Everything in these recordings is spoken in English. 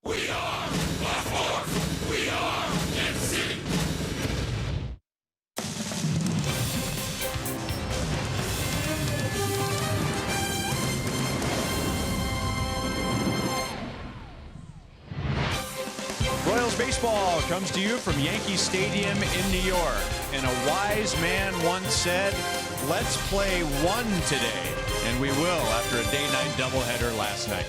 We are the force. We are MC. Royals baseball comes to you from Yankee Stadium in New York. And a wise man once said, let's play one today. And we will after a day-night doubleheader last night.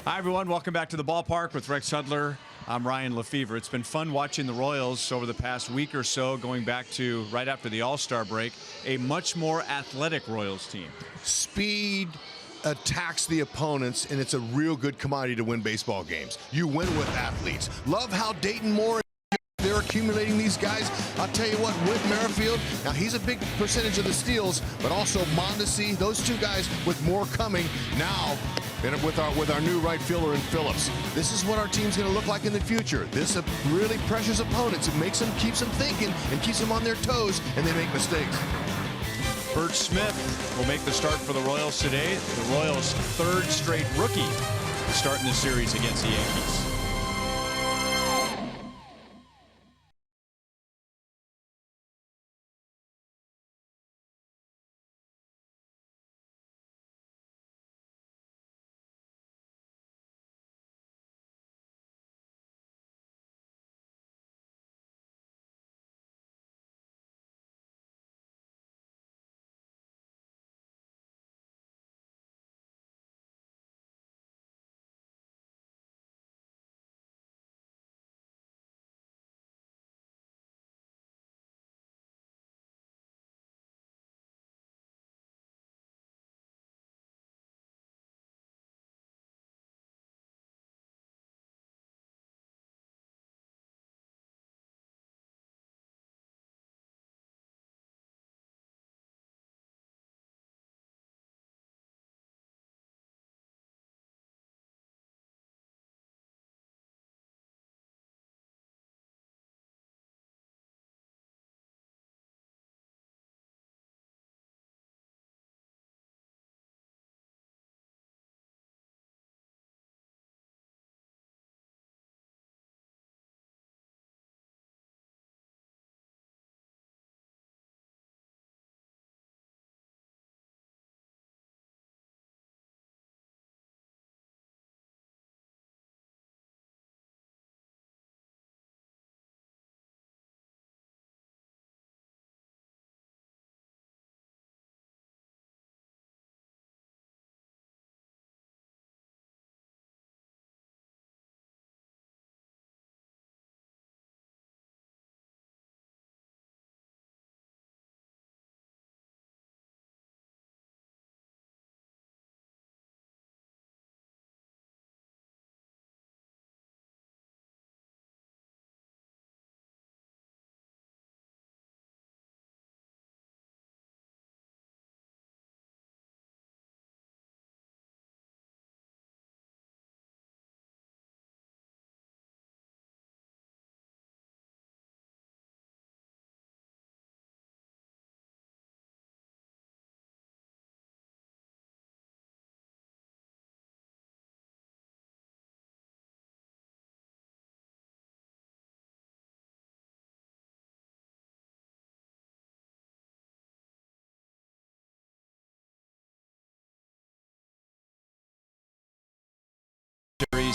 Hi, everyone. Welcome back to the ballpark with Rex Hudler. I'm Ryan Lefevre. It's been fun watching the Royals over the past week or so, going back to right after the All-Star break, a much more athletic Royals team. Speed attacks the opponents, and it's a real good commodity to win baseball games. You win with athletes. Love how Dayton Moore, they're accumulating these guys. I'll tell you what, with Merrifield, now he's a big percentage of the steals, but also Mondesi, those two guys with more coming now. And with our new right fielder in Phillips. This is what our team's going to look like in the future. This really pressures opponents. It makes them, keeps them thinking and keeps them on their toes, and they make mistakes. Bert Smith will make the start for the Royals today. The Royals' third straight rookie starting the series against the Yankees.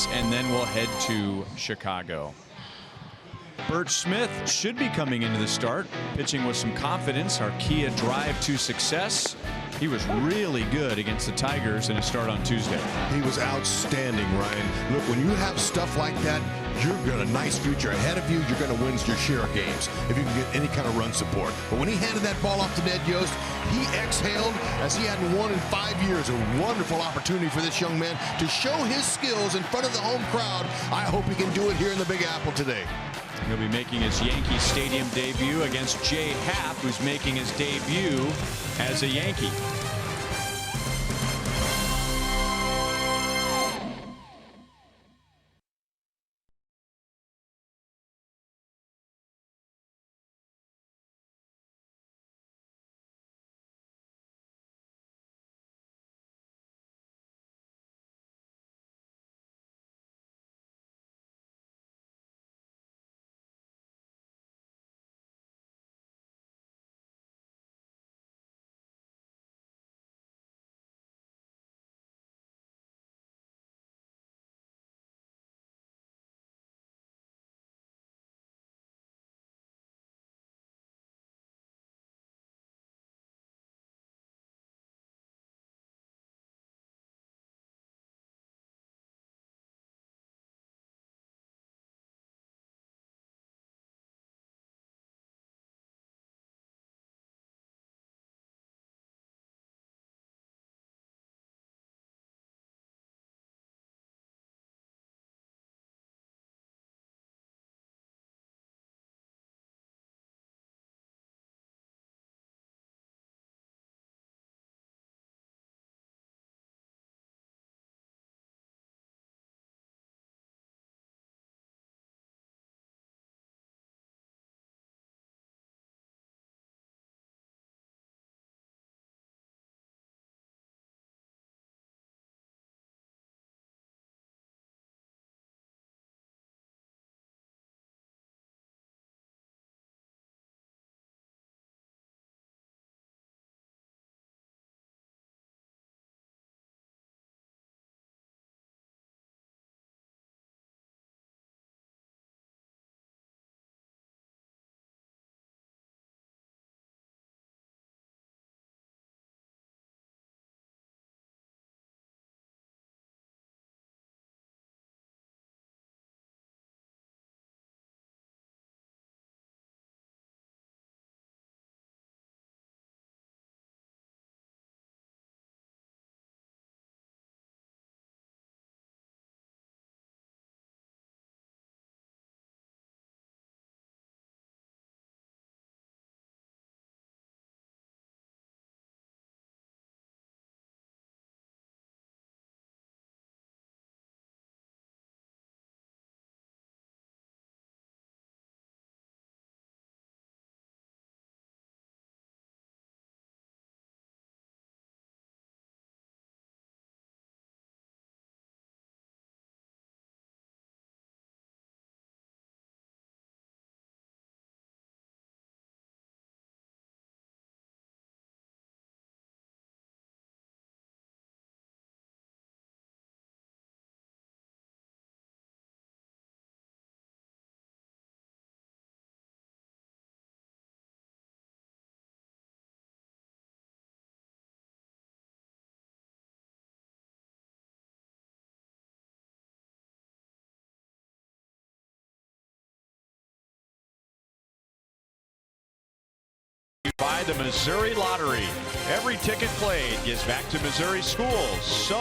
And then we'll head to Chicago. Bert Smith should be coming into the start, pitching with some confidence. Our Kia drive to success. He was really good against the Tigers in a start on Tuesday. He was outstanding, Ryan. Look, when you have stuff like that, you've got a nice future ahead of you. You're going to win your share of games if you can get any kind of run support. But when he handed that ball off to Ned Yost, he exhaled as he hadn't won in 5 years. A wonderful opportunity for this young man to show his skills in front of the home crowd. I hope he can do it here in the Big Apple today. He'll be making his Yankee Stadium debut against Jay Happ, who's making his debut as a Yankee. by the Missouri Lottery. Every ticket played gives back to Missouri schools. So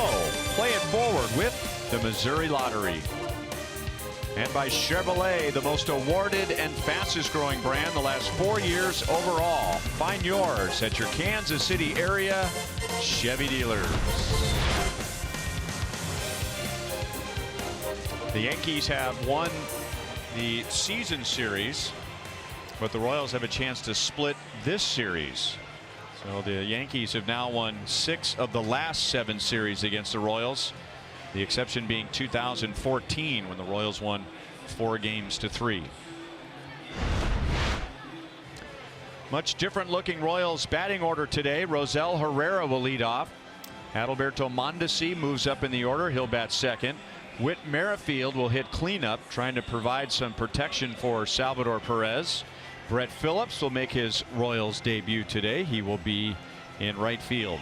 play it forward with the Missouri Lottery. And by Chevrolet, the most awarded and fastest growing brand the last 4 years overall. Find yours at your Kansas City area Chevy dealers. The Yankees have won the season series, but the Royals have a chance to split this series. So the Yankees have now won 6 of the last 7 series against the Royals. The exception being 2014 when the Royals won 4 games to 3. Much different looking Royals batting order today. Rosell Herrera will lead off. Adalberto Mondesi moves up in the order. He'll bat second. Whit Merrifield will hit cleanup, trying to provide some protection for Salvador Perez. Brett Phillips will make his Royals debut today. He will be in right field.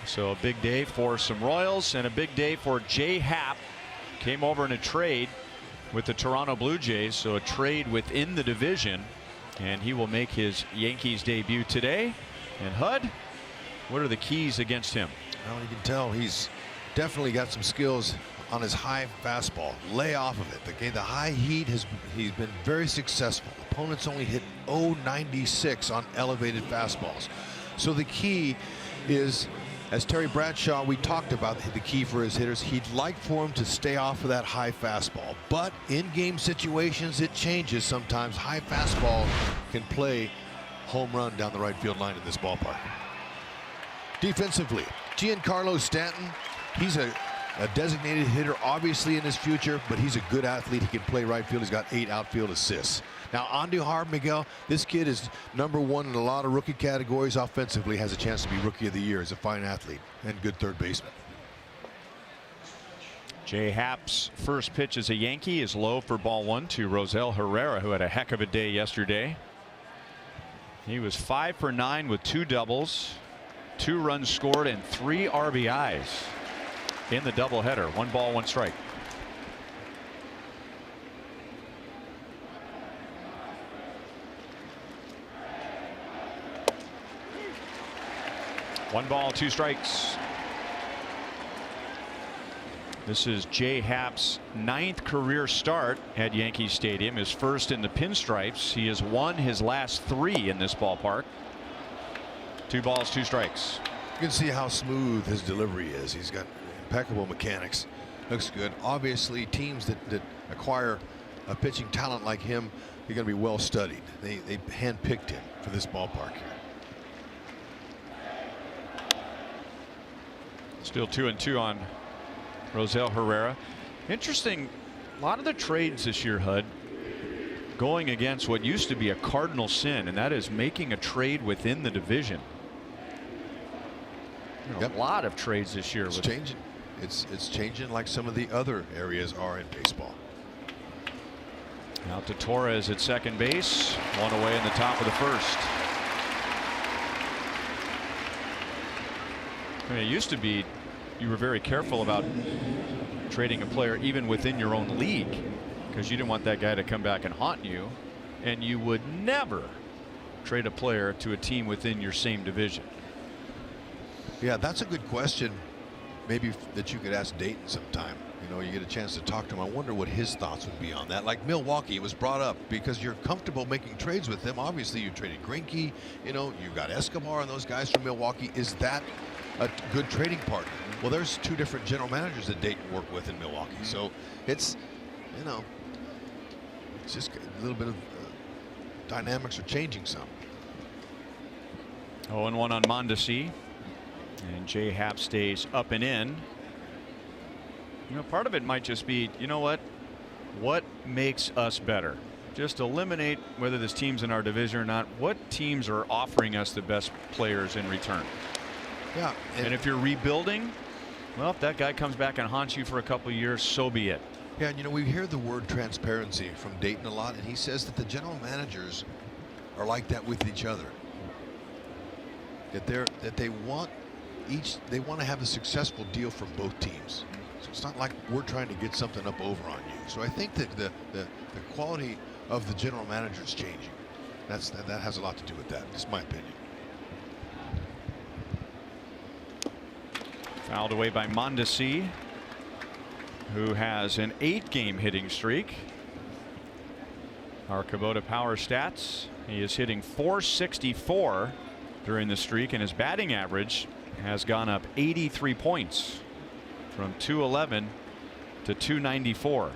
So a big day for some Royals and a big day for Jay Happ. Came over in a trade with the Toronto Blue Jays, so a trade within the division, and he will make his Yankees debut today. And Hud, what are the keys against him? Well, you can tell he's definitely got some skills on his high fastball. Lay off of it. The high heat he's been very successful. Opponents only hit .096 on elevated fastballs. So the key is, as Terry Bradshaw, we talked about the key for his hitters. He'd like for him to stay off of that high fastball, but in game situations it changes sometimes. High fastball can play home run down the right field line in this ballpark. Defensively, Giancarlo Stanton, he's a designated hitter obviously in his future, but he's a good athlete. He can play right field. He's got 8 outfield assists. Now Andujar Miguel, this kid is #1 in a lot of rookie categories offensively, has a chance to be rookie of the year. He's a fine athlete and good third baseman. Jay Happ's first pitch as a Yankee is low for ball 1 to Rosell Herrera, who had a heck of a day yesterday. He was 5 for 9 with 2 doubles, 2 runs scored, and 3 RBIs in the doubleheader. 1 ball, 1 strike. One ball, 2 strikes. This is Jay Happ's 9th career start at Yankee Stadium, his first in the pinstripes. He has won his last 3 in this ballpark. 2 balls, 2 strikes. You can see how smooth his delivery is. He's got impeccable mechanics. Looks good. Obviously, teams that acquire a pitching talent like him, they're going to be well studied. They handpicked him for this ballpark here. Still 2-2 on Rosell Herrera. Interesting, a lot of the trades this year, Hud, going against what used to be a cardinal sin, and that is making a trade within the division. A lot of trades this year. It's changing. It's changing like some of the other areas are in baseball. Out to Torres at second base. 1 away in the top of the first. I mean, it used to be you were very careful about trading a player even within your own league, because you didn't want that guy to come back and haunt you, and you would never trade a player to a team within your same division. Yeah, that's a good question. Maybe that you could ask Dayton sometime. You know, you get a chance to talk to him. I wonder what his thoughts would be on that. Like Milwaukee, it was brought up because you're comfortable making trades with them. Obviously, you traded Greinke. You know, you've got Escobar and those guys from Milwaukee. Is that a good trading partner? Well, there's 2 different general managers that Dayton worked with in Milwaukee. So it's, you know, it's just a little bit of dynamics are changing some. 0-1 on Mondesi. And Jay Happ stays up and in. You know, part of it might just be, you know what makes us better? Just eliminate whether this team's in our division or not. What teams are offering us the best players in return? Yeah. And if you're rebuilding, well, if that guy comes back and haunts you for a couple of years, so be it. Yeah, and you know, we hear the word transparency from Dayton a lot, and he says that the general managers are like that with each other. That they want to have a successful deal for both teams. So it's not like we're trying to get something up over on you. So I think that the quality of the general manager is changing. That has a lot to do with that. That's my opinion. Fouled away by Mondesi, who has an 8-game hitting streak. Our Kubota Power Stats. He is hitting .464 during the streak, and his batting average has gone up 83 points from .211 to .294.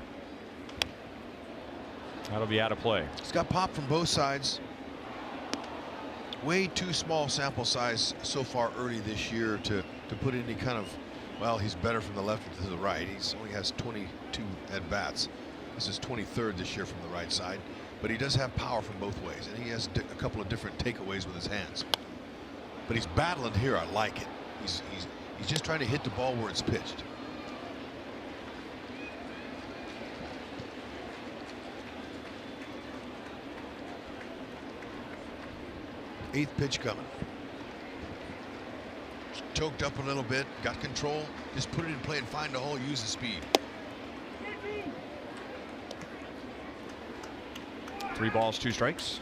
That'll be out of play. He's got pop from both sides. Way too small sample size so far early this year to put any kind of, well, he's better from the left to the right. He only has 22 at bats. This is 23rd this year from the right side, but he does have power from both ways, and he has a couple of different takeaways with his hands. But he's battling here. I like it. He's just trying to hit the ball where it's pitched. Eighth pitch coming. Choked up a little bit, got control, just put it in play and find the hole, use the speed. 3 balls, 2 strikes.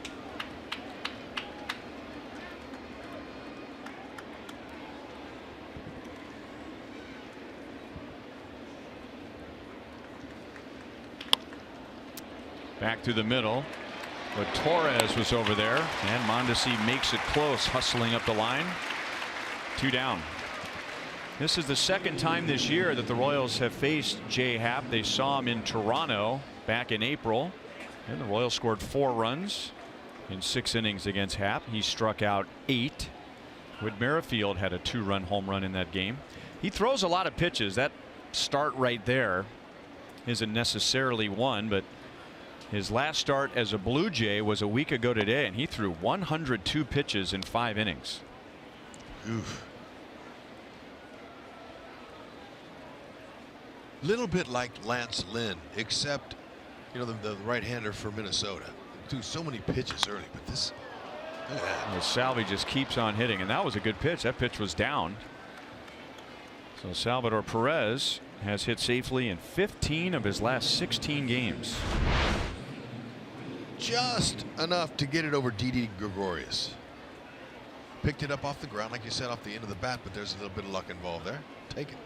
Back to the middle, but Torres was over there, and Mondesi makes it close, hustling up the line. 2 down. This is the second time this year that the Royals have faced Jay Happ. They saw him in Toronto back in April, and the Royals scored 4 runs in 6 innings against Happ. He struck out 8. Whit Merrifield had a 2-run home run in that game. He throws a lot of pitches. That start right there isn't necessarily one, but his last start as a Blue Jay was a week ago today, and he threw 102 pitches in 5 innings. Oof. Little bit like Lance Lynn, except, you know, the right-hander for Minnesota threw so many pitches early, but this, look at that. Well, Salvi just keeps on hitting, and that was a good pitch. That pitch was down. So Salvador Perez has hit safely in 15 of his last 16 games. Just enough to get it over Didi Gregorius. Picked it up off the ground, like you said, off the end of the bat, but there's a little bit of luck involved there. Take it.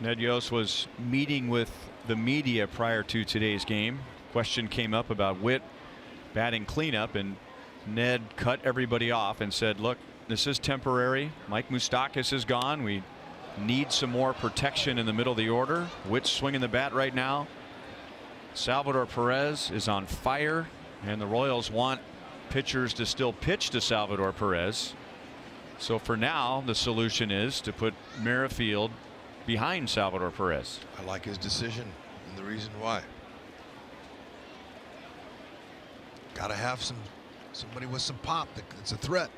Ned Yost was meeting with the media prior to today's game. Question came up about Witt batting cleanup, and Ned cut everybody off and said, look, this is temporary. Mike Moustakas is gone. We need some more protection in the middle of the order. Witt's swinging the bat right now. Salvador Perez is on fire, and the Royals want pitchers to still pitch to Salvador Perez. So for now, the solution is to put Merrifield behind Salvador Perez. I like his decision and the reason why. Got to have somebody with some pop that's a threat.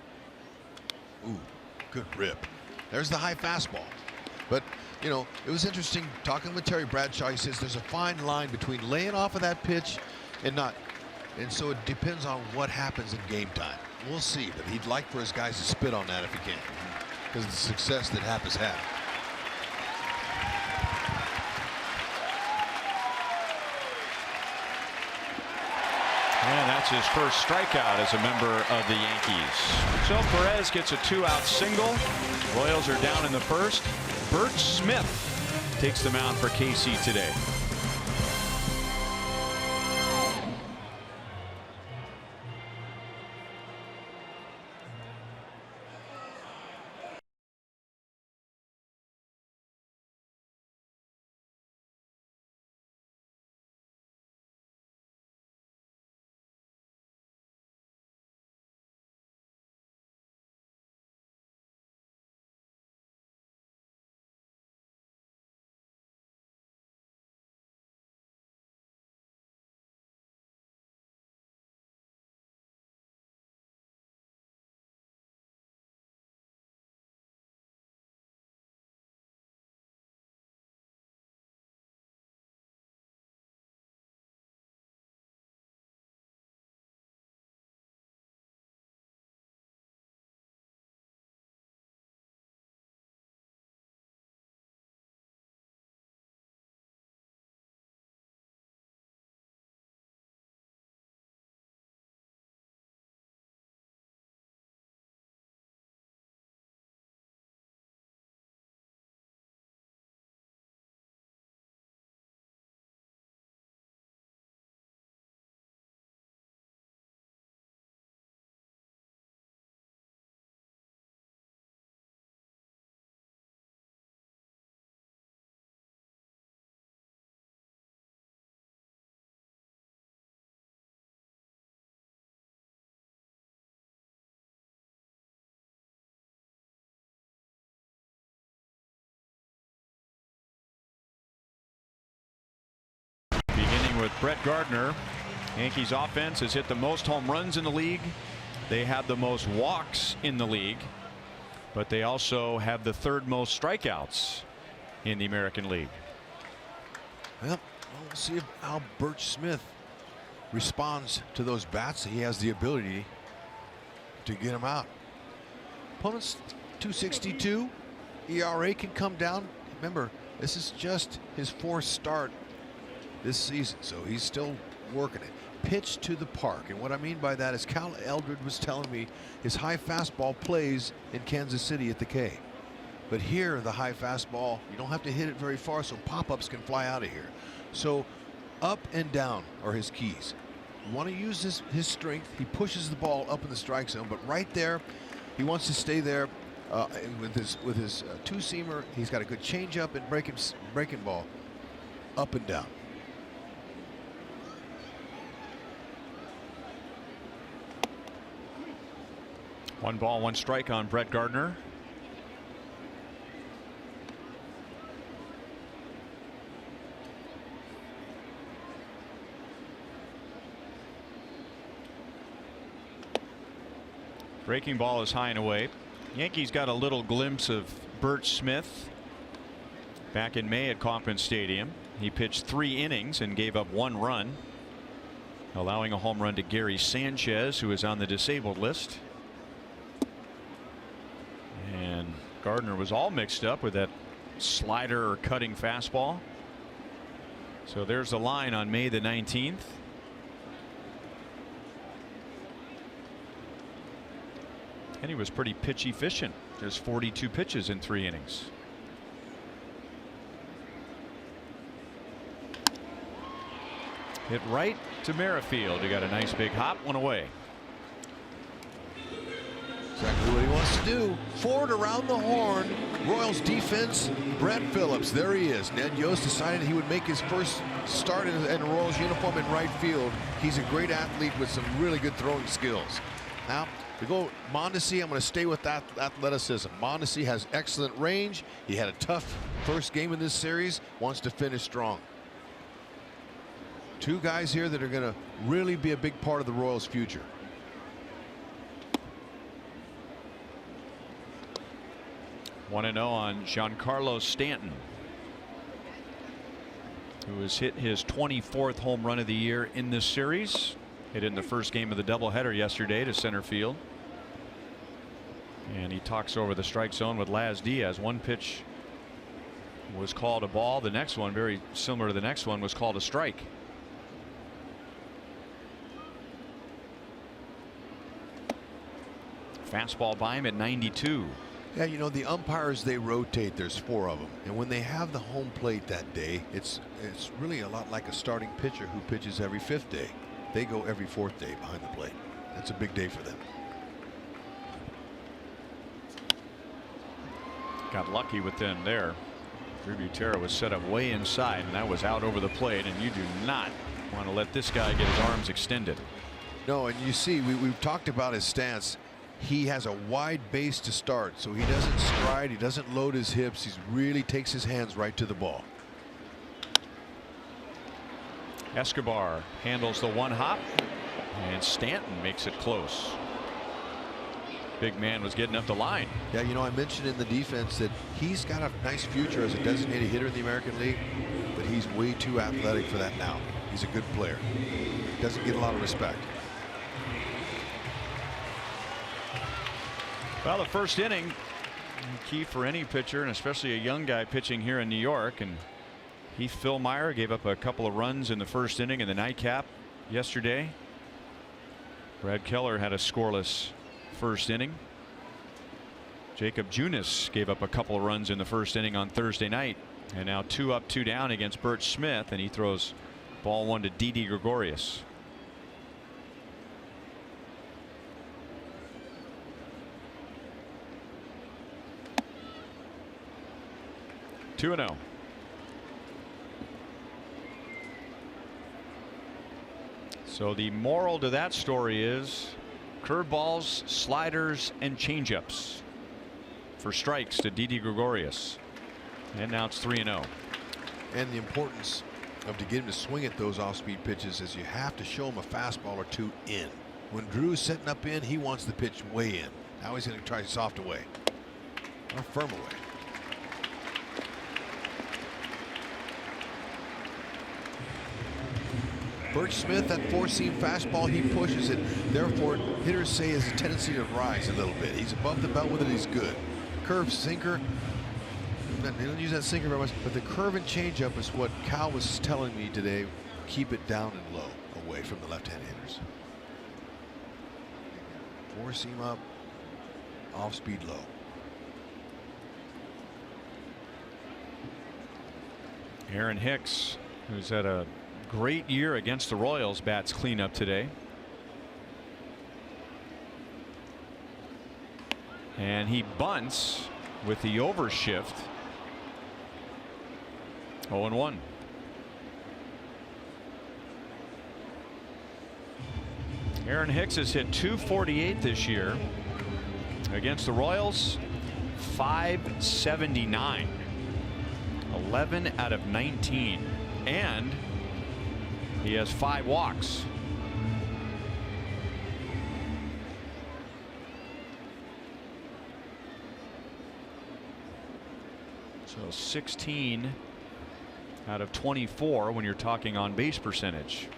Ooh, good rip. There's the high fastball. But, you know, it was interesting talking with Terry Bradshaw. He says there's a fine line between laying off of that pitch and not. And so it depends on what happens in game time. We'll see, but he'd like for his guys to spit on that if he can, because of the success that Happ has had. And that's his first strikeout as a member of the Yankees. So Perez gets a 2-out single. Royals are down in the first. Bert Smith takes the mound for KC today. with Brett Gardner. Yankees offense has hit the most home runs in the league. They have the most walks in the league, but they also have the third most strikeouts in the American League. Well, we'll see how Birch Smith responds to those bats. He has the ability to get him out. Opponent's 262. ERA can come down. Remember, this is just his 4th start this season, so he's still working it. Pitch to the park, and what I mean by that is Cal Eldred was telling me his high fastball plays in Kansas City at the K. But here, the high fastball, you don't have to hit it very far, so pop-ups can fly out of here. So up and down are his keys. You want to use his strength. He pushes the ball up in the strike zone, but right there, he wants to stay there with his two-seamer. He's got a good changeup and breaking ball up and down. One ball, one strike on Brett Gardner. Breaking ball is high and away. Yankees got a little glimpse of Birch Smith back in May at Kauffman Stadium. He pitched 3 innings and gave up 1 run, allowing a home run to Gary Sanchez, who is on the disabled list. And Gardner was all mixed up with that slider or cutting fastball. So there's the line on May the 19th. And he was pretty pitch efficient. There's 42 pitches in 3 innings. Hit right to Merrifield. He got a nice big hop, one away. Exactly what he wants to do. Forward around the horn. Royals defense. Brett Phillips. There he is. Ned Yost decided he would make his first start in a Royals uniform in right field. He's a great athlete with some really good throwing skills. Now we go Mondesi. I'm going to stay with that athleticism. Mondesi has excellent range. He had a tough first game in this series. Wants to finish strong. 2 guys here that are going to really be a big part of the Royals' future. One and 0 on Giancarlo Stanton, who has hit his 24th home run of the year in this series. Hit in the first game of the doubleheader yesterday to center field. And he talks over the strike zone with Laz Diaz. One pitch was called a ball. The next one, very similar to the next one, was called a strike. Fastball by him at 92. Yeah, you know, the umpires, they rotate. There's 4 of them, and when they have the home plate that day, it's really a lot like a starting pitcher who pitches every 5th day. They go every 4th day behind the plate. That's a big day for them. Got lucky with them there. Drew Butera was set up way inside, and that was out over the plate, and you do not want to let this guy get his arms extended. No, and you see, we've talked about his stance. He has a wide base to start, so he doesn't stride, he doesn't load his hips, he really takes his hands right to the ball. Escobar handles the one hop, and Stanton makes it close. Big man was getting up the line. Yeah, you know, I mentioned in the defense that he's got a nice future as a designated hitter in the American League, but he's way too athletic for that now. He's a good player. Doesn't get a lot of respect. Well, the first inning, key for any pitcher, and especially a young guy pitching here in New York. And Heath Philmeyer gave up a couple of runs in the first inning in the nightcap yesterday. Brad Keller had a scoreless first inning. Jacob Junis gave up a couple of runs in the first inning on Thursday night. And now 2 up, 2 down against Birch Smith, and he throws ball 1 to Didi Gregorius. Two and 0. So the moral to that story is curveballs, sliders, and changeups for strikes to Didi Gregorius. And now it's 3 and 0. And the importance to get him to swing at those off-speed pitches is you have to show him a fastball or two in. When Drew's setting up in, he wants the pitch way in. Now he's going to try soft away or firm away. Birch Smith, that four-seam fastball, he pushes it. Therefore, hitters say he has a tendency to rise a little bit. He's above the belt with it. He's good. Curve, sinker. They don't use that sinker very much, but the curve and changeup is what Cal was telling me today. Keep it down and low, away from the left-hand hitters. Four-seam up, off-speed low. Aaron Hicks, who's had a great year against the Royals, bats cleanup today. And he bunts with the overshift. 0-1. Aaron Hicks has hit .248 this year. Against the Royals, .579. 11 out of 19. And he has 5 walks. So 16 out of 24 when you're talking on base percentage.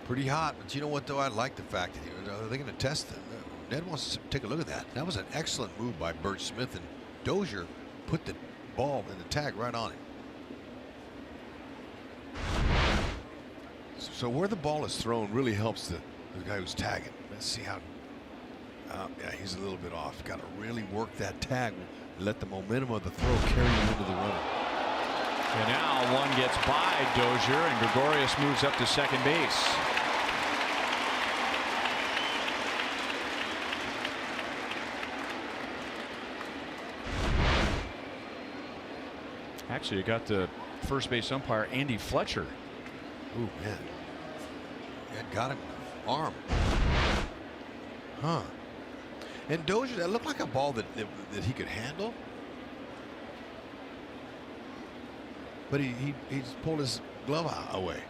Pretty hot, but you know what though? I like the fact that they're going to test it. Ned wants to take a look at that. That was an excellent move by Birch Smith, and Dozier put the ball and the tag right on him. So where the ball is thrown really helps the guy who's tagging. Let's see how. Yeah, he's a little bit off. Got to really work that tag. Let the momentum of the throw carry you into the runner. And now one gets by Dozier, and Gregorius moves up to second base. Actually, you got the first base umpire Andy Fletcher. Ooh, man. Yeah, got him. Arm. Huh. And Dozier, that looked like a ball that he could handle. But he's pulled his glove away.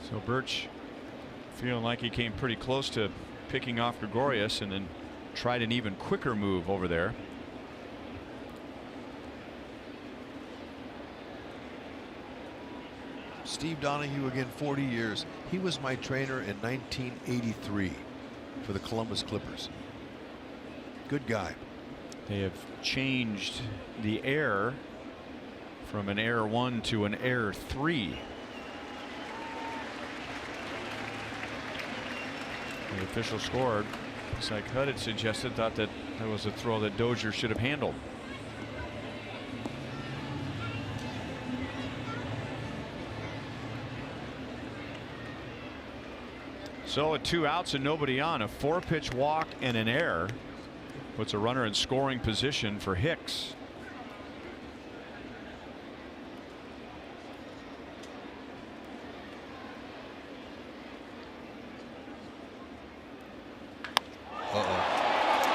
So Birch feeling like he came pretty close to picking off Gregorius and then tried an even quicker move over there. Steve Donahue, again, 40 years. He was my trainer in 1983 for the Columbus Clippers. Good guy. They have changed the air from an air 1 to an air 3. The official scored. Looks like HUD had suggested, thought that that was a throw that Dozier should have handled. So at 2 outs and nobody on, a 4-pitch walk and an error puts a runner in scoring position for Hicks.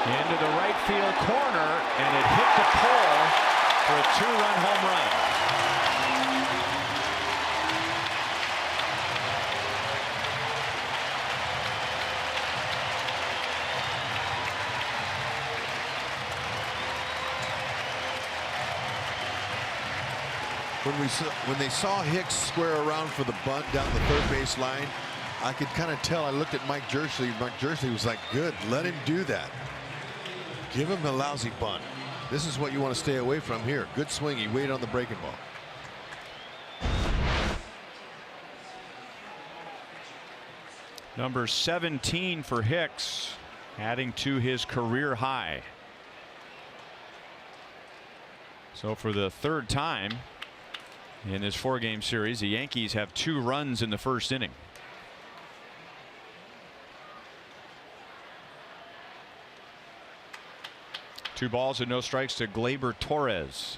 Into the right field corner, and it hit the pole for a 2-run home run. When they saw Hicks square around for the bunt down the third base line, I could kind of tell. I looked at Mike Jersley. Mike Jersley was like, good, let him do that. Give him the lousy bunt. This is what you want to stay away from here. Good swing. He waited on the breaking ball. Number 17 for Hicks, adding to his career high. So for the third time in this 4-game series, the Yankees have 2 runs in the first inning. Two balls and no strikes to Gleyber Torres.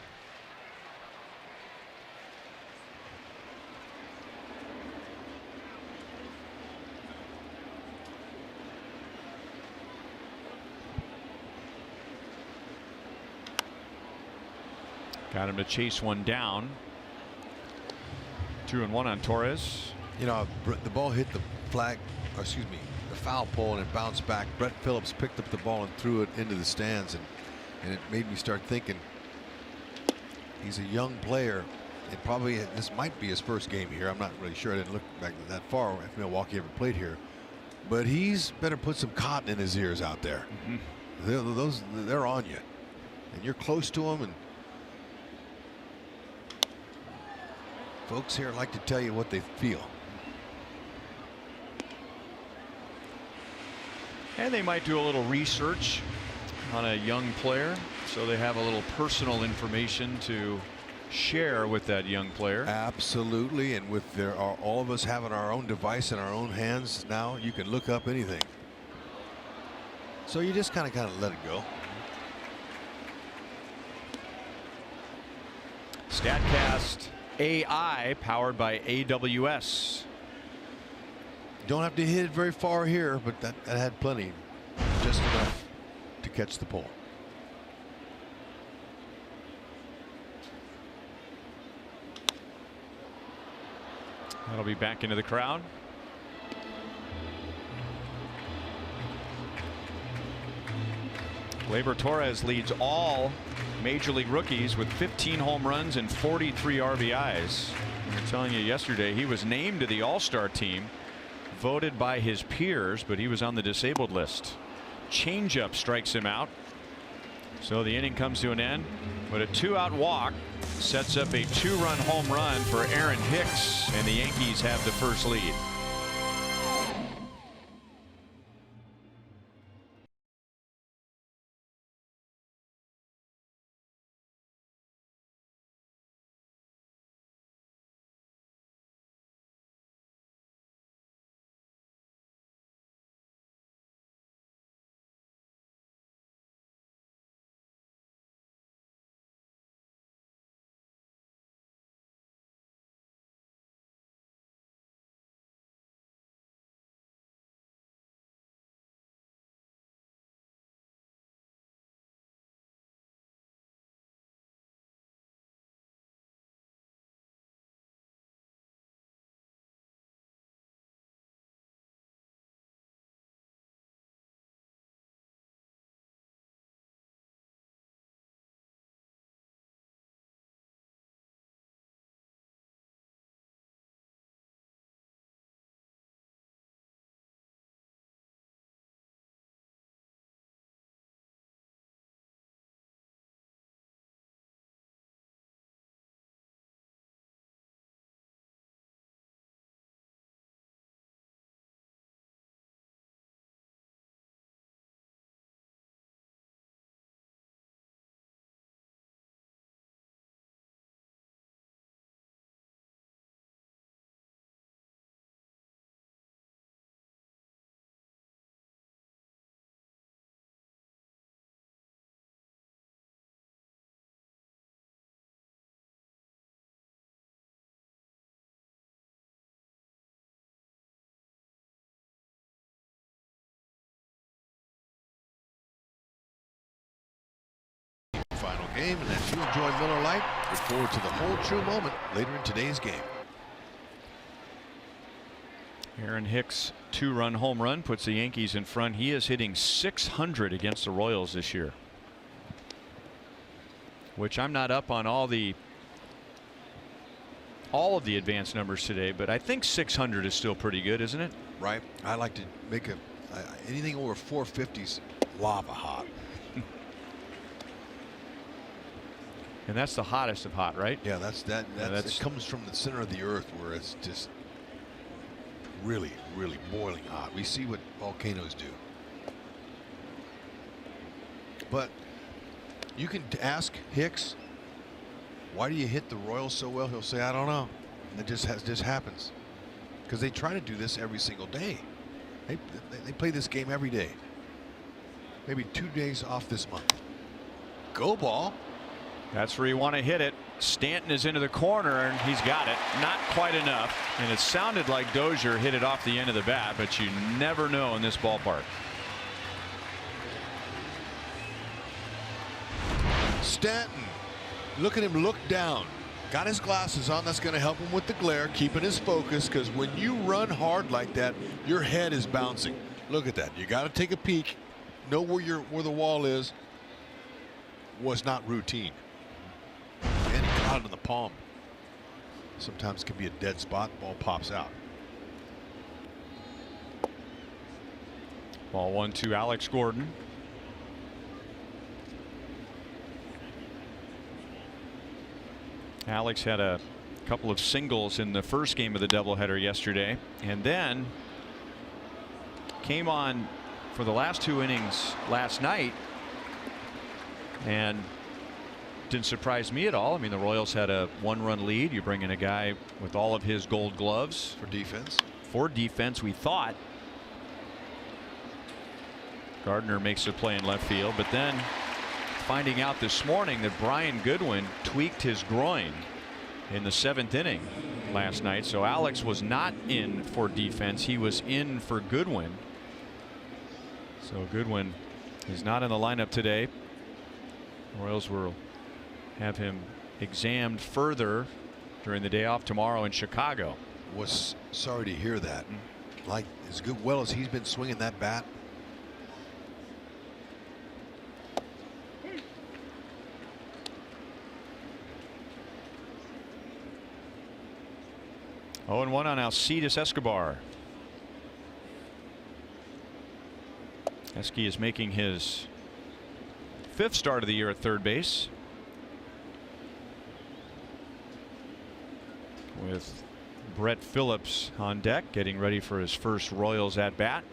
Got him to chase one down. 2-1 on Torres. You know, the ball hit the flag, or excuse me, the foul pole, and it bounced back. Brett Phillips picked up the ball and threw it into the stands, and it made me start thinking he's a young player. It probably, this might be his first game here. I'm not really sure. I didn't look back that far if Milwaukee ever played here, but he's better put some cotton in his ears out there. They're on you, and you're close to them, and folks here like to tell you what they feel. And they might do a little research on a young player, so they have a little personal information to share with that young player. Absolutely, and with all of us having our own device in our own hands now, you can look up anything. So you just kind of let it go. Statcast AI powered by AWS. Don't have to hit it very far here, but that had plenty, just enough to catch the pole. That'll be back into the crowd. Gleyber Torres leads all Major League rookies with 15 home runs and 43 RBIs. We were telling you yesterday he was named to the All-Star team, voted by his peers, but he was on the disabled list. Changeup strikes him out. So the inning comes to an end, but a 2-out walk sets up a 2-run home run for Aaron Hicks, and the Yankees have the first lead. Final game, and as you enjoy Miller Lite, look forward to the whole true moment later in today's game. Aaron Hicks 2-run home run puts the Yankees in front. He is hitting .600 against the Royals this year, which I'm not up on all of the advanced numbers today, but I think .600 is still pretty good, isn't it? Right. I like to make anything over 450s lava hot. And that's the hottest of hot, right? Yeah, it comes from the center of the earth where it's just really, really boiling hot. We see what volcanoes do. But you can ask Hicks, why do you hit the Royals so well? He'll say, I don't know. It just happens. Because they try to do this every single day. They play this game every day. Maybe 2 days off this month. Go ball. That's where you want to hit it. Stanton is into the corner, and he's got it. Not quite enough. And it sounded like Dozier hit it off the end of the bat, but you never know in this ballpark. Stanton Look at him look down. Got his glasses on. That's going to help him with the glare, keeping his focus, because when you run hard like that, your head is bouncing. Look at that. You got to take a peek, know where the wall is. Was not routine. And he caught it in the palm. Sometimes it can be a dead spot. Ball pops out. Ball 1-2, Alex Gordon. Alex had a couple of singles in the first game of the doubleheader yesterday, and then came on for the last 2 innings last night, and didn't surprise me at all. I mean, the Royals had a 1-run lead. You bring in a guy with all of his gold gloves for defense. We thought. Gardner makes a play in left field, but then finding out this morning that Brian Goodwin tweaked his groin in the 7th inning last night. So Alex was not in for defense. He was in for Goodwin. So Goodwin is not in the lineup today. Royals will have him examined further during the day off tomorrow in Chicago. Was sorry to hear that. Like as good well as he's been swinging that bat. Oh, and 1 on Alcides Escobar. Esky is making his 5th start of the year at third base, with Brett Phillips on deck, getting ready for his first Royals at bat.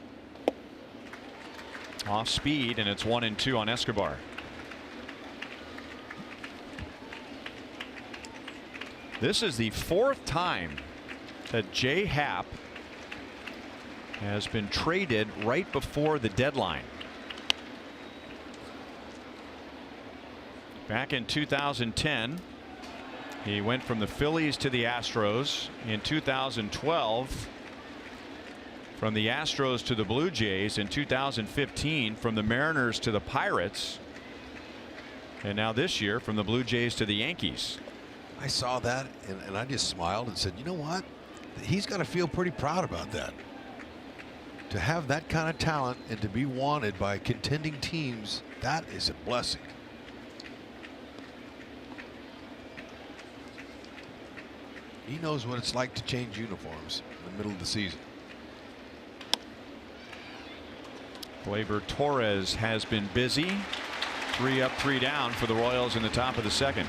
Off speed, and it's 1-2 on Escobar. This is the 4th time that Jay Happ has been traded right before the deadline. Back in 2010, he went from the Phillies to the Astros. In 2012, from the Astros to the Blue Jays. In 2015, from the Mariners to the Pirates. And now this year, from the Blue Jays to the Yankees. I saw that and I just smiled and said, you know what? He's got to feel pretty proud about that. To have that kind of talent and to be wanted by contending teams, that is a blessing. He knows what it's like to change uniforms in the middle of the season. Gleyber Torres has been busy. 3 up, 3 down for the Royals in the top of the 2nd.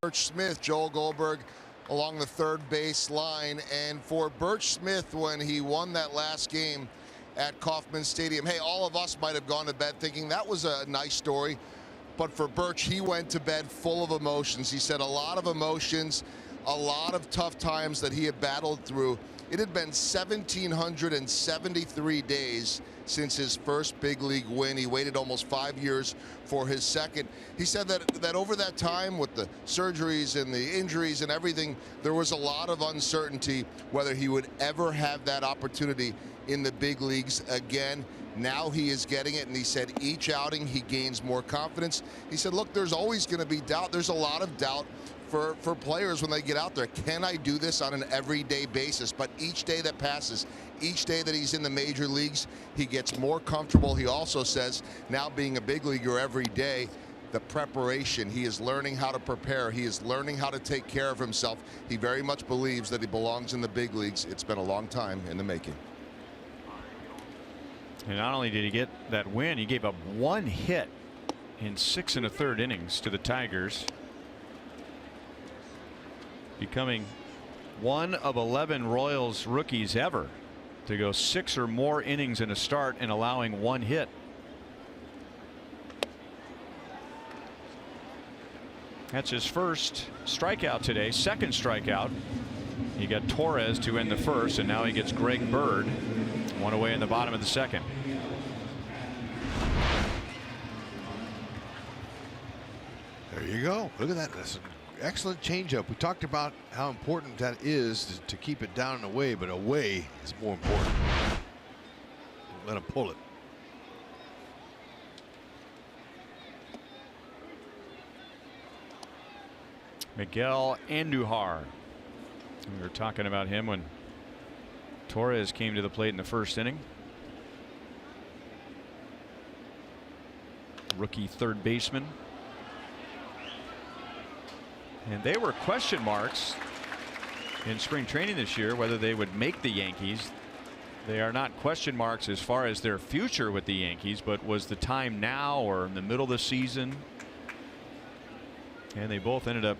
Birch Smith, Joel Goldberg, along the third base line. And for Birch Smith, when he won that last game at Kauffman Stadium, hey, all of us might have gone to bed thinking that was a nice story. But for Birch, he went to bed full of emotions. He said a lot of emotions, a lot of tough times that he had battled through. It had been 1,773 days since his first big league win. He waited almost 5 years for his second. He said that over that time, with the surgeries and the injuries and everything, there was a lot of uncertainty whether he would ever have that opportunity in the big leagues again. Now he is getting it, and he said each outing he gains more confidence. He said, look, there's always going to be doubt. There's a lot of doubt for players when they get out there. Can I do this on an everyday basis? But each day that passes, each day that he's in the major leagues, he gets more comfortable. He also says now being a big leaguer every day, the preparation, he is learning how to prepare. He is learning how to take care of himself. He very much believes that he belongs in the big leagues. It's been a long time in the making. And not only did he get that win, he gave up 1 hit in 6 1/3 innings to the Tigers, becoming one of 11 Royals rookies ever to go 6 or more innings in a start and allowing 1 hit. That's his first strikeout today, second strikeout. He got Torres to end the first, and now he gets Greg Bird, 1 away in the bottom of the second. There you go. Look at that. That's an excellent changeup. We talked about how important that is to keep it down and away, but away is more important. Don't let him pull it. Miguel Andujar. We were talking about him when Torres came to the plate in the first inning. Rookie third baseman. And they were question marks in spring training this year whether they would make the Yankees. They are not question marks as far as their future with the Yankees, but was the time now or in the middle of the season? And they both ended up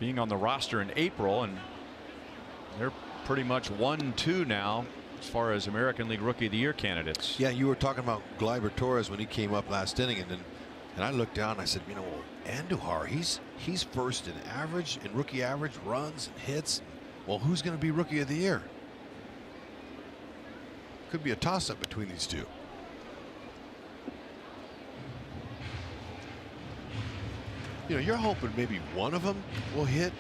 being on the roster in April, and they're pretty much 1-2 now as far as American League Rookie of the Year candidates. Yeah, you were talking about Gleyber Torres when he came up last inning, and I looked down and I said, you know, Andujar, he's first in average, in rookie average, runs and hits. Well, who's going to be Rookie of the Year? Could be a toss-up between these two. You know, you're hoping maybe one of them will hit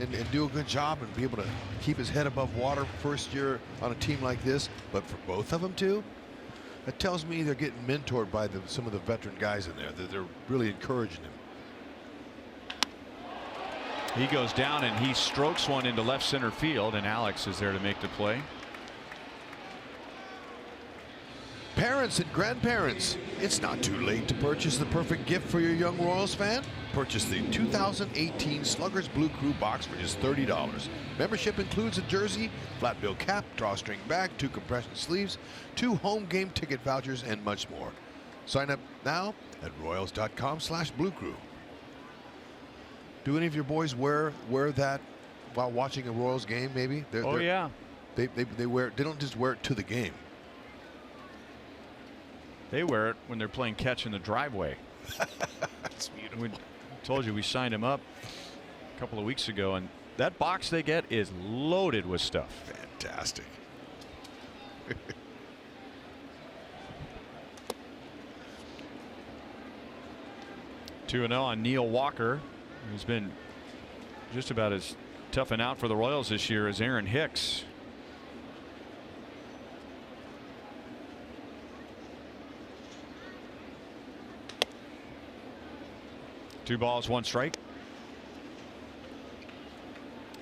and do a good job and be able to keep his head above water first year on a team like this. But for both of them too, that tells me they're getting mentored by some of the veteran guys in there. That they're really encouraging him. He goes down and he strokes one into left center field, and Alex is there to make the play. Parents and grandparents, it's not too late to purchase the perfect gift for your young Royals fan. Purchase the 2018 Sluggers Blue Crew box for just $30. Membership includes a jersey, flat bill cap, drawstring bag, 2 compression sleeves, 2 home game ticket vouchers, and much more. Sign up now at royals.com/bluecrew. Do any of your boys wear that while watching a Royals game? Maybe. Yeah. They wear it. They don't just wear it to the game. They wear it when they're playing catch in the driveway. That's beautiful. We told you we signed him up a couple of weeks ago, and that box they get is loaded with stuff. Fantastic. 2-0 on Neil Walker, who's been just about as tough and out for the Royals this year as Aaron Hicks. Two balls, one strike.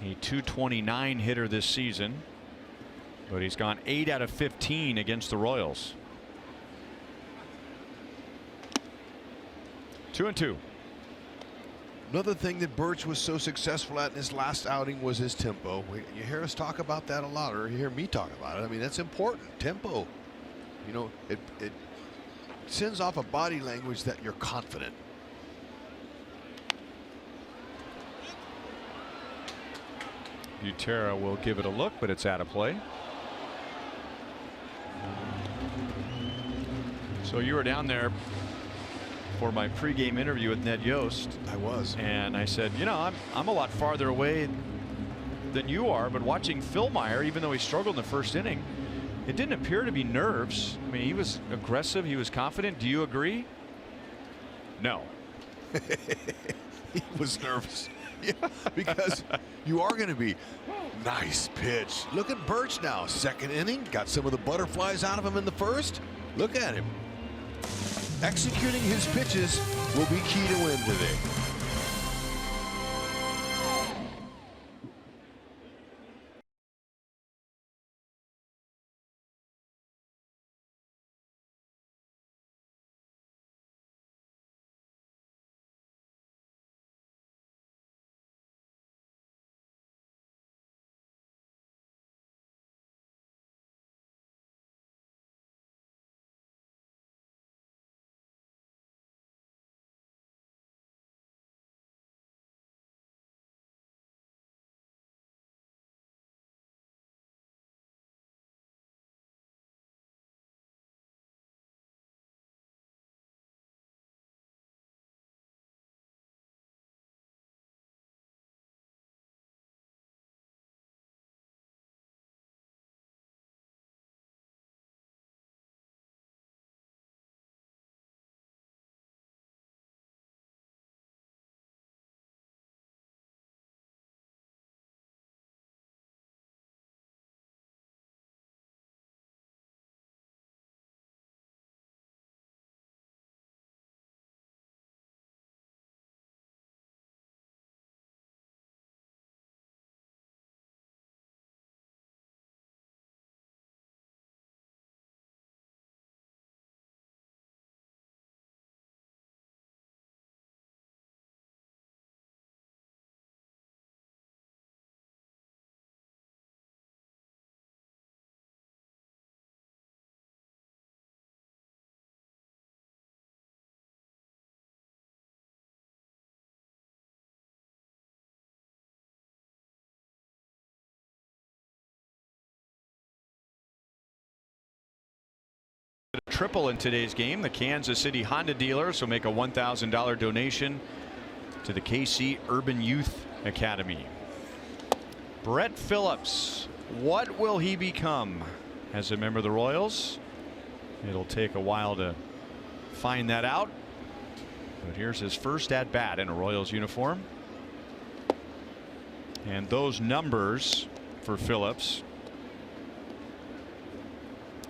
A .229 hitter this season, but he's gone 8 out of 15 against the Royals. 2-2. Another thing that Birch was so successful at in his last outing was his tempo. You hear us talk about that a lot, or you hear me talk about it. I mean, that's important. Tempo. You know, it sends off a body language that you're confident. Butera will give it a look, but it's out of play. So you were down there for my pregame interview with Ned Yost. I was. And I said, you know, I'm a lot farther away than you are, but watching Phil Meyer, even though he struggled in the first inning, it didn't appear to be nerves. I mean, he was aggressive, he was confident. Do you agree? No. He was nervous. Yeah, because you are going to be. Nice pitch. Look at Birch now. Second inning. Got some of the butterflies out of him in the first. Look at him. Executing his pitches will be key to win today. Triple in today's game. The Kansas City Honda dealers will make a $1,000 donation to the KC Urban Youth Academy. Brett Phillips, what will he become as a member of the Royals? It'll take a while to find that out, but here's his first at bat in a Royals uniform. And those numbers for Phillips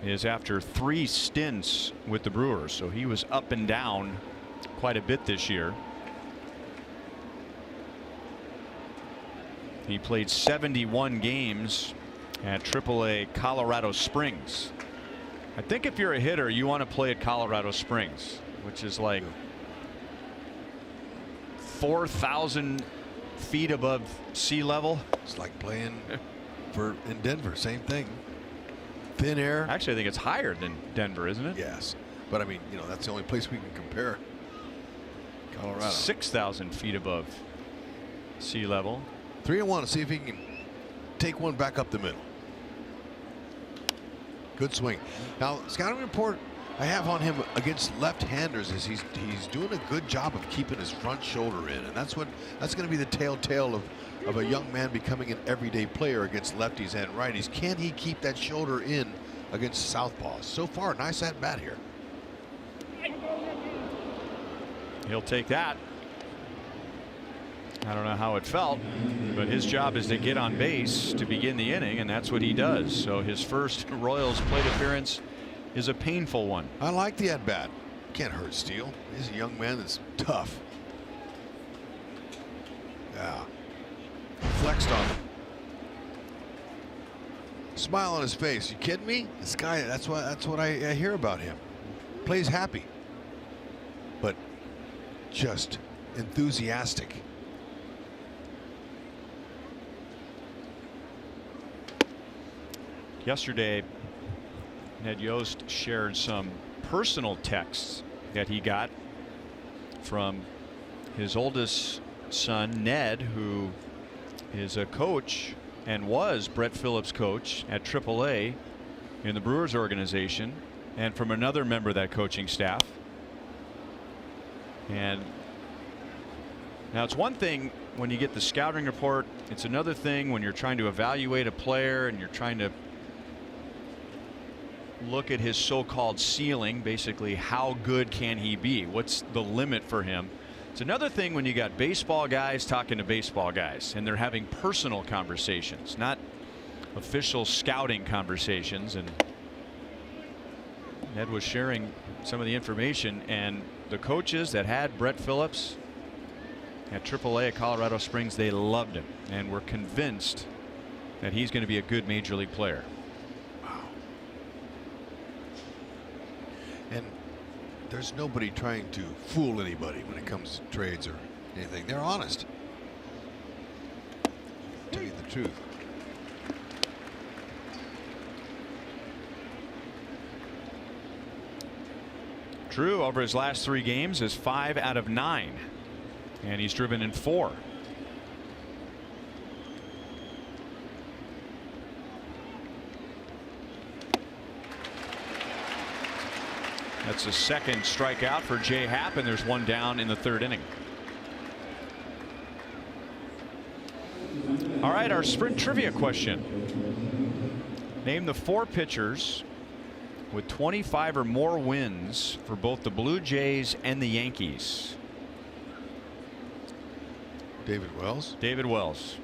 is after 3 stints with the Brewers, so he was up and down quite a bit this year. He played 71 games at AAA Colorado Springs. I think if you're a hitter, you want to play at Colorado Springs, which is like 4,000 feet above sea level. It's like playing in Denver. Same thing. Thin air. Actually, I think it's higher than Denver, isn't it? Yes, but I mean, you know, that's the only place we can compare. Colorado. 6,000 feet above sea level. 3-1 to see if he can take one back up the middle. Good swing. Now, scouting report I have on him against left-handers is he's doing a good job of keeping his front shoulder in, and that's going to be the telltale of a young man becoming an everyday player against lefties and righties. Can he keep that shoulder in against southpaws? So far, nice at bat here. He'll take that. I don't know how it felt, but his job is to get on base to begin the inning, and that's what he does. So his first Royals plate appearance is a painful one. I like the at bat. Can't hurt Steele. He's a young man that's tough. Yeah. Flexed on him. Smile on his face. You kidding me? This guy, that's what I hear about him. Plays happy, but just enthusiastic. Yesterday, Ned Yost shared some personal texts that he got from his oldest son, Ned, who is a coach and was Brett Phillips' coach at AAA in the Brewers organization, and from another member of that coaching staff. And now it's one thing when you get the scouting report, it's another thing when you're trying to evaluate a player and you're trying to look at his so-called ceiling, basically how good can he be, what's the limit for him. It's another thing when you got baseball guys talking to baseball guys and they're having personal conversations, not official scouting conversations. And Ned was sharing some of the information, and the coaches that had Brett Phillips at AAA at Colorado Springs, they loved him and were convinced that he's going to be a good major league player. Wow. And there's nobody trying to fool anybody when it comes to trades or anything. They're honest. Tell you the truth. Drew, over his last 3 games, is 5 out of 9, and he's driven in 4. That's a second strikeout for Jay Happ, and there's 1 down in the 3rd inning. All right, our sprint trivia question. Name the 4 pitchers with 25 or more wins for both the Blue Jays and the Yankees. David Wells. David Wells.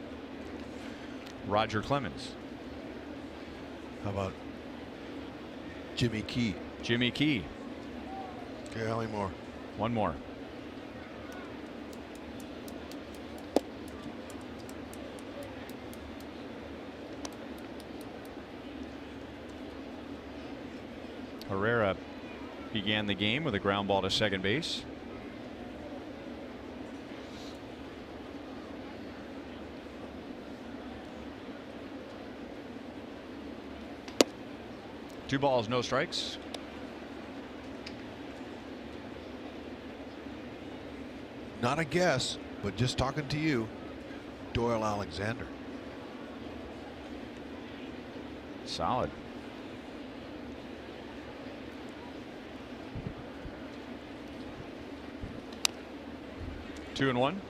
Roger Clemens. How about Jimmy Key? Jimmy Key. Okay, how many more? 1 more. Herrera began the game with a ground ball to second base. Two balls, no strikes. Not a guess, but just talking to you, Doyle Alexander. Solid. Two and 1.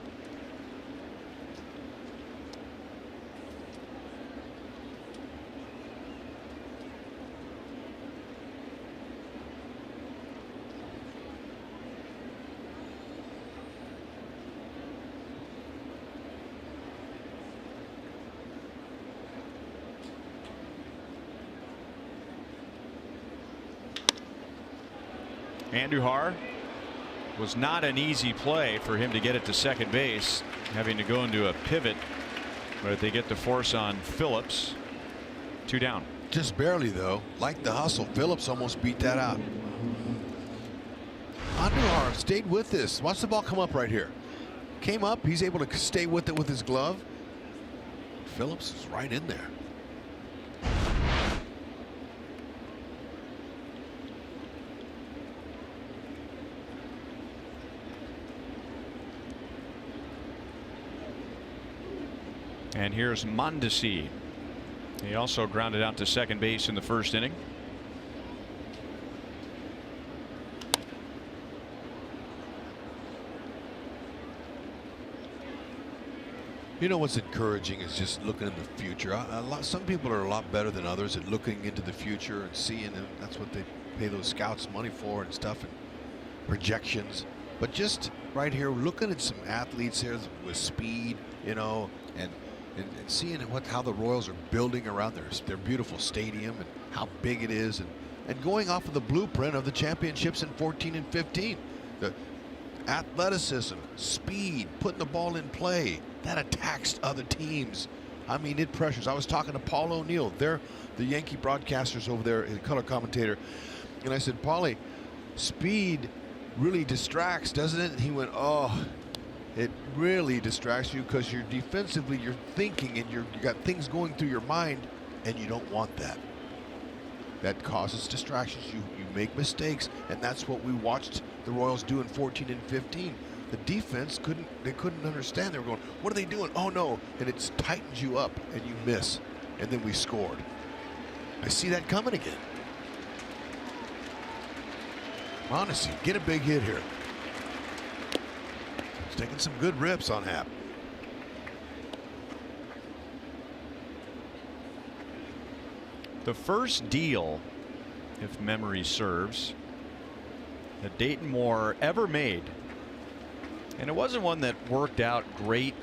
Andujar was not an easy play for him to get it to second base, having to go into a pivot, but they get the force on Phillips. 2 down. Just barely, though. Like the hustle, Phillips almost beat that out. Andujar stayed with this. Watch the ball come up right here. Came up, he's able to stay with it with his glove. Phillips is right in there. And here's Mondesi. He also grounded out to second base in the 1st inning. You know what's encouraging is just looking in the future. Some people are a lot better than others at looking into the future and seeing, and that's what they pay those scouts money for and stuff, and projections. But just right here, looking at some athletes here with speed, you know, and seeing how the Royals are building around their beautiful stadium and how big it is, and going off of the blueprint of the championships in 14 and 15. The athleticism, speed, putting the ball in play, that attacks other teams. I mean, it pressures. I was talking to Paul O'Neill. They're the Yankee broadcasters over there, the color commentator. And I said, Paulie, speed really distracts, doesn't it? And he went, oh, it really distracts you because you're defensively, you're thinking, and you got things going through your mind, and you don't want that. That causes distractions. You make mistakes, and that's what we watched the Royals do in 14 and 15. the defense couldn't understand. They were going, what are they doing? Oh no, and it tightens you up and you miss, and then we scored. I see that coming again. Honestly, get a big hit here. He's taking some good rips on Happ. The first deal, if memory serves, that Dayton Moore ever made, and it wasn't one that worked out great,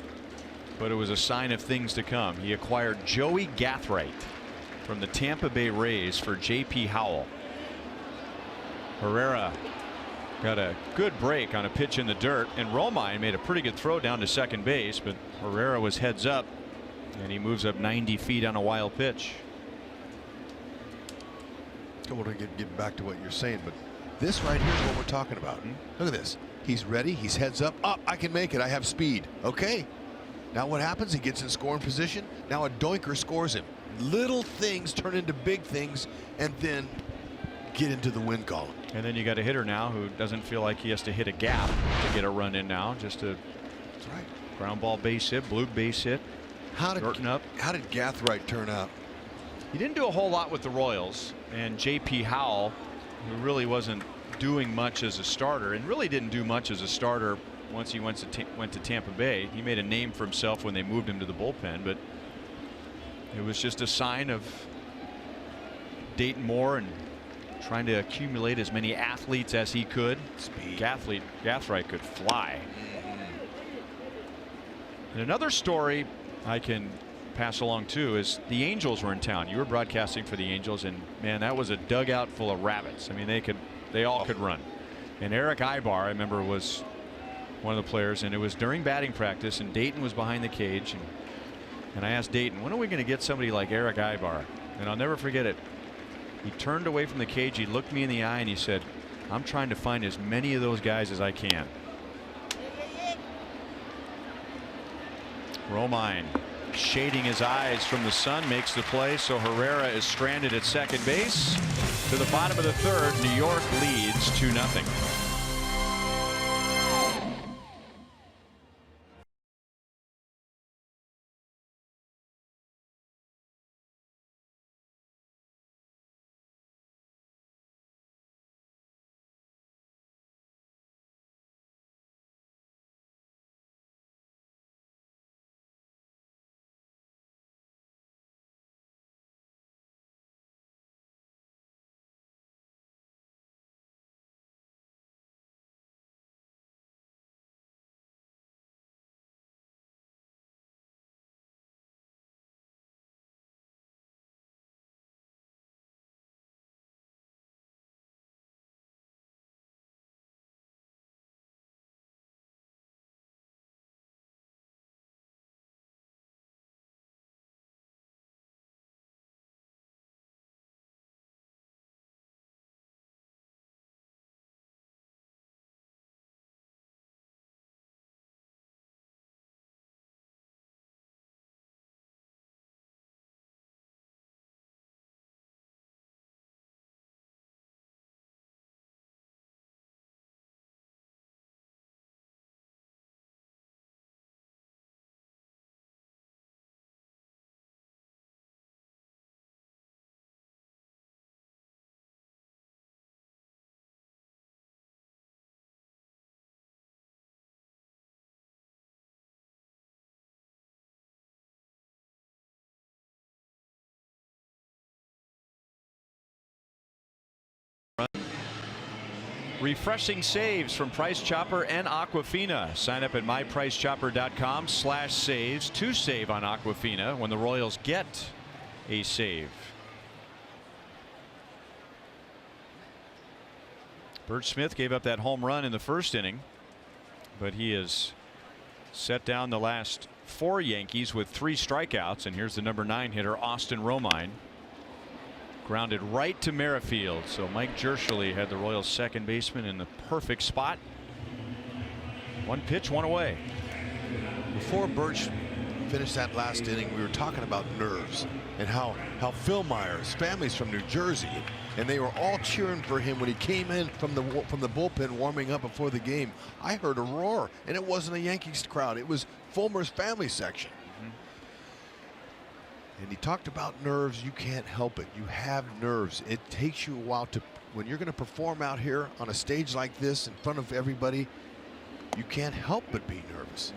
but it was a sign of things to come. He acquired Joey Gathright from the Tampa Bay Rays for J.P. Howell. Herrera got a good break on a pitch in the dirt, and Romine made a pretty good throw down to second base, but Herrera was heads up, and he moves up 90 feet on a wild pitch. I want to get back to what you're saying, but this right here is what we're talking about. Look at this. He's ready. He's heads up. Up. I can make it. I have speed. Okay. Now what happens? He gets in scoring position. Now a doinker scores him. Little things turn into big things, and then get into the win column. And then you got a hitter now who doesn't feel like he has to hit a gap to get a run in now. Just a That's right. ground ball base hit, blue base hit. How did Gathright turn out? He didn't do a whole lot with the Royals, and J.P. Howell, who really wasn't doing much as a starter, and really didn't do much as a starter once he went to Tampa Bay. He made a name for himself when they moved him to the bullpen, but it was just a sign of Dayton Moore and trying to accumulate as many athletes as he could. Speed. Gathright could fly. And another story I can pass along too is the Angels were in town. You were broadcasting for the Angels, and man, that was a dugout full of rabbits. I mean, they all could run. And Eric Ibar, I remember, was one of the players, and it was during batting practice, and Dayton was behind the cage, and I asked Dayton, when are we going to get somebody like Eric Ibar? And I'll never forget it. He turned away from the cage, he looked me in the eye, and he said, I'm trying to find as many of those guys as I can. Romine shading his eyes from the sun makes the play, so Herrera is stranded at second base. To the bottom of the third, New York leads 2-0. Refreshing saves from Price Chopper and Aquafina. Sign up at mypricechopper.com/saves to save on Aquafina when the Royals get a save. Bert Smith gave up that home run in the first inning, but he has set down the last 4 Yankees with 3 strikeouts. And here's the number 9 hitter, Austin Romine. Grounded right to Merrifield, so Mike Jershely had the Royals' second baseman in the perfect spot. 1 pitch, 1 away. Before Birch finish that last inning, we were talking about nerves and how Phil Myers, family's from New Jersey, and they were all cheering for him when he came in from the bullpen warming up before the game. I heard a roar, and it wasn't a Yankees crowd. It was Fulmer's family section. And he talked about nerves. You can't help it. You have nerves. It takes you a while to, when you're going to perform out here on a stage like this in front of everybody, you can't help but be nervous.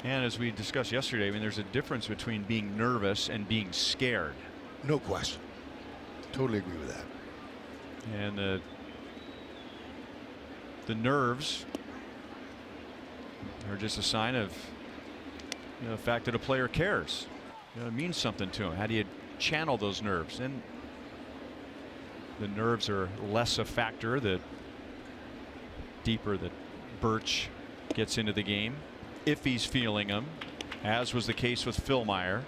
And as we discussed yesterday, I mean, there's a difference between being nervous and being scared. No question. Totally agree with that. And the nerves are just a sign of, you know, the fact that a player cares. You know, it means something to him. How do you channel those nerves? And the nerves are less a factor the deeper that Birch gets into the game, if he's feeling them, as was the case with Phil Meyer.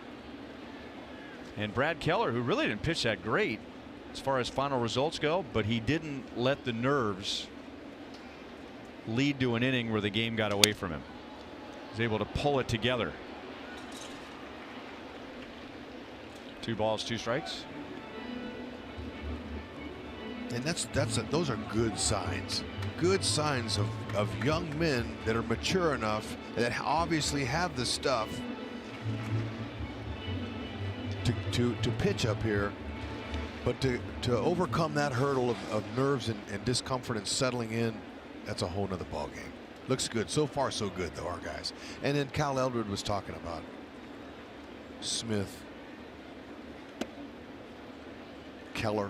And Brad Keller, who really didn't pitch that great as far as final results go, but he didn't let the nerves lead to an inning where the game got away from him. He was able to pull it together. 2 balls, 2 strikes. And those are good signs. Good signs of young men that are mature enough, that obviously have the stuff to pitch up here, but to overcome that hurdle of nerves and discomfort and settling in, that's a whole nother ball game. Looks good. So far so good though, our guys. And then Cal Eldred was talking about Smith, Keller,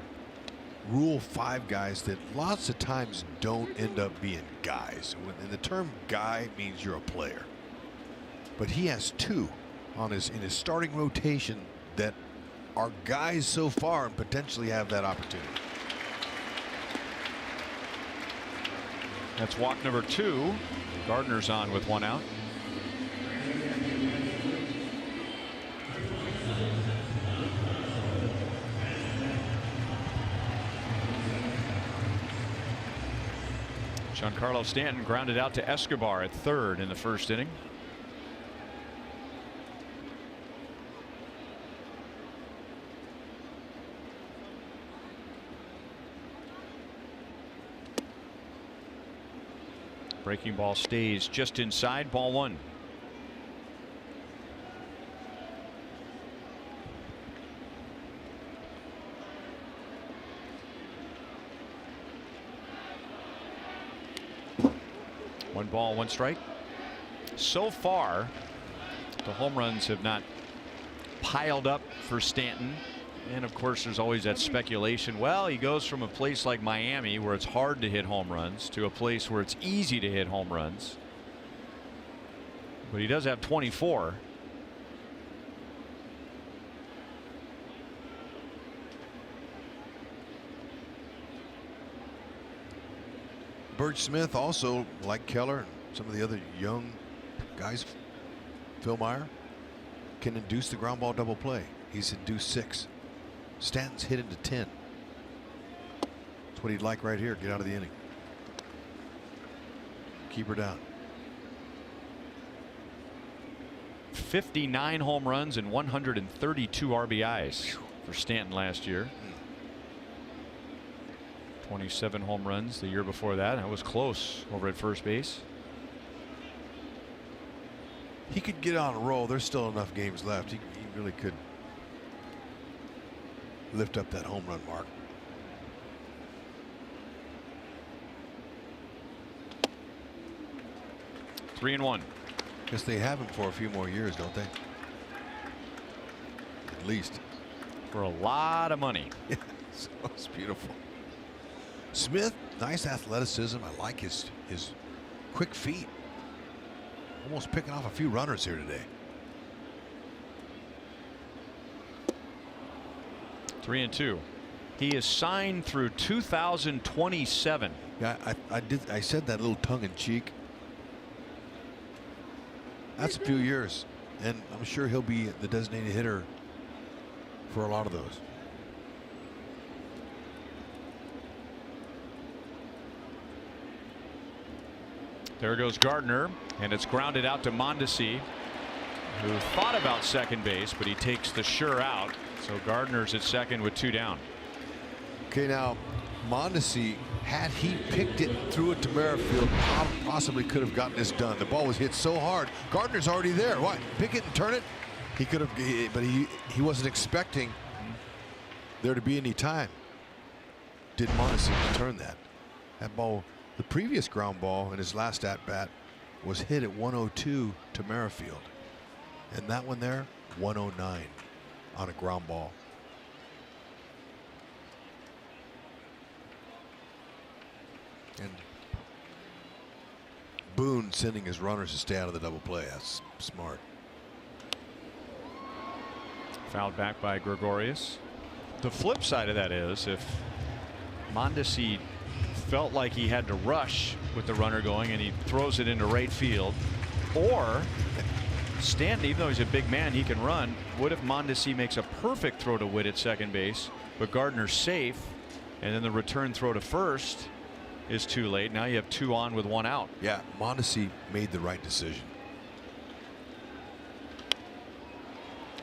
Rule 5 guys that lots of times don't end up being guys. And the term guy means you're a player. But he has 2 in his starting rotation that are guys so far and potentially have that opportunity. That's walk number 2. Gardner's on with 1 out. Giancarlo Stanton grounded out to Escobar at 3rd in the 1st inning. Breaking ball stays just inside, ball 1. One ball, 1 strike. So far, the home runs have not piled up for Stanton. And of course, there's always that speculation. Well, he goes from a place like Miami where it's hard to hit home runs to a place where it's easy to hit home runs. But he does have 24. Birch Smith also, like Keller and some of the other young guys, Phil Meyer, can induce the ground ball double play. He's induced 6. Stanton's hit into 10. That's what he'd like right here. Get out of the inning. Keep her down. 59 home runs and 132 RBIs for Stanton last year. 27 home runs the year before that. That was close over at first base. He could get on a roll. There's still enough games left. He really could lift up that home run mark. Three and 1. Guess they have him for a few more years, don't they? At least. For a lot of money. So it's beautiful. Smith, nice athleticism. I like his quick feet. Almost picking off a few runners here today. 3 and 2. He is signed through 2027. Yeah, I said that a little tongue in cheek. That's a few years, and I'm sure he'll be the designated hitter for a lot of those. There goes Gardner, and it's grounded out to Mondesi. who thought about second base, but he takes the sure out. So Gardner's at second with 2 down. Okay, now Mondesi, had he picked it, threw it to Merrifield, possibly could have gotten this done. The ball was hit so hard. Gardner's already there. What? Pick it and turn it? He could have, but he wasn't expecting there to be any time. Did Mondesi turn that? That ball, the previous ground ball in his last at bat was hit at 102 to Merrifield. And that one there, 109 on a ground ball. And Boone sending his runners to stay out of the double play. That's smart. Fouled back by Gregorius. The flip side of that is if Mondesi felt like he had to rush with the runner going and he throws it into right field, or Stanton, even though he's a big man, he can run. What if Mondesi makes a perfect throw to Witt at second base, but Gardner's safe, and then the return throw to first is too late? Now you have 2 on with 1 out. Yeah, Mondesi made the right decision.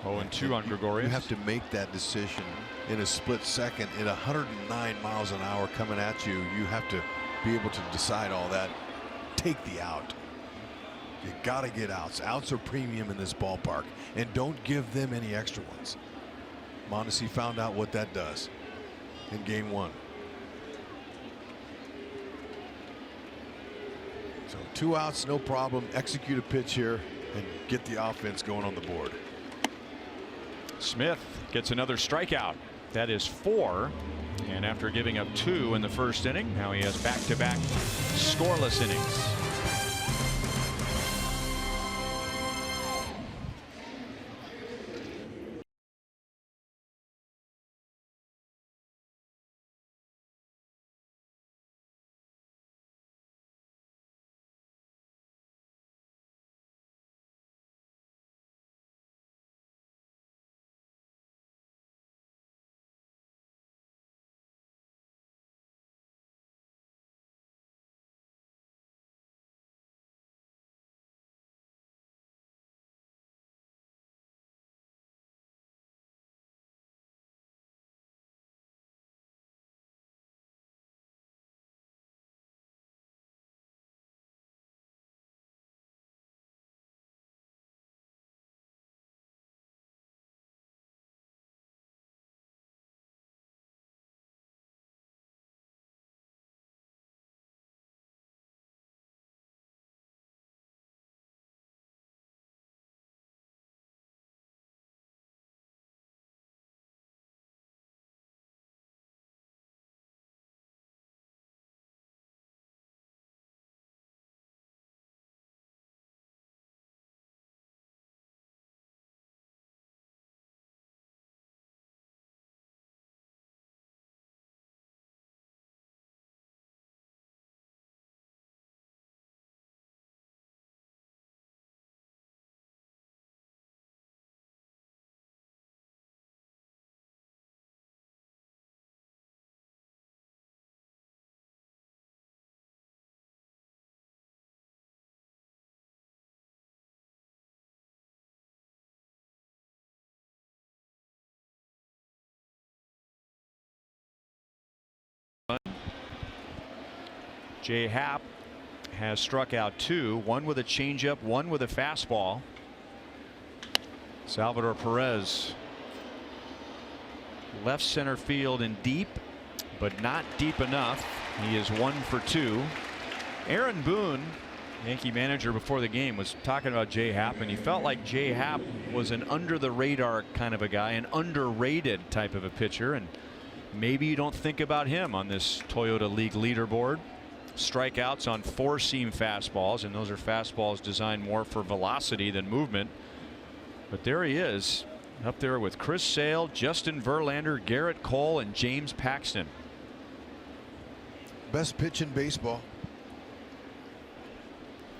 0-2 on Gregorius. You have to make that decision in a split second at 109 miles an hour coming at you. You have to be able to decide all that. Take the out. You got to get outs. Outs are premium in this ballpark, and don't give them any extra ones. Mondesi found out what that does in game 1. So 2 outs, no problem. Execute a pitch here and get the offense going on the board. Smith gets another strikeout. That is 4. And after giving up 2 in the first inning, now he has back-to-back scoreless innings. Jay Happ has struck out 2, 1 with a changeup, 1 with a fastball. Salvador Perez, left center field and deep, but not deep enough. He is 1 for 2. Aaron Boone, Yankee manager, before the game was talking about Jay Happ, and he felt like Jay Happ was an under the radar kind of a guy, an underrated type of a pitcher, and maybe you don't think about him on this Toyota League leaderboard. Strikeouts on 4-seam fastballs, and those are fastballs designed more for velocity than movement. But there he is, up there with Chris Sale, Justin Verlander, Garrett Cole, and James Paxton. Best pitch in baseball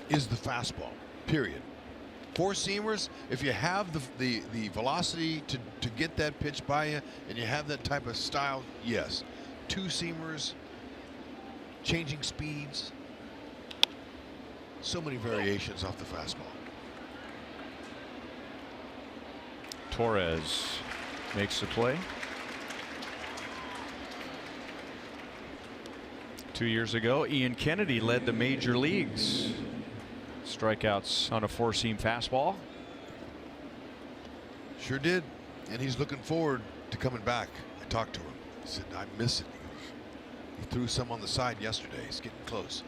is the fastball, period. 4-seamers, if you have the velocity to get that pitch by you and you have that type of style, yes. 2-seamers, changing speeds, so many variations off the fastball. Torres makes the play. 2 years ago, Ian Kennedy led the major leagues. Strikeouts on a four-seam fastball. Sure did. And he's looking forward to coming back. I talked to him. He said, I miss it. He threw some on the side yesterday. He's getting close.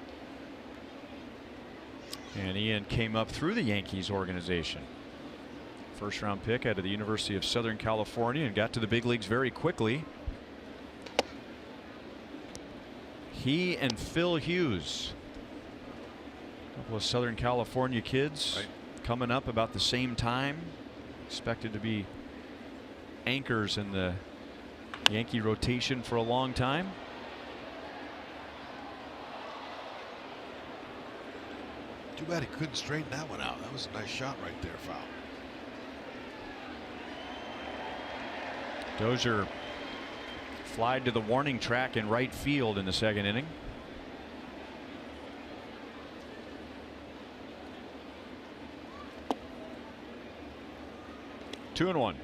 And Ian came up through the Yankees organization. First round pick out of the University of Southern California and got to the big leagues very quickly. He and Phil Hughes, a couple of Southern California kids, coming up about the same time. Expected to be anchors in the Yankee rotation for a long time. Too bad he couldn't straighten that one out. That was a nice shot right there, foul. Dozier flied to the warning track in right field in the second inning. Two and one.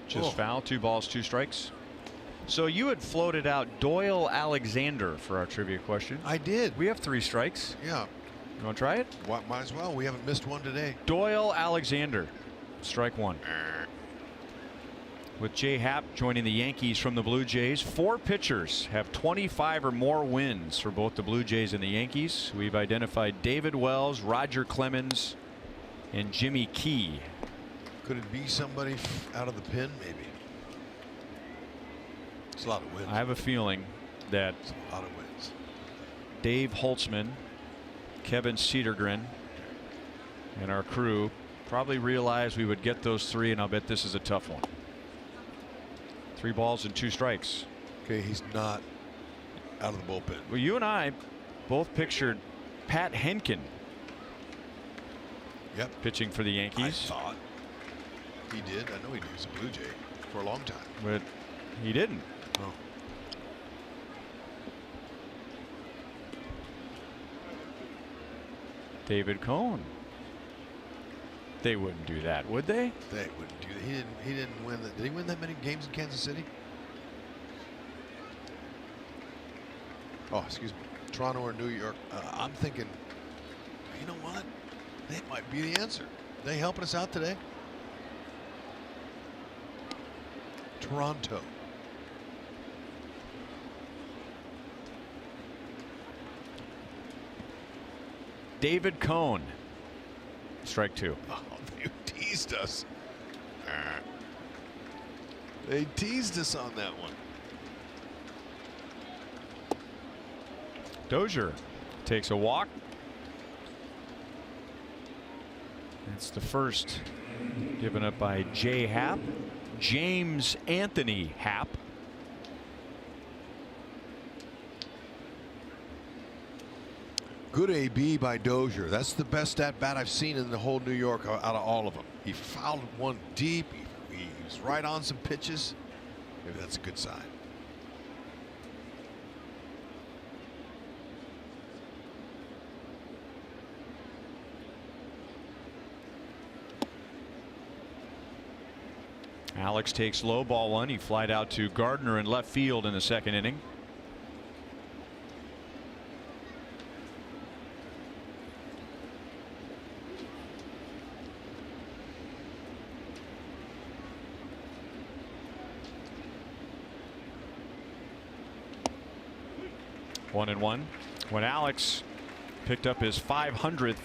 Just foul. 2 balls, 2 strikes. So you had floated out Doyle Alexander for our trivia question. I did. We have 3 strikes. Yeah. You want to try it? Might as well. We haven't missed one today. Doyle Alexander, strike 1. With Jay Happ joining the Yankees from the Blue Jays, 4 pitchers have 25 or more wins for both the Blue Jays and the Yankees. We've identified David Wells, Roger Clemens, and Jimmy Key. Could it be somebody out of the pen? Maybe. It's a lot of wins. I have a feeling that It's a lot of wins. Dave Holtzman, Kevin Cedergren, and our crew probably realized we would get those 3, and I'll bet this is a tough one. 3 balls and 2 strikes. Okay, he's not out of the bullpen. Well, you and I both pictured Pat Henkin. Yep. Pitching for the Yankees. I thought he did. I know he did. He's a Blue Jay for a long time. But he didn't. Oh. David Cohn. They wouldn't do that, would they? They wouldn't do that. He didn't win that. Did he win that many games in Kansas City? Oh, excuse me. Toronto or New York. I'm thinking, you know what? That might be the answer. They helping us out today? Toronto. David Cohn. Strike 2. Oh, they teased us. They teased us on that one. Dozier takes a walk. It's the first given up by Jay Happ. James Anthony Happ. Good AB by Dozier. That's the best at bat I've seen in the whole New York out of all of them. He fouled one deep. He was right on some pitches. Maybe that's a good sign. Alex takes low, ball 1. He flied out to Gardner in left field in the second inning. One and one. When Alex picked up his 500th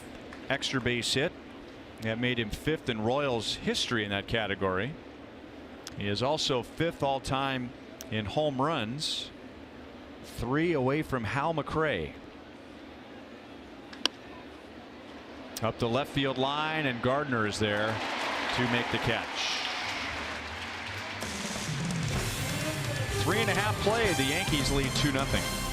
extra base hit, that made him 5th in Royals history in that category. He is also 5th all time in home runs, 3 away from Hal McRae. Up the left field line, and Gardner is there to make the catch. 3.5 play. The Yankees lead 2-0.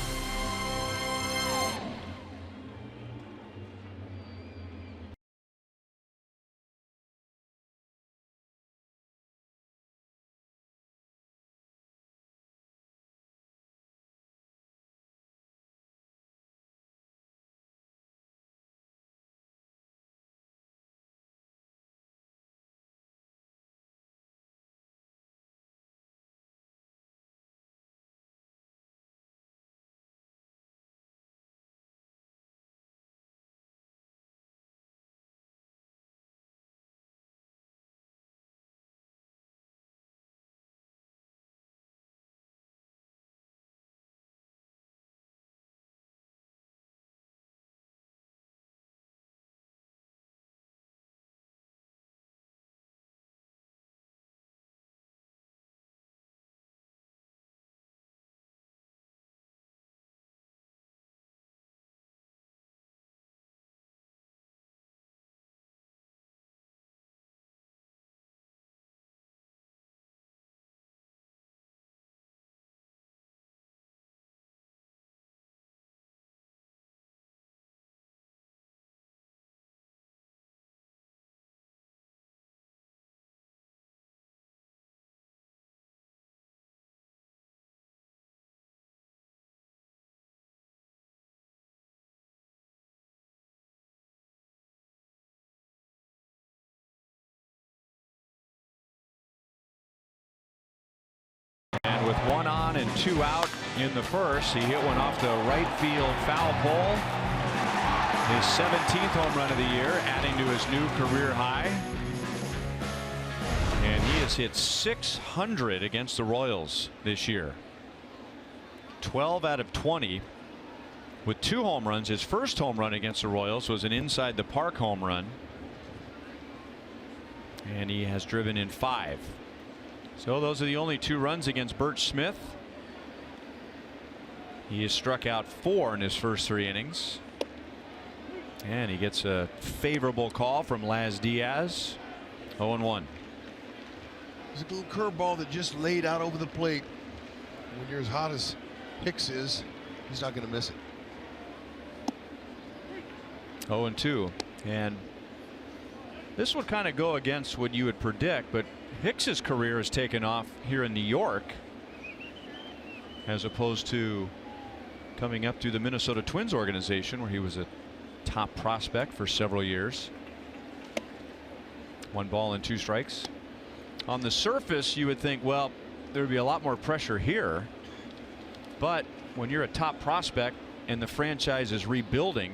And with 1 on and 2 out in the first, he hit one off the right field foul pole. His 17th home run of the year, adding to his new career high. And he has hit .600 against the Royals this year. 12 out of 20 with 2 home runs. His first home run against the Royals was an inside the park home run. And he has driven in 5. So those are the only 2 runs against Bert Smith. He has struck out 4 in his first 3 innings. And he gets a favorable call from Laz Diaz. 0-1. There's a little curveball that just laid out over the plate. When you're as hot as Hicks is, he's not going to miss it. 0-2. And this would kind of go against what you would predict, but Hicks's career has taken off here in New York as opposed to coming up through the Minnesota Twins organization, where he was a top prospect for several years. 1 ball and 2 strikes. On the surface, you would think, well, there would be a lot more pressure here. But when you're a top prospect and the franchise is rebuilding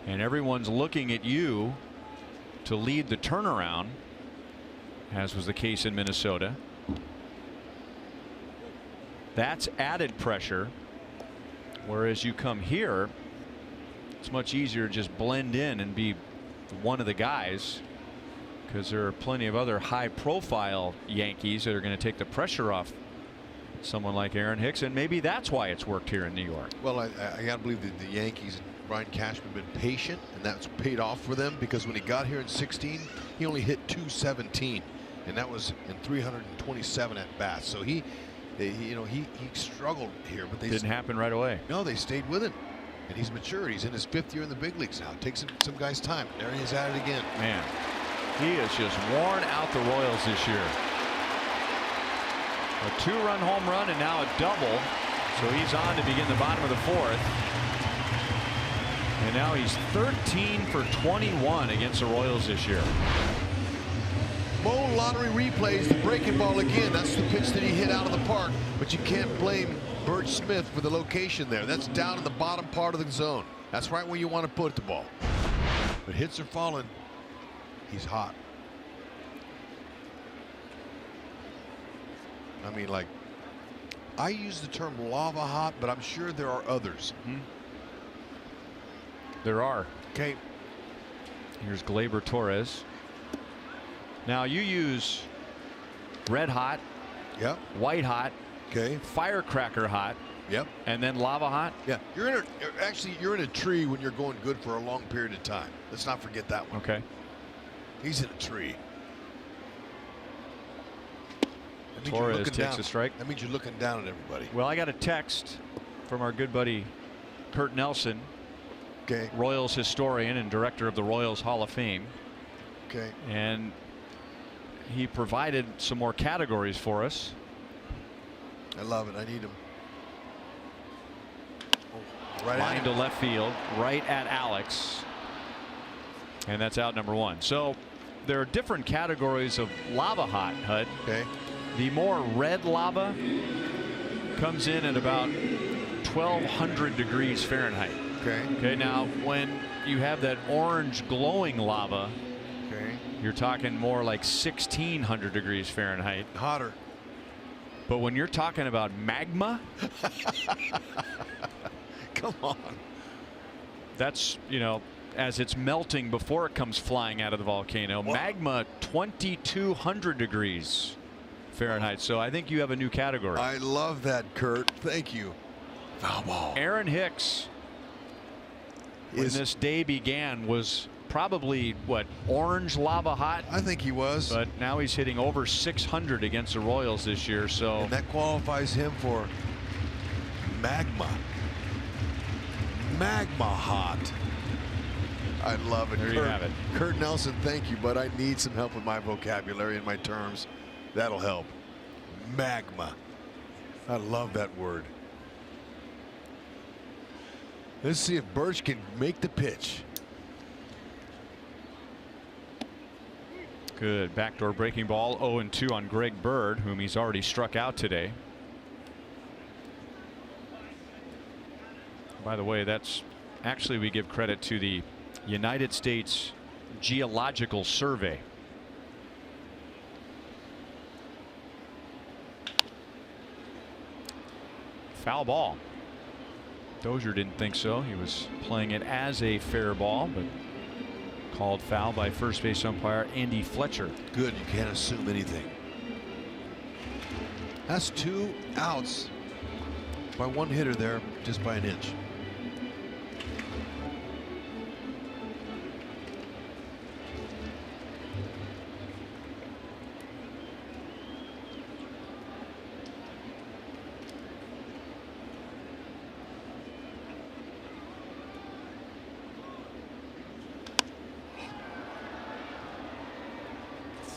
and everyone's looking at you to lead the turnaround, as was the case in Minnesota, that's added pressure. Whereas you come here, it's much easier to just blend in and be one of the guys, because there are plenty of other high profile Yankees that are going to take the pressure off someone like Aaron Hicks, and maybe that's why it's worked here in New York. Well, I got to believe that the Yankees and Brian Cashman have been patient, and that's paid off for them, because when he got here in 16, he only hit .217, and that was in 327 at bats. So he struggled here, but they didn't happen right away. No, they stayed with him, and he's matured. He's in his 5th year in the big leagues now. It takes some guys time. There he is at it again. Man, he has just worn out the Royals this year. A 2-run home run and now a double. So he's on to begin the bottom of the 4th. And now he's 13 for 21 against the Royals this year. Mo lottery replays the breaking ball again. That's the pitch that he hit out of the park. But you can't blame Bert Smith for the location there. That's down in the bottom part of the zone. That's right where you want to put the ball. But hits are falling. He's hot. I mean, like, I use the term lava hot, but I'm sure there are others. There are. Okay. Here's Gleyber Torres. Now you use red hot, Yep. white hot, Okay. firecracker hot, Yep. and then lava hot. Yeah. You're in a tree when you're going good for a long period of time. Let's not forget that one. Okay. He's in a tree. That means you're Torres looking takes down. a strike. That means you're looking down at everybody. Well, I got a text from our good buddy Kurt Nelson, Okay. Royals historian and director of the Royals Hall of Fame. Okay. And he provided some more categories for us. I love it. I need him. Oh, right Line at to him. left field, right at Alex. And that's out number 1. So there are different categories of lava hot, Hud. Okay. The more red lava comes in at about 1,200 degrees Fahrenheit. Okay. Okay, now when you have that orange glowing lava, Okay. you're talking more like 1,600 degrees Fahrenheit. Hotter. But when you're talking about magma, Come on. that's, you know, as it's melting before it comes flying out of the volcano. Wow. Magma 2,200 degrees Fahrenheit. So I think you have a new category. I love that, Kurt. Thank you. Foul ball. Aaron Hicks, when Is- this day began, was probably what, orange lava hot, I think he was. but now he's hitting over 600 against the Royals this year. So And that qualifies him for magma. Magma hot. I love it. There you have it. Kurt Nelson, thank you, but I need some help with my vocabulary and my terms. That'll help. Magma. I love that word. Let's see if Birch can make the pitch. good backdoor breaking ball. 0-2 on Greg Bird, whom he's already struck out today. By the way, that's actually, we give credit to the United States Geological Survey. Foul ball. Dozier didn't think so. He was playing it as a fair ball, but called foul by first base umpire Andy Fletcher. Good. You can't assume anything. That's 2 outs by one hitter there, just by an inch.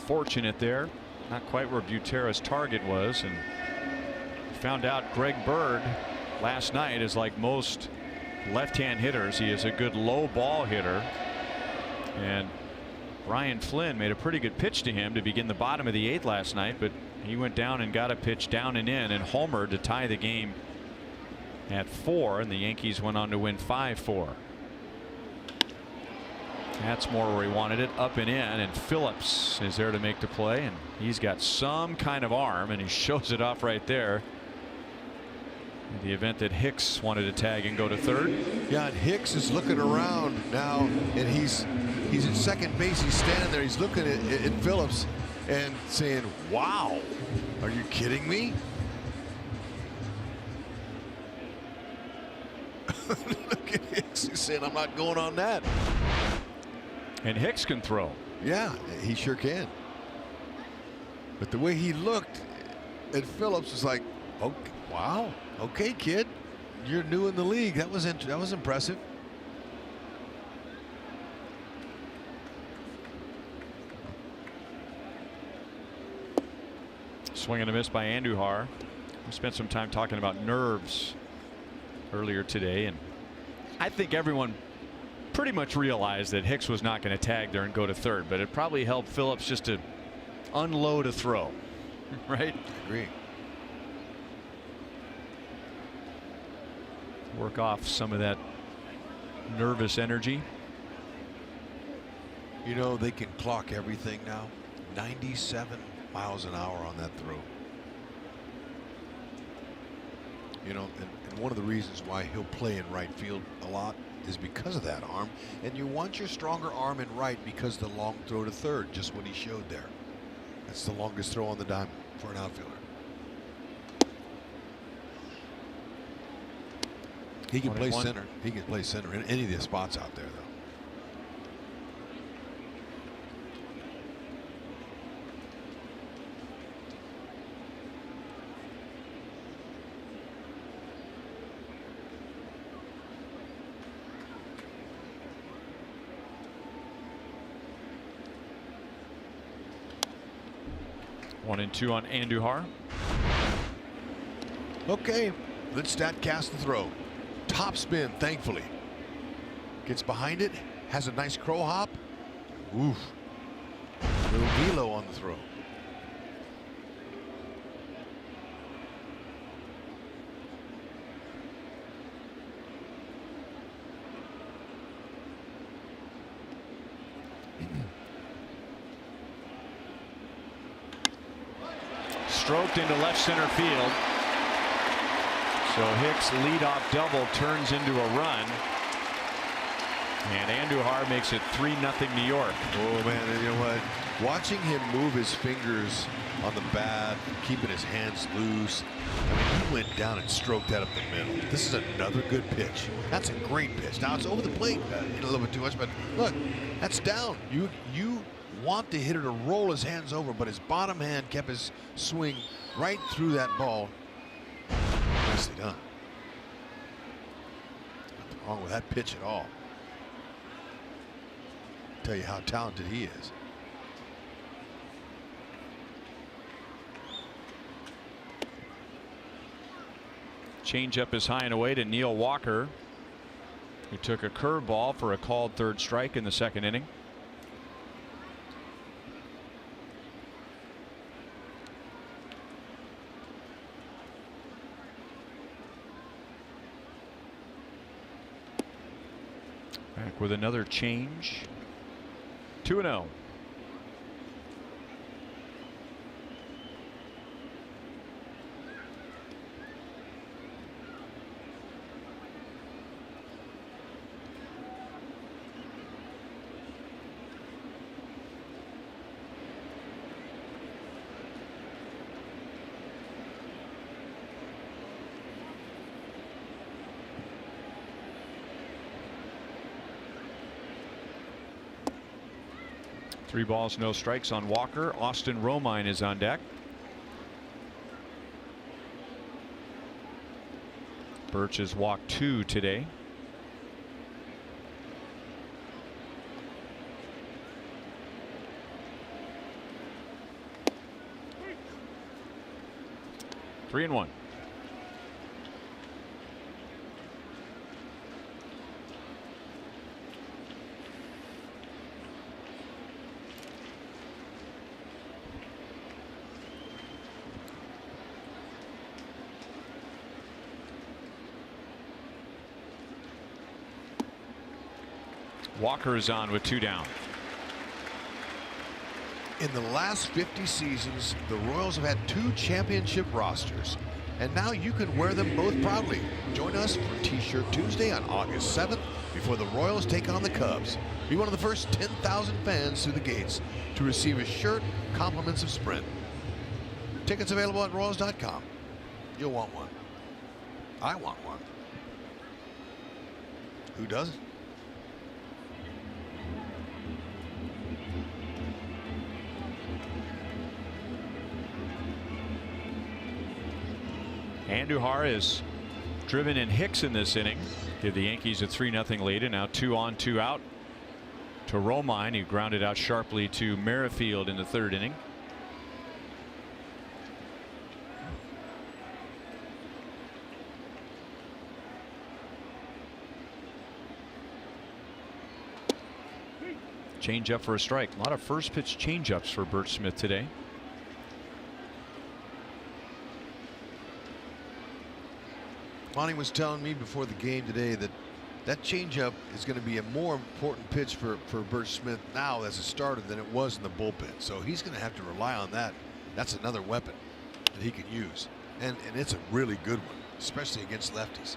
Fortunate there, not quite where Butera's target was, and found out Greg Bird last night is like most left-hand hitters. He is a good low ball hitter, and Brian Flynn made a pretty good pitch to him to begin the bottom of the 8th last night, but he went down and got a pitch down and in and homered to tie the game at 4, and the Yankees went on to win 5-4. That's more where he wanted it, up and in, and Phillips is there to make the play, and he's got some kind of arm, and he shows it off right there. In the event that Hicks wanted to tag and go to third. Yeah, and Hicks is looking around now, and he's at second base. He's standing there. He's looking at Phillips and saying, "Wow, are you kidding me?" Look at Hicks. He's saying, "I'm not going on that." And Hicks can throw. Yeah, he sure can. But the way he looked at Phillips was like, "Oh, wow, okay, kid, you're new in the league." That was impressive. Swing and a miss by Andujar. We spent some time talking about nerves earlier today, and I think everyone pretty much realized that Hicks was not going to tag there and go to third, but it probably helped Phillips just to unload a throw. Right? Agree. Work off some of that nervous energy. You know, they can clock everything now. 97 miles an hour on that throw. You know, and one of the reasons why he'll play in right field a lot is because of that arm, and you want your stronger arm in right because the long throw to third, just what he showed there. That's the longest throw on the diamond for an outfielder. He can play center. He can play center in any of the spots out there, though. One and two on Andujar. Okay, let's Statcast the throw. Top spin, thankfully. Gets behind it, has a nice crow hop. Oof. Little velo on the throw. Stroked into left center field. So Hicks leadoff double turns into a run. And Andujar makes it 3-0 New York. Oh man, you know what? Watching him move his fingers on the bat, keeping his hands loose. I mean, he went down and stroked that up the middle. This is another good pitch. That's a great pitch. Now it's over the plate a little bit too much, but look, that's down. You want the hitter to roll his hands over, but his bottom hand kept his swing right through that ball. Nicely done. Nothing wrong with that pitch at all. Tell you how talented he is. Changeup is high and away to Neil Walker, who took a curveball for a called third strike in the second inning. Back with another change. 2-0. Three balls, no strikes on Walker. Austin Romine is on deck. Birch has walked 2 today. Three and 1. Walker is on with 2 down. In the last 50 seasons, the Royals have had 2 championship rosters, and now you can wear them both proudly. Join us for T-Shirt Tuesday on August 7th before the Royals take on the Cubs. Be one of the first 10,000 fans through the gates to receive a shirt, compliments of Sprint. Tickets available at Royals.com. You'll want one. I want one. Who doesn't? Andujar is driven in Hicks in this inning. Give the Yankees a 3-0 lead, and now 2 on, 2 out to Romine, who grounded out sharply to Merrifield in the 3rd inning. Change up for a strike. A lot of first pitch change ups for Birch Smith today. Monty was telling me before the game today that that changeup is going to be a more important pitch for Birch Smith now as a starter than it was in the bullpen. So he's going to have to rely on that. That's another weapon that he can use. And it's a really good one, especially against lefties.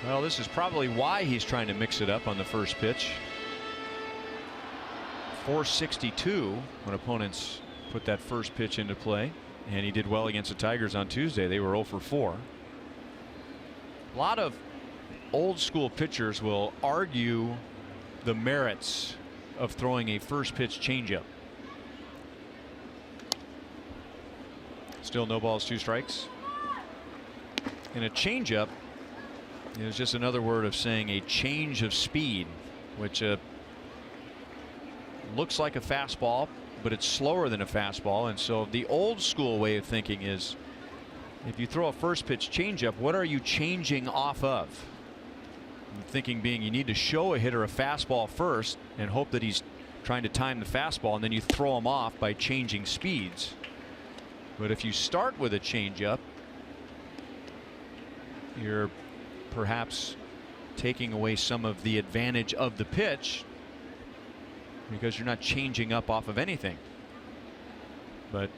Well, this is probably why he's trying to mix it up on the first pitch. 462 when opponents put that first pitch into play, and he did well against the Tigers on Tuesday. They were 0 for 4. A lot of old school pitchers will argue the merits of throwing a first pitch changeup. Still no balls, 2 strikes. And a changeup is just another word of saying a change of speed, which looks like a fastball, but it's slower than a fastball. And so the old school way of thinking is, if you throw a first pitch changeup, what are you changing off of? The thinking being you need to show a hitter a fastball first and hope that he's trying to time the fastball, and then you throw him off by changing speeds. But if you start with a changeup, you're perhaps taking away some of the advantage of the pitch, because you're not changing up off of anything. But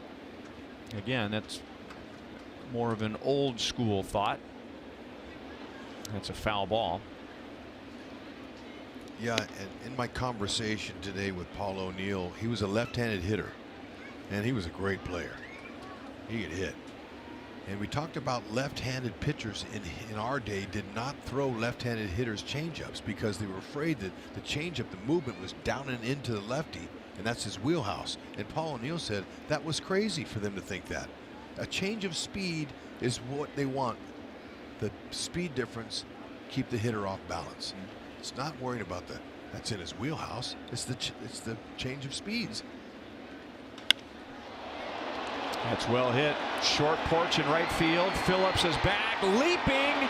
again, that's more of an old school thought. That's a foul ball. Yeah, and in my conversation today with Paul O'Neill, he was a left-handed hitter, and he was a great player. He could hit. And we talked about left-handed pitchers in our day did not throw left-handed hitters changeups because they were afraid that the changeup, the movement was down and into the lefty, and that's his wheelhouse. And Paul O'Neill said that was crazy for them to think that. A change of speed is what they want. The speed difference keep the hitter off balance. It's not worrying about that's in his wheelhouse. It's the change of speeds. That's well hit. Short porch in right field. Phillips is back, leaping.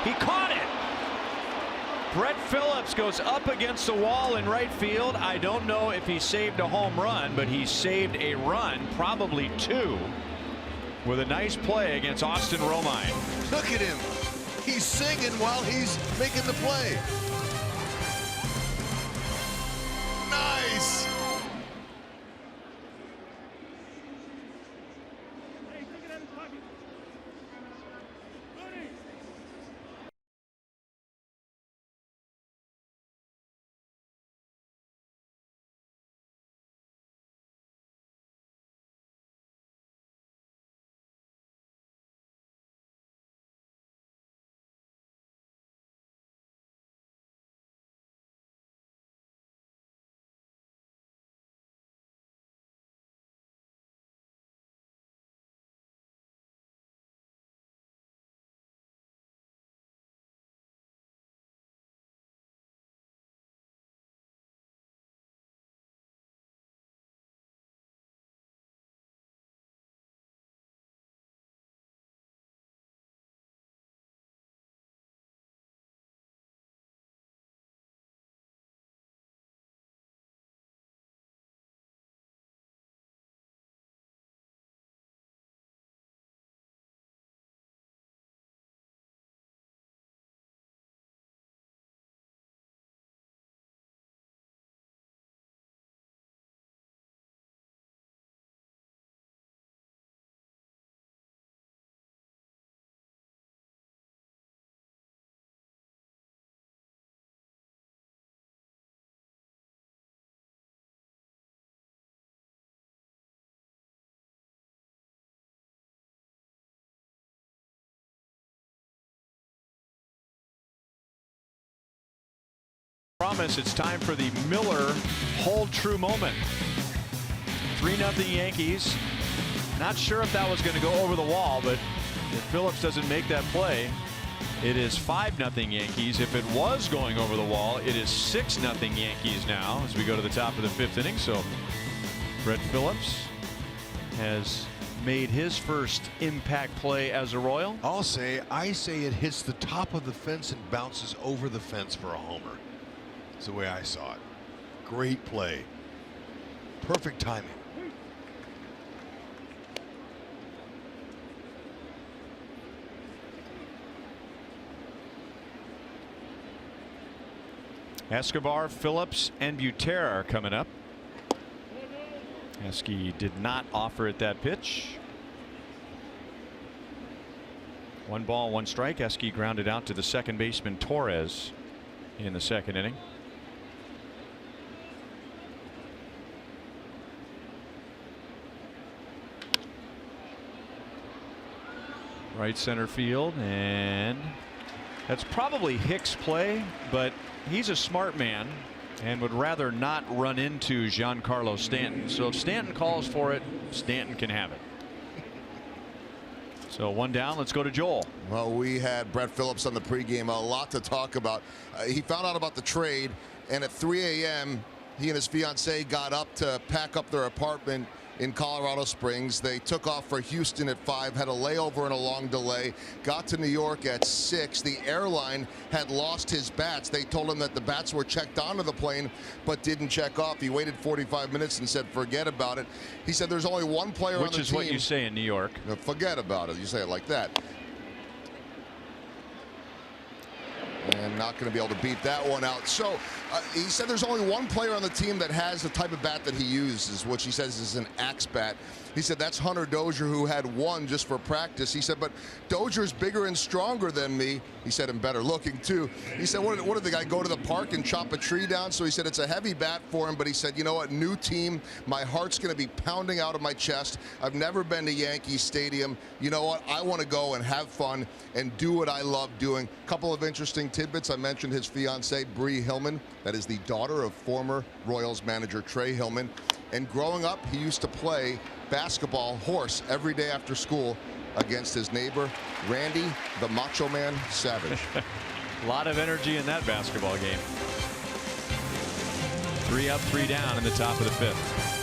He caught it. Brett Phillips goes up against the wall in right field. I don't know if he saved a home run, but he saved a run, probably 2, with a nice play against Austin Romine. Look at him. He's singing while he's making the play. Nice. Promise it's time for the Miller hold true moment. 3-0 Yankees. Not sure if that was going to go over the wall, but if Phillips doesn't make that play, it is 5-0 Yankees. If it was going over the wall, it is 6-0 Yankees now as we go to the top of the 5th inning. So Brett Phillips has made his first impact play as a Royal. I say it hits the top of the fence and bounces over the fence for a homer. That's the way I saw it. Great play. Perfect timing. Escobar, Phillips, and Butera are coming up. Esky did not offer it that pitch. 1 ball, 1 strike. Esky grounded out to the second baseman Torres in the 2nd inning. Right center field, and that's probably Hicks' play, but he's a smart man and would rather not run into Giancarlo Stanton. So if Stanton calls for it, Stanton can have it. So 1 down. Let's go to Joel. Well, we had Brett Phillips on the pregame. A lot to talk about. He found out about the trade, and at 3 a.m. he and his fiancee got up to pack up their apartment in Colorado Springs. They took off for Houston at 5, had a layover and a long delay, got to New York at 6. The airline had lost his bats. They told him that the bats were checked onto the plane but didn't check off. He waited 45 minutes and said forget about it. He said there's only one player on the team. Which is what you say in New York. No, forget about it. You say it like that. And not going to be able to beat that one out. So he said there's only one player on the team that has the type of bat that he uses, which he says is an axe bat. He said that's Hunter Dozier, who had one just for practice. He said, but Dozier's bigger and stronger than me. He said, and better looking too. He said, what did the guy go to the park and chop a tree down? So he said it's a heavy bat for him, but he said, you know what, new team, my heart's going to be pounding out of my chest. I've never been to Yankee Stadium. You know what, I want to go and have fun and do what I love doing. Couple of interesting tidbits. I mentioned his fiancee, Bree Hillman. That is the daughter of former Royals manager Trey Hillman. And growing up, he used to play basketball horse every day after school against his neighbor, Randy the Macho Man Savage. A lot of energy in that basketball game. 3 up, 3 down in the top of the 5th.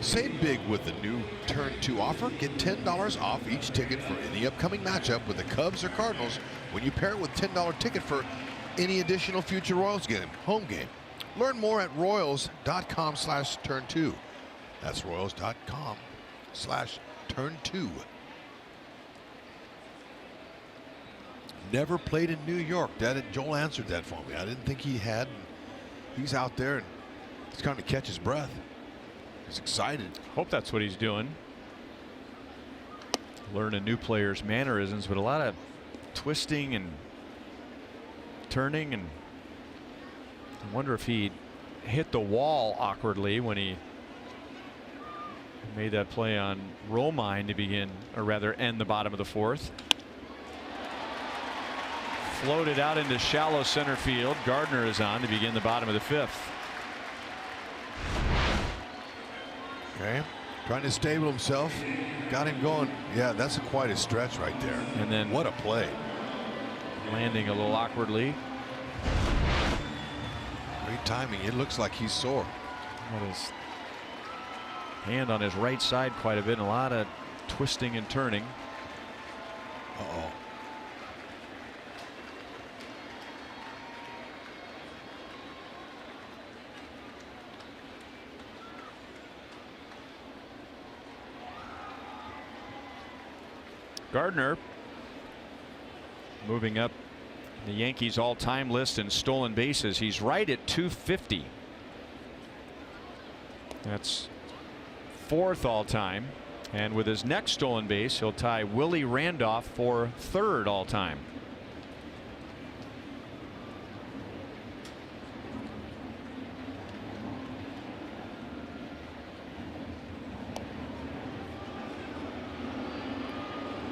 Save big with the new Turn 2 offer. Get $10 off each ticket for any upcoming matchup with the Cubs or Cardinals when you pair it with $10 ticket for any additional future Royals game, home game. Learn more at royals.com/turn2. That's royals.com/turn2. Never played in New York. Joel answered that for me. I didn't think he had. He's out there and he's trying to catch his breath. He's excited. Hope that's what he's doing. Learn a new player's mannerisms, but a lot of twisting and turning, and I wonder if he hit the wall awkwardly when he made that play on Romine to begin, or rather end the bottom of the fourth. Floated out into shallow center field. Gardner is on to begin the bottom of the fifth. Okay, trying to stable himself, got him going. Yeah, that's quite a stretch right there. And then what a play. Landing a little awkwardly. Great timing. It looks like he's sore. Got his hand on his right side quite a bit, and a lot of twisting and turning. Uh-oh. Gardner moving up the Yankees all-time list in stolen bases. He's right at 250. That's fourth all-time, and with his next stolen base he'll tie Willie Randolph for third all-time.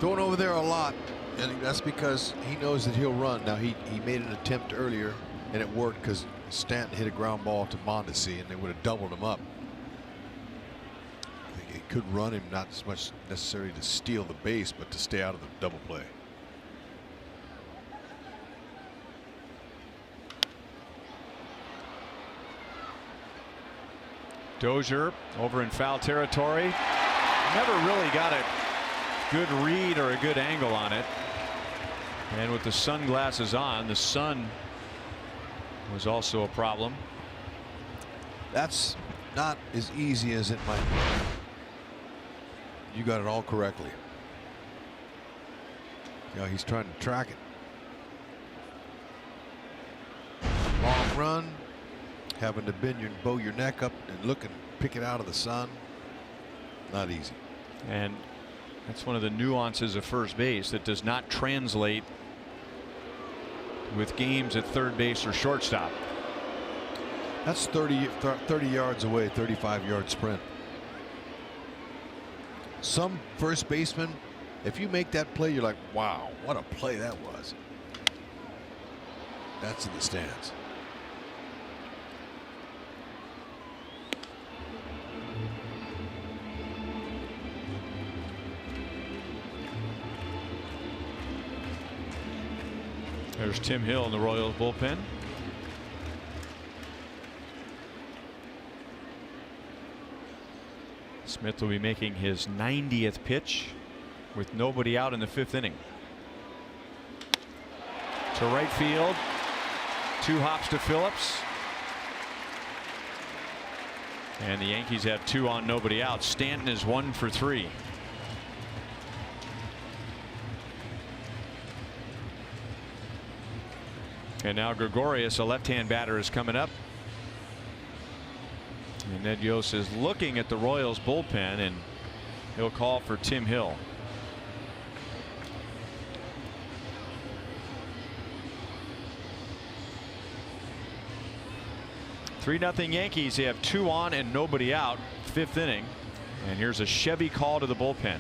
Throwing over there a lot, and that's because he knows that he'll run. Now he made an attempt earlier and it worked because Stanton hit a ground ball to Mondesi and they would have doubled him up. I think it could run him, not as much necessary to steal the base, but to stay out of the double play. Dozier over in foul territory. Never really got a good read or a good angle on it. And with the sunglasses on, the sun was also a problem. That's not as easy as it might be. You got it all correctly. Yeah, he's trying to track it. Long run, having to bow your neck up and look and pick it out of the sun. Not easy. And that's one of the nuances of first base that does not translate with games at third base or shortstop. That's 30 yards away, 35-yard sprint. Some first baseman, if you make that play, you're like, wow, what a play that was. That's in the stands. There's Tim Hill in the Royals bullpen. Smith will be making his 90th pitch with nobody out in the fifth inning. To right field. 2 hops to Phillips. And the Yankees have 2 on, nobody out. Stanton is 1 for 3. And now Gregorius, a left-hand batter, is coming up. And Ned Yost is looking at the Royals bullpen, and he'll call for Tim Hill. 3-0 Yankees. They have 2 on and nobody out, 5th inning. And here's a Chevy call to the bullpen.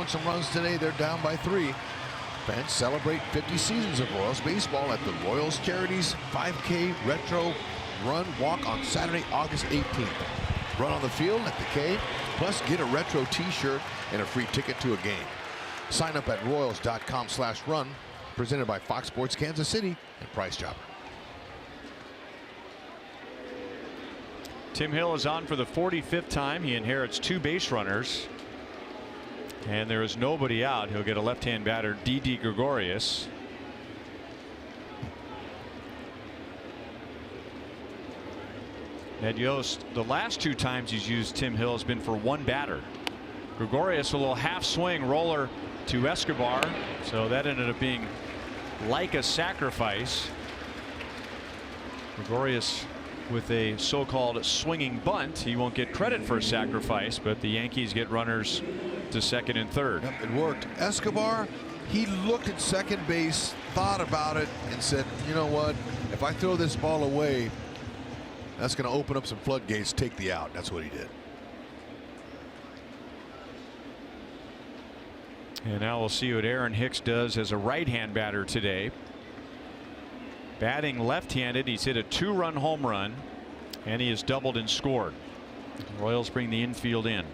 some runs today. They're down by 3. Fans celebrate 50 seasons of Royals baseball at the Royals Charities 5K Retro Run Walk on Saturday, August 18th. Run on the field at the K, plus get a retro t-shirt and a free ticket to a game. Sign up at royals.com/run, presented by Fox Sports Kansas City and Price Chopper. Tim Hill is on for the 45th time. He inherits 2 base runners. And there is nobody out. He'll get a left-hand batter, Didi Gregorius. Ned Yost, the last 2 times he's used Tim Hill has been for 1 batter. Gregorius, a little half swing roller to Escobar. So that ended up being like a sacrifice. Gregorius with a so-called swinging bunt. He won't get credit for a sacrifice, but the Yankees get runners to second and third. Yep, it worked. Escobar, he looked at second base, thought about it, and said, you know what, if I throw this ball away, that's going to open up some floodgates, take the out. That's what he did. And now we'll see what Aaron Hicks does as a right-hand batter today. Batting left-handed, he's hit a 2-run home run, and he has doubled and scored. The Royals bring the infield in.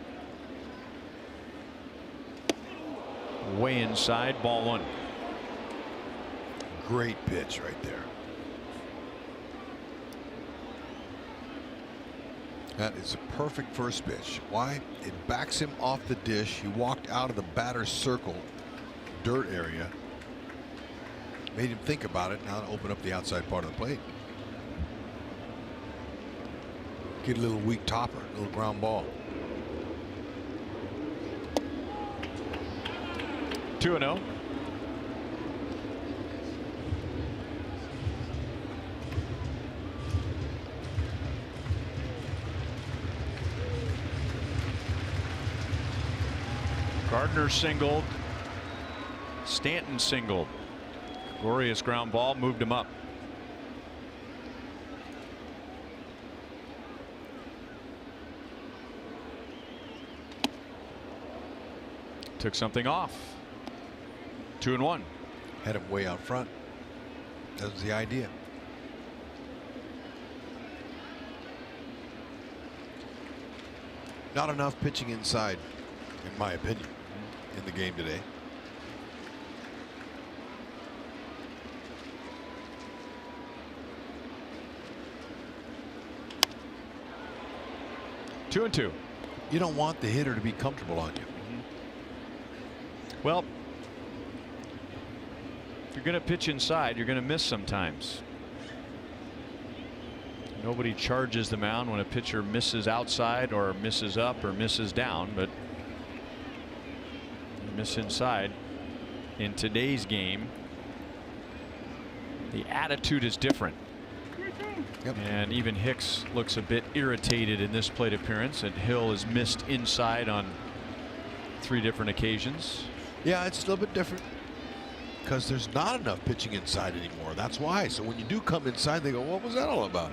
Way inside, ball 1. Great pitch right there. That is a perfect first pitch. Why? It backs him off the dish. He walked out of the batter's circle, dirt area. Made him think about it. Now to open up the outside part of the plate. Get a little weak topper, a little ground ball. 2-0. Gardner singled. Stanton singled. Glorious ground ball moved him up. Took something off. 2-1. Had him way out front. That was the idea. Not enough pitching inside, in my opinion, in the game today. Two and two. You don't want the hitter to be comfortable on you. Well, if you're going to pitch inside, you're going to miss sometimes. Nobody charges the mound when a pitcher misses outside or misses up or misses down, but you miss inside. In today's game, the attitude is different. Yep. And even Hicks looks a bit irritated in this plate appearance, and Hill has missed inside on 3 different occasions. Yeah, it's a little bit different because there's not enough pitching inside anymore. That's why. So when you do come inside, they go, what was that all about?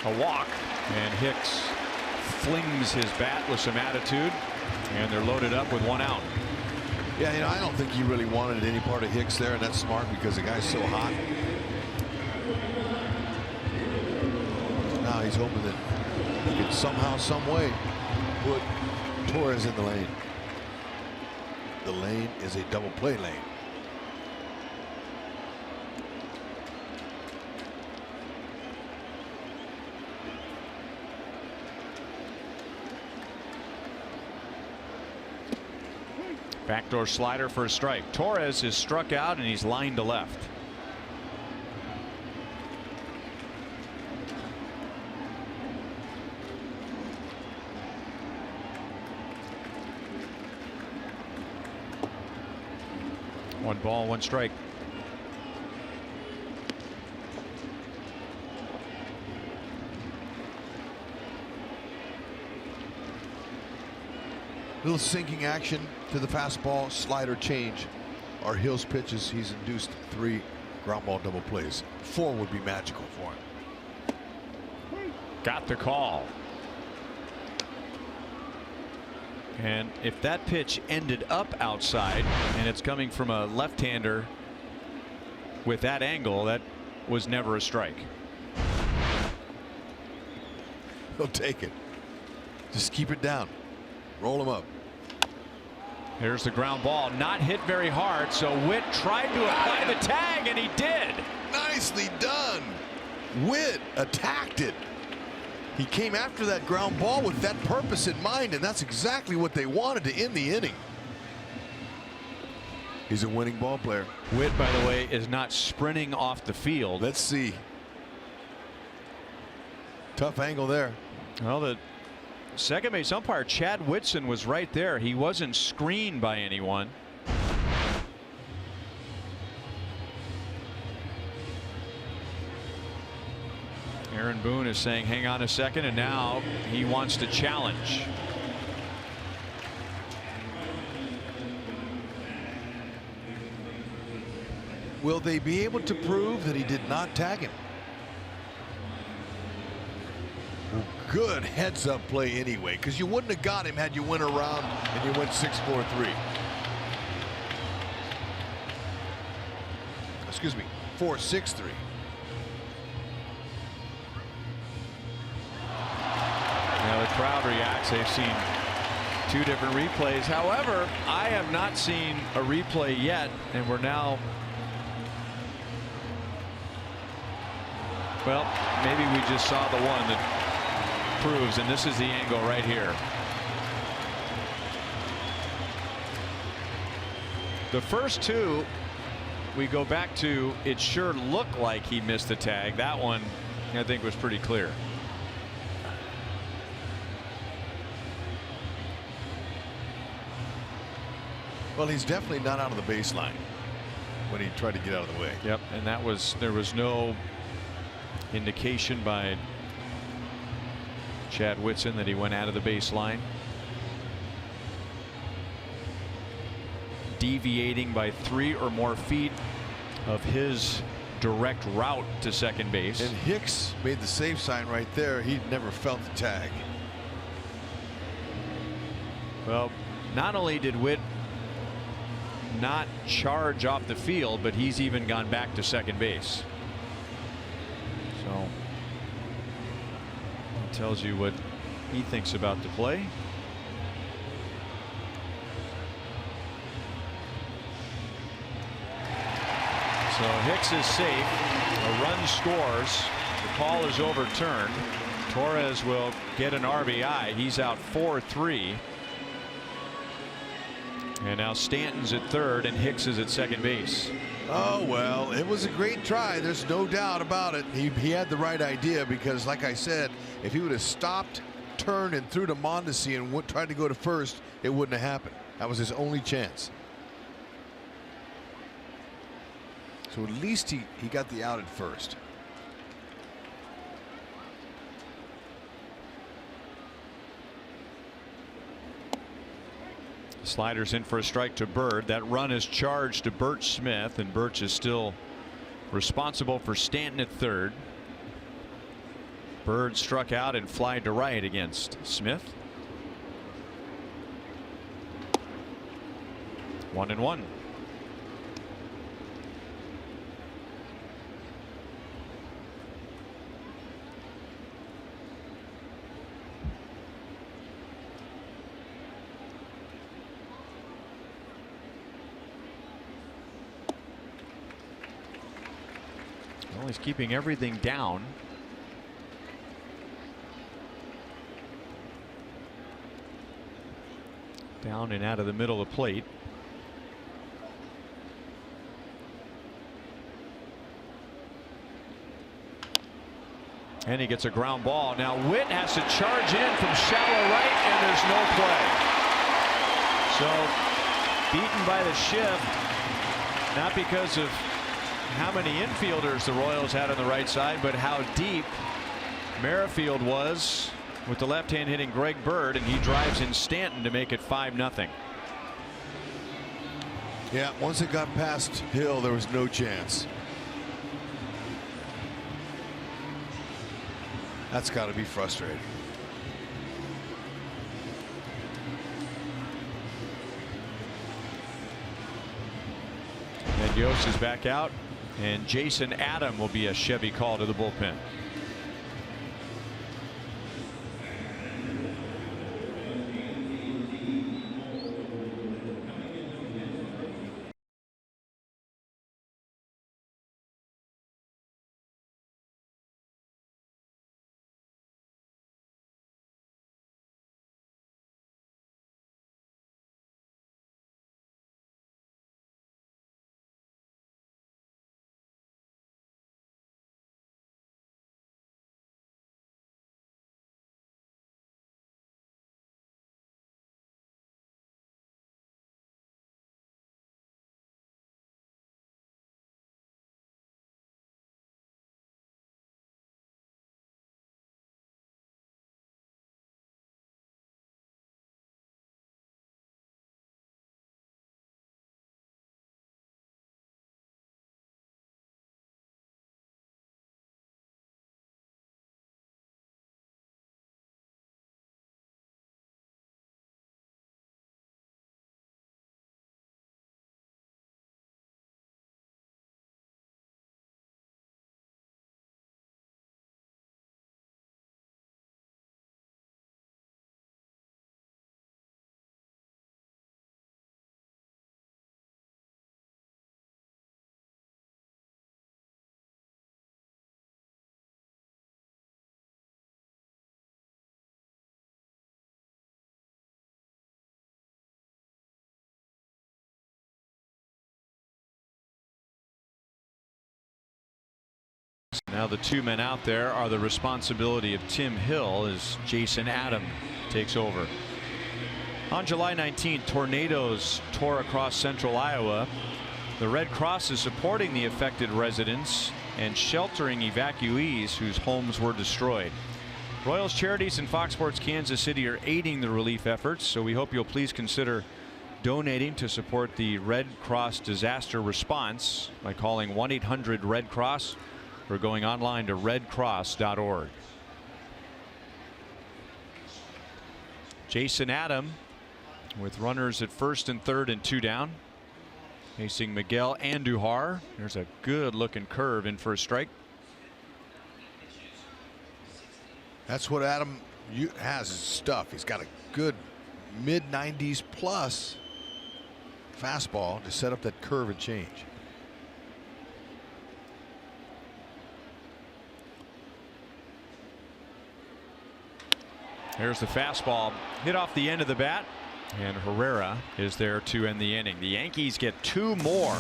A walk, and Hicks flings his bat with some attitude, and they're loaded up with 1 out. Yeah, you know, I don't think he really wanted any part of Hicks there, and that's smart because the guy's so hot. Now he's hoping that he can somehow, some way put Torres in the lane. The lane is a double play lane. Backdoor slider for a strike. Torres is struck out and he's lined to left. One ball, 1 strike. Little sinking action to the fastball, slider change. Are Hill's pitches. He's induced 3 ground ball double plays. 4 would be magical for him. got the call. And if that pitch ended up outside and it's coming from a left-hander with that angle, that was never a strike. He'll take it. Just keep it down. Roll him up. Here's the ground ball, not hit very hard, so Witt tried to apply the tag, and he did. Nicely done. Witt attacked it. He came after that ground ball with that purpose in mind, and that's exactly what they wanted to end the inning. He's a winning ball player. Witt, by the way, is not sprinting off the field. Let's see. Tough angle there. Well, the second base umpire, Chad Whitson, was right there. He wasn't screened by anyone. Aaron Boone is saying hang on a second, and now he wants to challenge. Will they be able to prove that he did not tag him? Well, good heads up play anyway, because you wouldn't have got him had you went around and you went 6-4-3. Excuse me, 4-6-3. Now the crowd reacts. They've seen two different replays. However, I have not seen a replay yet, and we're now, well, maybe we just saw the one that proves, and this is the angle right here. The first two we go back to, it sure looked like he missed the tag. That one I think was pretty clear. Well, he's definitely not out of the baseline when he tried to get out of the way. Yep, and that was, there was no indication by Chad Whitson that he went out of the baseline. Deviating by 3 or more feet of his direct route to second base. And Hicks made the save sign right there. He'd never felt the tag. Well, not only did Witt not charge off the field, but he's even gone back to second base. So it tells you what he thinks about the play. So Hicks is safe. A run scores. The call is overturned. Torres will get an RBI. He's out 4-3. And now Stanton's at third and Hicks is at second base. Oh, well, it was a great try. There's no doubt about it. He had the right idea, because like I said, if he would have stopped, turned, and threw to Mondesi and tried to go to first, it wouldn't have happened. That was his only chance. So at least he got the out at first. Sliders in for a strike to Bird. That run is charged to Burt Smith, and Birch is still responsible for Stanton at third. Bird struck out and flied to right against Smith. 1-1. Well, he's keeping everything down. Down and out of the middle of the plate. And he gets a ground ball. Now Witt has to charge in from shallow right, and there's no play. So beaten by the shift, not because of how many infielders the Royals had on the right side, but how deep Merrifield was with the left hand hitting Greg Bird, and he drives in Stanton to make it 5-0. Yeah, once it got past Hill, there was no chance. That's got to be frustrating. And Yost is back out, and Jason Adam will be a Chevy call to the bullpen. Now the two men out there are the responsibility of Tim Hill as Jason Adam takes over. On July 19th, tornadoes tore across central Iowa. The Red Cross is supporting the affected residents and sheltering evacuees whose homes were destroyed. Royals Charities and Fox Sports Kansas City are aiding the relief efforts, so we hope you'll please consider donating to support the Red Cross disaster response by calling 1-800-RED-CROSS or going online to redcross.org. Jason Adam with runners at first and third and two down, facing Miguel Andujar. There's a good looking curve in for a strike. That's what Adam has, is stuff. He's got a good mid-90s plus fastball to set up that curve and change. There's the fastball hit off the end of the bat, and Herrera is there to end the inning. The Yankees get two more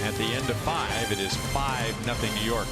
at the end of 5. It is 5-0 New York.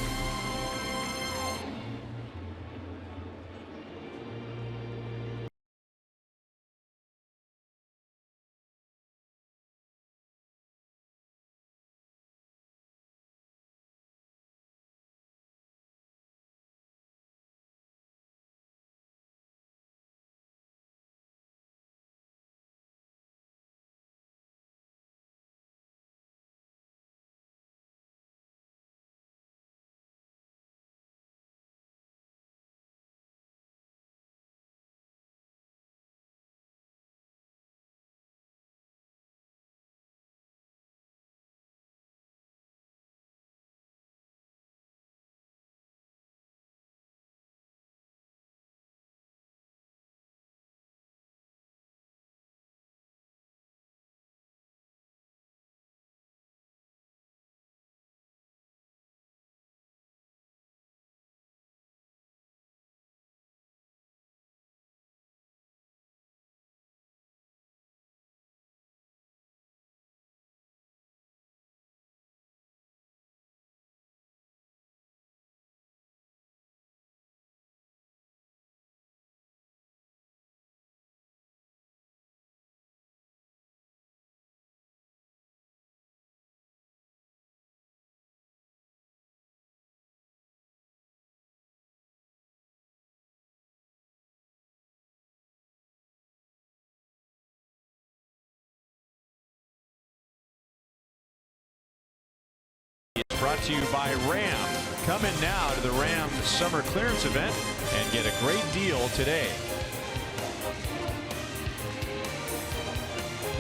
Brought to you by Ram. Come in now to the Rams summer clearance event and get a great deal today.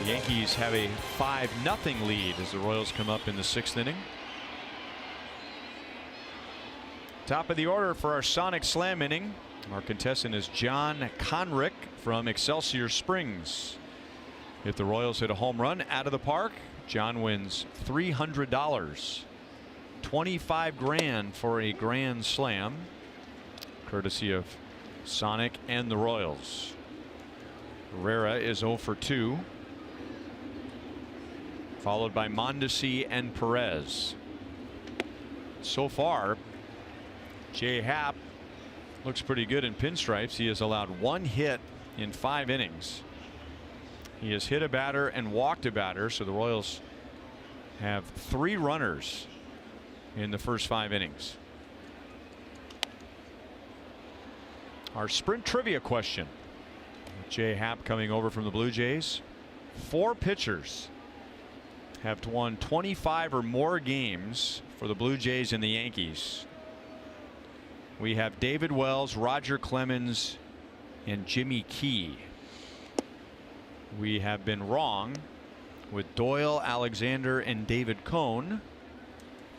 The Yankees have a 5-0 lead as the Royals come up in the 6th inning. Top of the order for our Sonic Slam inning. Our contestant is John Conrick from Excelsior Springs. If the Royals hit a home run out of the park, John wins $300. 25 grand for a grand slam, courtesy of Sonic and the Royals. Herrera is 0 for 2, followed by Mondesi and Perez. So far, Jay Happ looks pretty good in pinstripes. He has allowed 1 hit in 5 innings. He has hit a batter and walked a batter, so the Royals have 3 runners in the first 5 innings. Our sprint trivia question. Jay Happ coming over from the Blue Jays. 4 pitchers have won 25 or more games for the Blue Jays and the Yankees. We have David Wells, Roger Clemens, and Jimmy Key. We have been wrong with Doyle, Alexander, and David Cohn.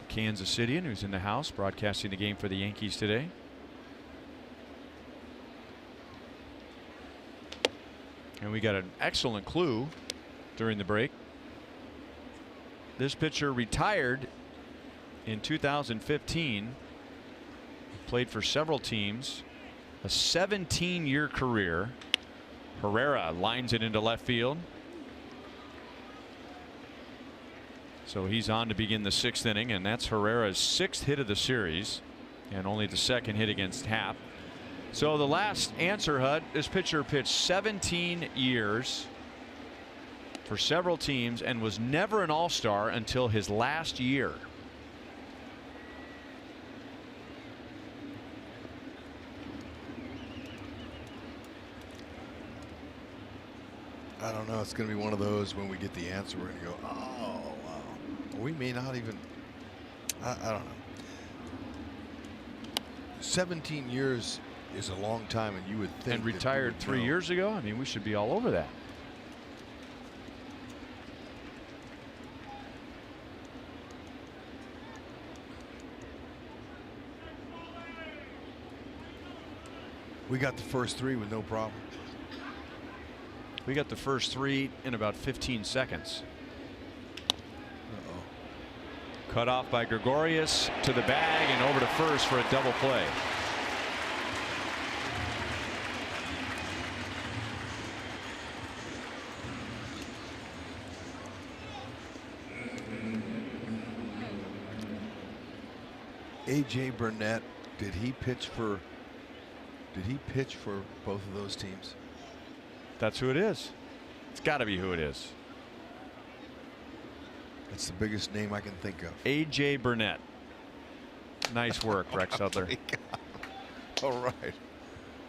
Kansas Cityan, who's in the house broadcasting the game for the Yankees today. And we got an excellent clue during the break. This pitcher retired in 2015, played for several teams, a 17-year career. Herrera lines it into left field. So he's on to begin the 6th inning, and that's Herrera's 6th hit of the series and only the 2nd hit against Happ. So the last answer, Hud, this pitcher pitched 17 years for several teams and was never an all-star until his last year. I don't know. It's going to be one of those when we get the answer, we're going to go, oh, wow. We may not even, I don't know. 17 years is a long time, and you would think. And retired 3 years ago. I mean, we should be all over that. We got the first 3 with no problem. We got the first 3 in about 15 seconds. Cut off by Gregorius to the bag and over to first for a double play. A.J. Burnett, did he pitch for both of those teams? That's who it is. It's got to be who it is. That's the biggest name I can think of. A.J. Burnett. Nice work, Rex Hudler. All right.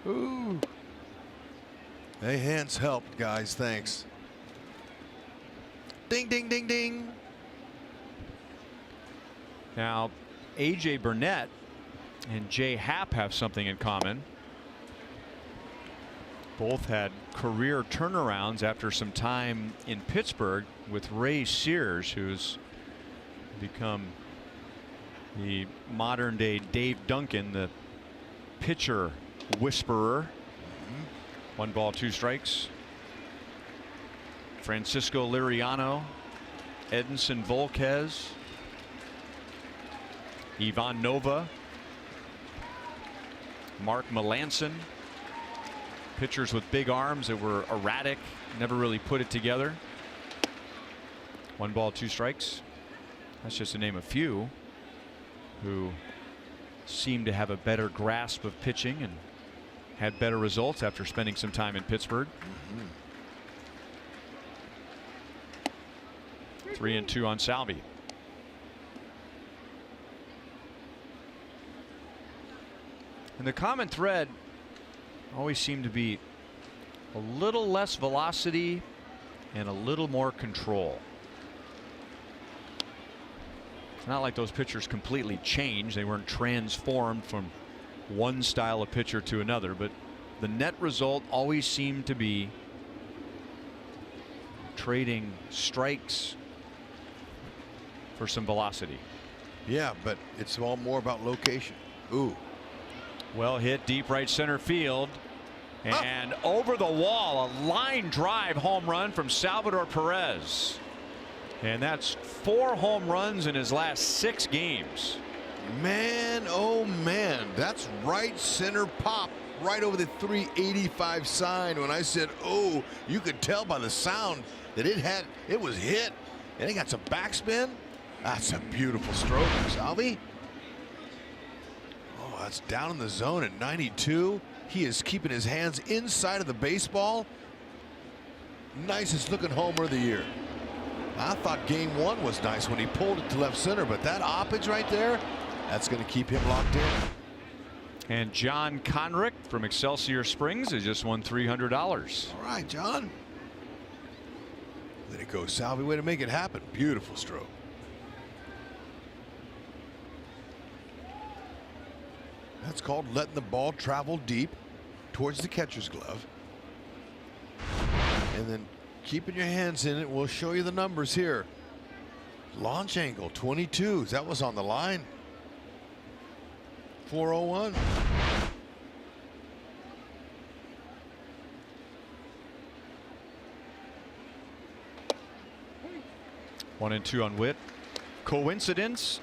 Ooh. Hey, hands helped, guys. Thanks. Ding, ding, ding, ding. Now, A.J. Burnett and Jay Happ have something in common. Both had career turnarounds after some time in Pittsburgh with Ray Sears, who's become the modern day Dave Duncan, the pitcher whisperer. 1 ball, 2 strikes. Francisco Liriano, Edinson Volquez, Ivan Nova, Mark Melanson. Pitchers with big arms that were erratic, never really put it together. 1 ball, 2 strikes. That's just to name a few who seemed to have a better grasp of pitching and had better results after spending some time in Pittsburgh. 3-2 on Salvi. And the common thread always seemed to be a little less velocity and a little more control. not like those pitchers completely changed. They weren't transformed from one style of pitcher to another, but the net result always seemed to be trading strikes for some velocity. Yeah, but it's all more about location. Ooh. Well hit deep right center field. And over the wall, a line drive home run from Salvador Perez. And that's 4 home runs in his last 6 games. Man, oh man, that's right center pop right over the 385 sign. When I said, oh, you could tell by the sound that it was hit, and it got some backspin. That's a beautiful stroke, Salvi. Oh, that's down in the zone at 92. He is keeping his hands inside of the baseball. Nicest looking homer of the year. I thought game 1 was nice when he pulled it to left center, but that oppage right there, that's going to keep him locked in. And John Conrick from Excelsior Springs has just won $300. All right, John. Let it go, Salvi. Way to make it happen. Beautiful stroke. That's called letting the ball travel deep towards the catcher's glove. And then keeping your hands in it. We'll show you the numbers here. Launch angle 22s. That was on the line. 401. 1-2 on Witt. Coincidence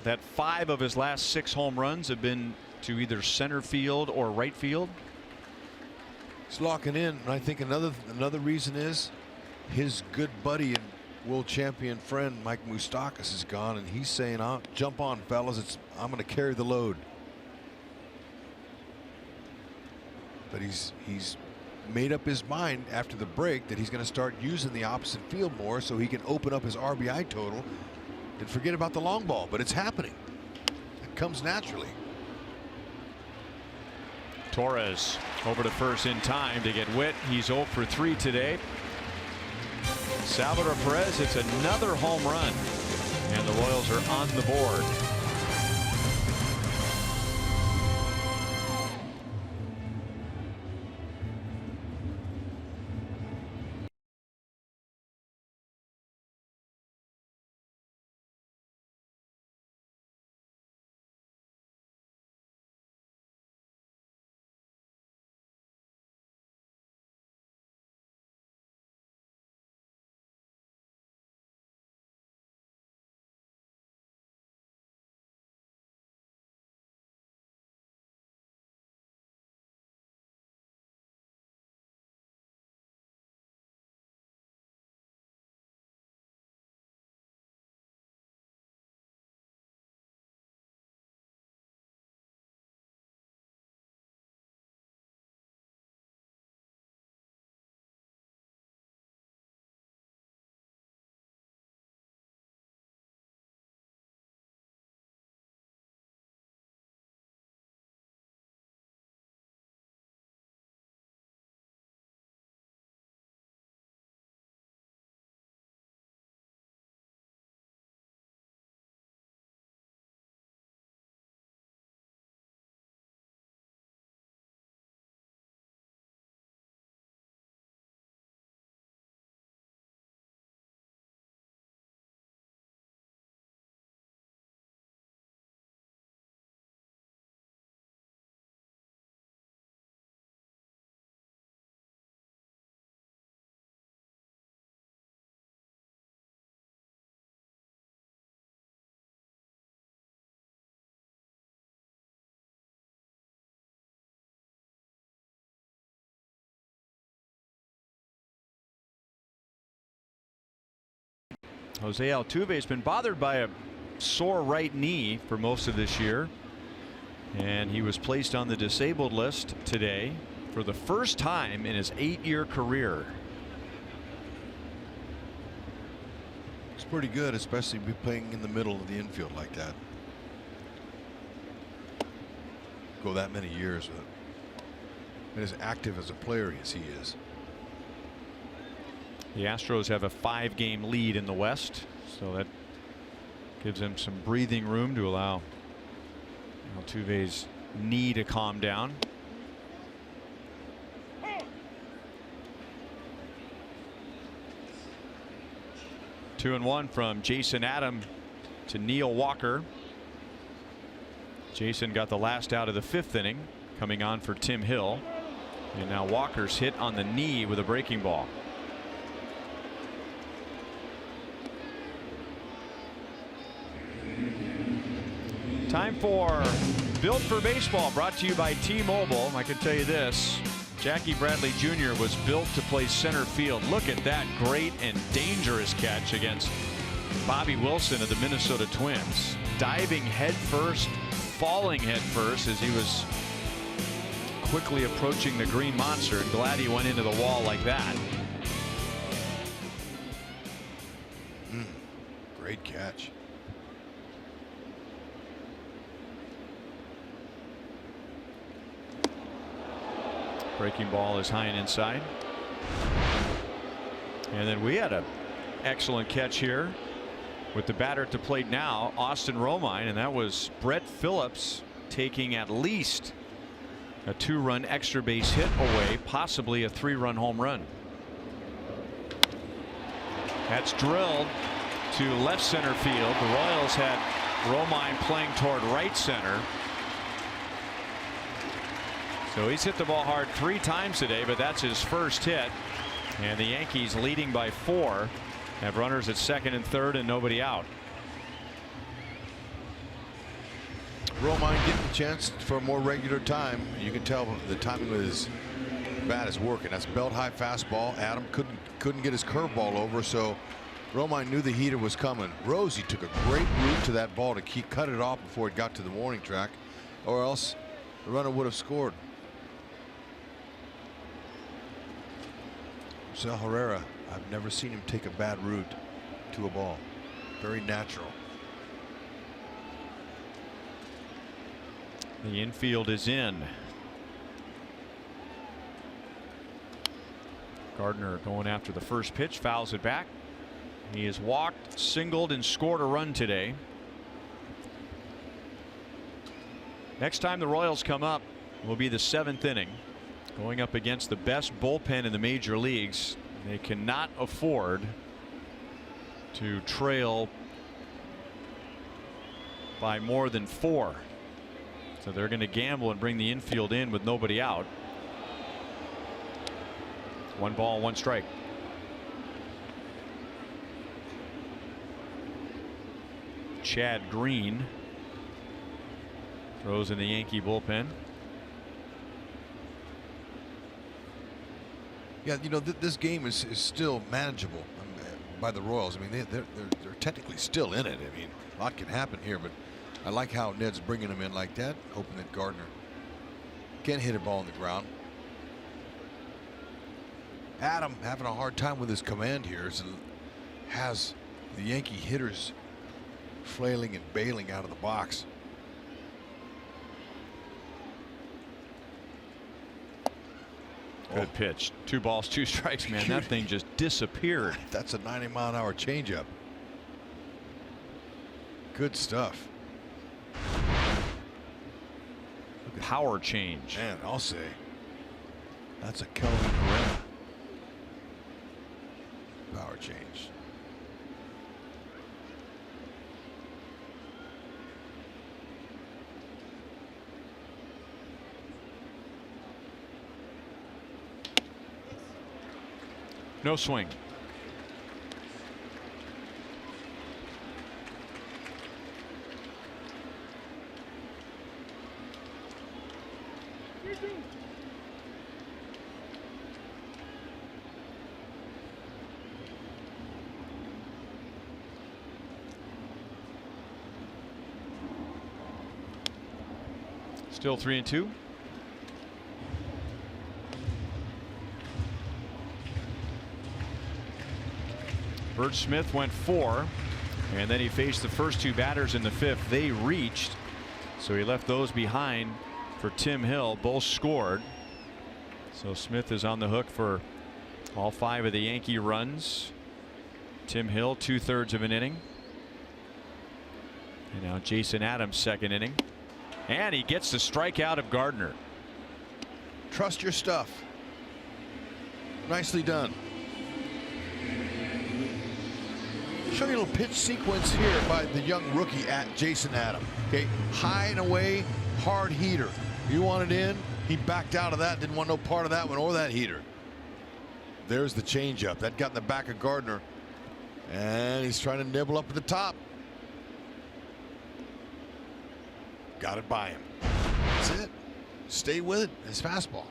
that 5 of his last 6 home runs have been to either center field or right field. He's locking in, and I think another reason is his good buddy and world champion friend Mike Moustakas is gone, and he's saying, "I'll jump on, fellas. I'm going to carry the load." But he's made up his mind after the break that he's going to start using the opposite field more so he can open up his RBI total and forget about the long ball. But it's happening. It comes naturally. Torres over to first in time to get Witt. He's 0 for 3 today. Salvador Perez hits another home run, and the Royals are on the board. Jose Altuve has been bothered by a sore right knee for most of this year, and he was placed on the disabled list today for the first time in his 8-year career. It's pretty good, especially be playing in the middle of the infield like that. Go that many years with and as active as a player as he is. The Astros have a 5-game lead in the West, so that Gives him some breathing room to allow Altuve's knee to calm down. Two and one from Jason Adam to Neil Walker. Jason got the last out of the 5th inning, coming on for Tim Hill. And now Walker's hit on the knee with a breaking ball. Time for Built for Baseball, brought to you by T-Mobile. I can tell you this, Jackie Bradley Jr. was built to play center field. Look at that great and dangerous catch against Bobby Wilson of the Minnesota Twins. Diving head first, falling head first as he was quickly approaching the Green Monster. Glad he went into the wall like that. Great catch. Breaking ball is high and inside. And then we had an excellent catch here with the batter at the plate now, Austin Romine, and that was Brett Phillips taking at least a 2-run extra base hit away, possibly a 3-run home run. That's drilled to left center field. The Royals had Romine playing toward right center. So he's hit the ball hard 3 times today, but that's his first hit. And the Yankees, leading by 4, have runners at 2nd and 3rd and nobody out. Romine getting a chance for a more regular time. You can tell the timing of his bat is working. That's belt high fastball. Adam couldn't get his curveball over, so Romine knew the heater was coming. Rosie took a great route to that ball to cut it off before it got to the warning track, or else the runner would have scored. Sal Herrera, I've never seen him take a bad route to a ball. Very natural. The infield is in. Gardner going after the first pitch, fouls it back. He has walked, singled, and scored a run today. Next time the Royals come up will be the 7th inning. Going up against the best bullpen in the major leagues. They cannot afford to trail by more than 4. So they're going to gamble and bring the infield in with nobody out. 1 ball, 1 strike. Chad Green throws in the Yankee bullpen. Yeah, you know, this game is still manageable by the Royals. I mean, they're technically still in it. I mean, a lot can happen here, but I like how Ned's bringing them in like that, hoping that Gardner can't hit a ball on the ground. Adam having a hard time with his command here, so has the Yankee hitters flailing and bailing out of the box. Good pitch. 2 balls, 2 strikes, man. That thing just disappeared. That's a 90-mile-an-hour changeup. Good stuff. Power change. Man, I'll say that's a Kelvin Herrera power change. No swing. Still 3-2. Bert Smith went 4, and then he faced the first 2 batters in the 5th. They reached, so he left those behind for Tim Hill. Both scored, so Smith is on the hook for all 5 of the Yankee runs. Tim Hill 2/3 of an inning. And now Jason Adams' second inning. And he gets the strikeout of Gardner. Trust your stuff. Nicely done. Show you a little pitch sequence here by the young rookie at Jason Adams. Okay, high and away, hard heater. You want it in, he backed out of that, didn't want no part of that one or that heater. There's the changeup that got in the back of Gardner, and he's trying to nibble up at the top. Got it by him. That's it. Stay with it. His fastball.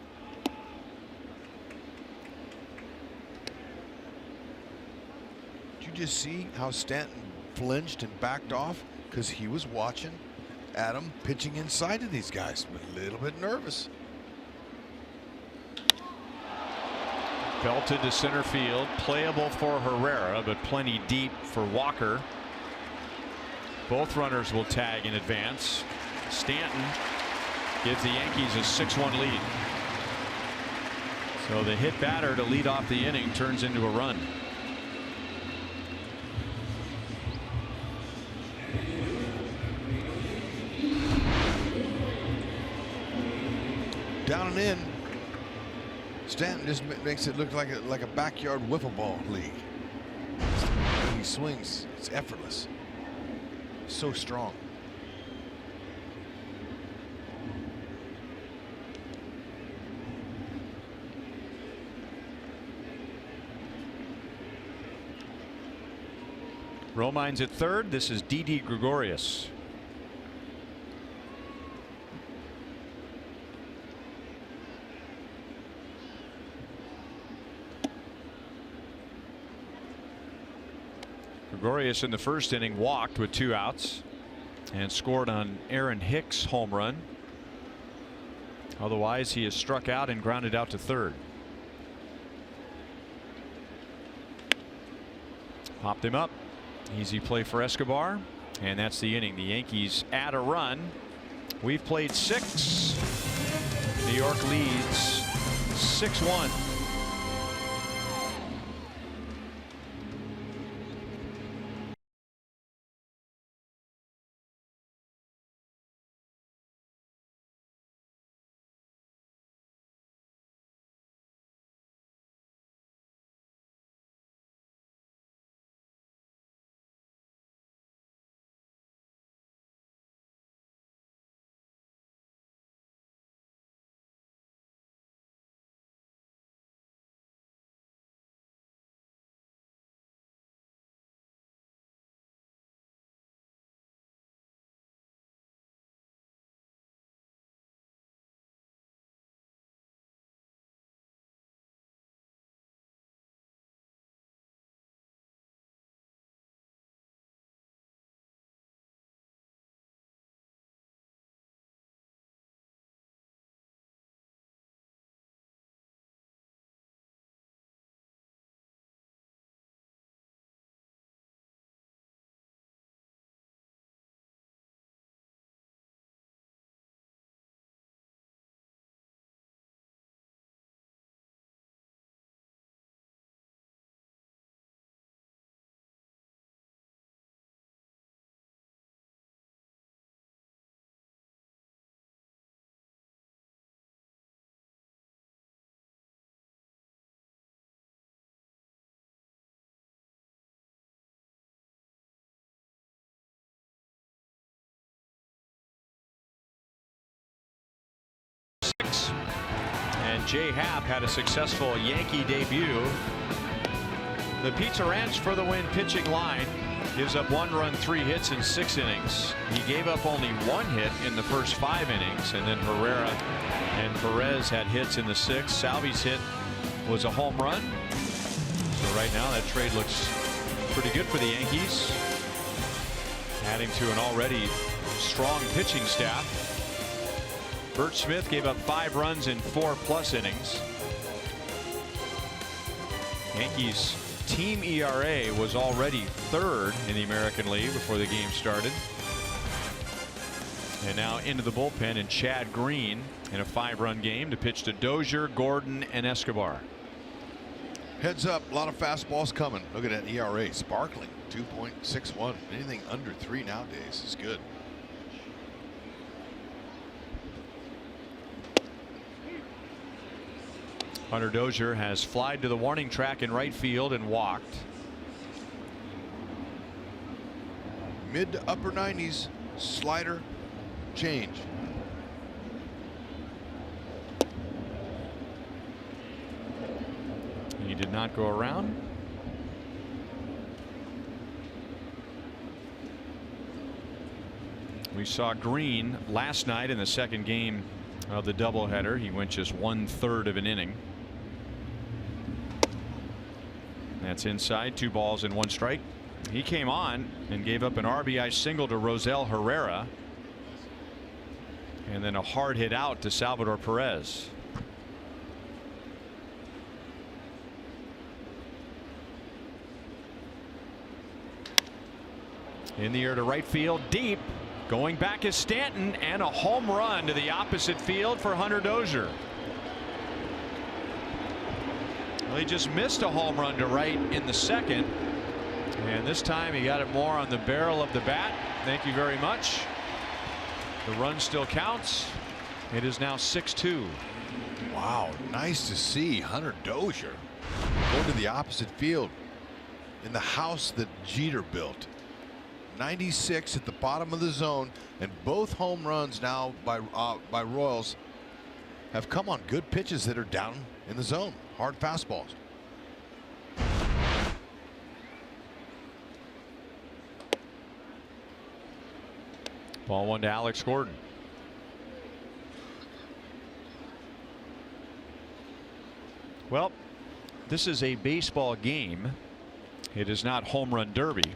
Did you just see how Stanton flinched and backed off because he was watching Adam pitching inside to these guys? A little bit nervous. Belted to center field, playable for Herrera, but plenty deep for Walker. Both runners will tag in advance. Stanton gives the Yankees a 6-1 lead. So the hit batter to lead off the inning turns into a run. Down and in. Stanton just makes it look like a backyard wiffle ball league. When he swings, it's effortless. So strong. Romine's at third. This is Didi Gregorius. Gregorius in the first inning walked with 2 outs and scored on Aaron Hicks' home run. Otherwise, he is struck out and grounded out to third. Popped him up. Easy play for Escobar, and that's the inning. The Yankees add a run. We've played 6. New York leads 6-1. And Jay Happ had a successful Yankee debut. The Pizza Ranch for the win pitching line gives up 1 run, 3 hits in 6 innings. He gave up only 1 hit in the first 5 innings, and then Herrera and Perez had hits in the 6th. Salvi's hit was a home run. So right now that trade looks pretty good for the Yankees, adding to an already strong pitching staff. Bert Smith gave up 5 runs in 4+ innings. Yankees team ERA was already 3rd in the American League before the game started. And now into the bullpen and Chad Green in a 5-run game to pitch to Dozier, Gordon, and Escobar. Heads up, a lot of fastballs coming. Look at that ERA, sparkling, 2.61. Anything under 3 nowadays is good. Hunter Dozier has flied to the warning track in right field and walked. Mid to upper 90s, slider, change. He did not go around. We saw Green last night in the second game of the doubleheader. He went just 1/3 of an inning. That's inside, 2 balls and 1 strike. He came on and gave up an RBI single to Rosell Herrera, and then a hard hit out to Salvador Perez. In the air to right field, deep. Going back is Stanton, and a home run to the opposite field for Hunter Dozier. Well, he just missed a home run to right in the second, and this time he got it more on the barrel of the bat. Thank you very much. The run still counts. It is now 6-2. Wow, nice to see Hunter Dozier go to the opposite field in the house that Jeter built. 96 at the bottom of the zone, and both home runs now by Royals have come on good pitches that are down in the zone, hard fastballs. Ball 1 to Alex Gordon. Well, this is a baseball game. It is not home run derby.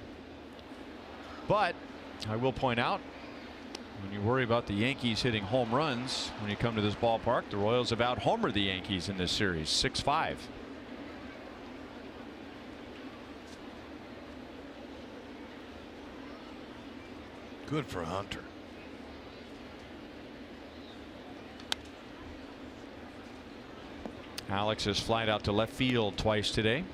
But I will point out, when you worry about the Yankees hitting home runs when you come to this ballpark, the Royals have out-homered the Yankees in this series, 6-5. Good for Hunter. Alex has flied out to left field twice today.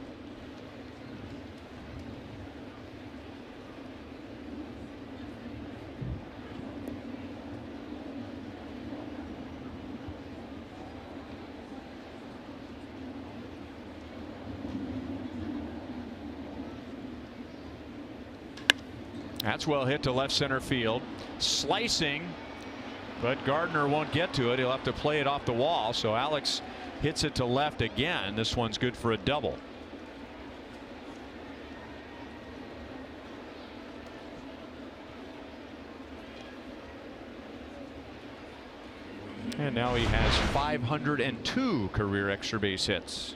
That's well hit to left center field. Slicing, but Gardner won't get to it. He'll have to play it off the wall. So Alex hits it to left again. This one's good for a double. And now he has 502 career extra base hits.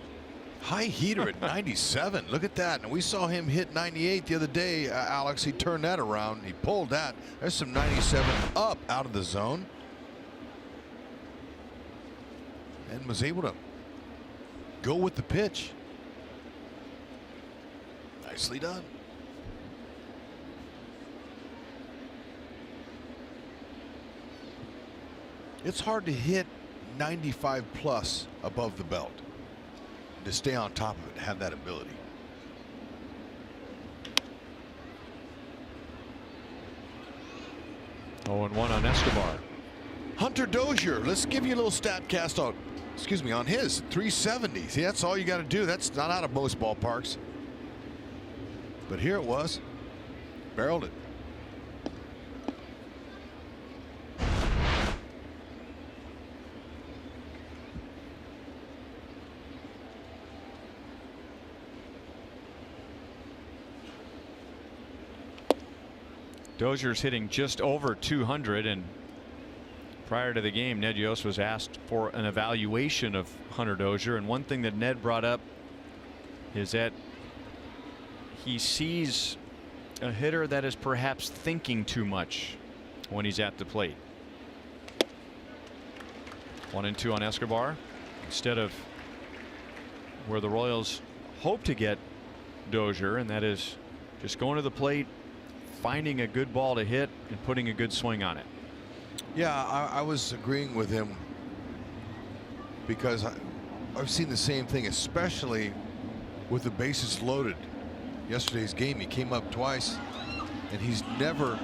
High heater at 97. Look at that. And we saw him hit 98 the other day, Alex. He turned that around. He pulled that. There's some 97 up out of the zone. And was able to go with the pitch. Nicely done. It's hard to hit 95 plus above the belt. To stay on top of it, have that ability. Oh, and 1 on Escobar. Hunter Dozier, let's give you a little stat cast on, on his 370. See, that's all you got to do. That's not out of most ballparks. But here it was. Barreled it. Dozier's hitting just over 200, and prior to the game, Ned Yost was asked for an evaluation of Hunter Dozier, and one thing that Ned brought up is that he sees a hitter that is perhaps thinking too much when he's at the plate. 1-2 on Escobar instead of where the Royals hope to get Dozier, and that is just going to the plate, finding a good ball to hit and putting a good swing on it. Yeah, I was agreeing with him because I've seen the same thing, especially with the bases loaded. Yesterday's game, he came up twice, and he's never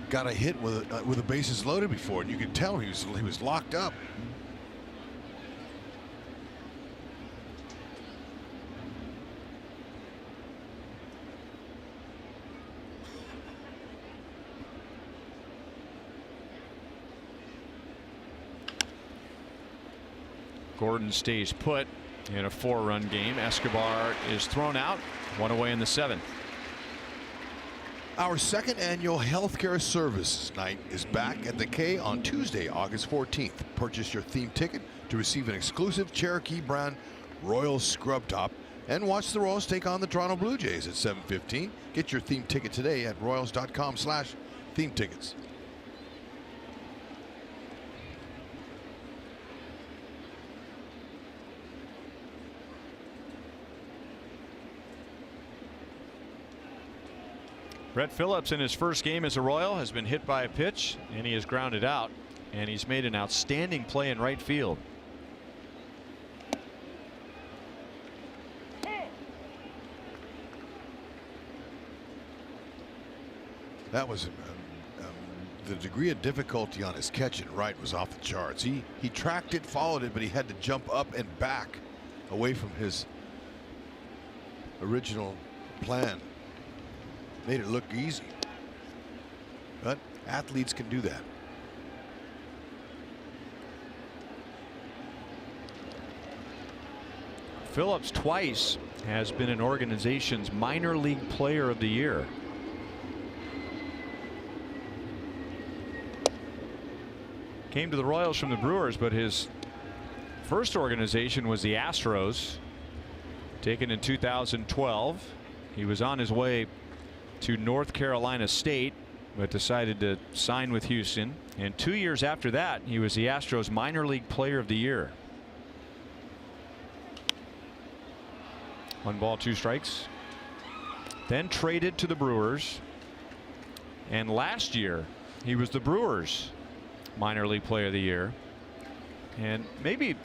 got a hit with the bases loaded before, and you could tell he was locked up. Gordon stays put in a 4-run game. Escobar is thrown out, 1 away in the 7th. Our second annual healthcare services night is back at the K on Tuesday, August 14th. Purchase your theme ticket to receive an exclusive Cherokee brand Royal Scrub Top and watch the Royals take on the Toronto Blue Jays at 7:15. Get your theme ticket today at royals.com/theme tickets. Brett Phillips in his first game as a Royal has been hit by a pitch, and he is grounded out, and he's made an outstanding play in right field. That was the degree of difficulty on his catch and right was off the charts. He tracked it, followed it, but he had to jump up and back away from his original plan. Made it look easy, but athletes can do that. Phillips twice has been an organization's minor league player of the year. Came to the Royals from the Brewers, but his first organization was the Astros, taken in 2012. He was on his way to North Carolina State, but decided to sign with Houston, and 2 years after that he was the Astros minor league player of the year. 1 ball 2 strikes, then traded to the Brewers, and last year he was the Brewers minor league player of the year. And maybe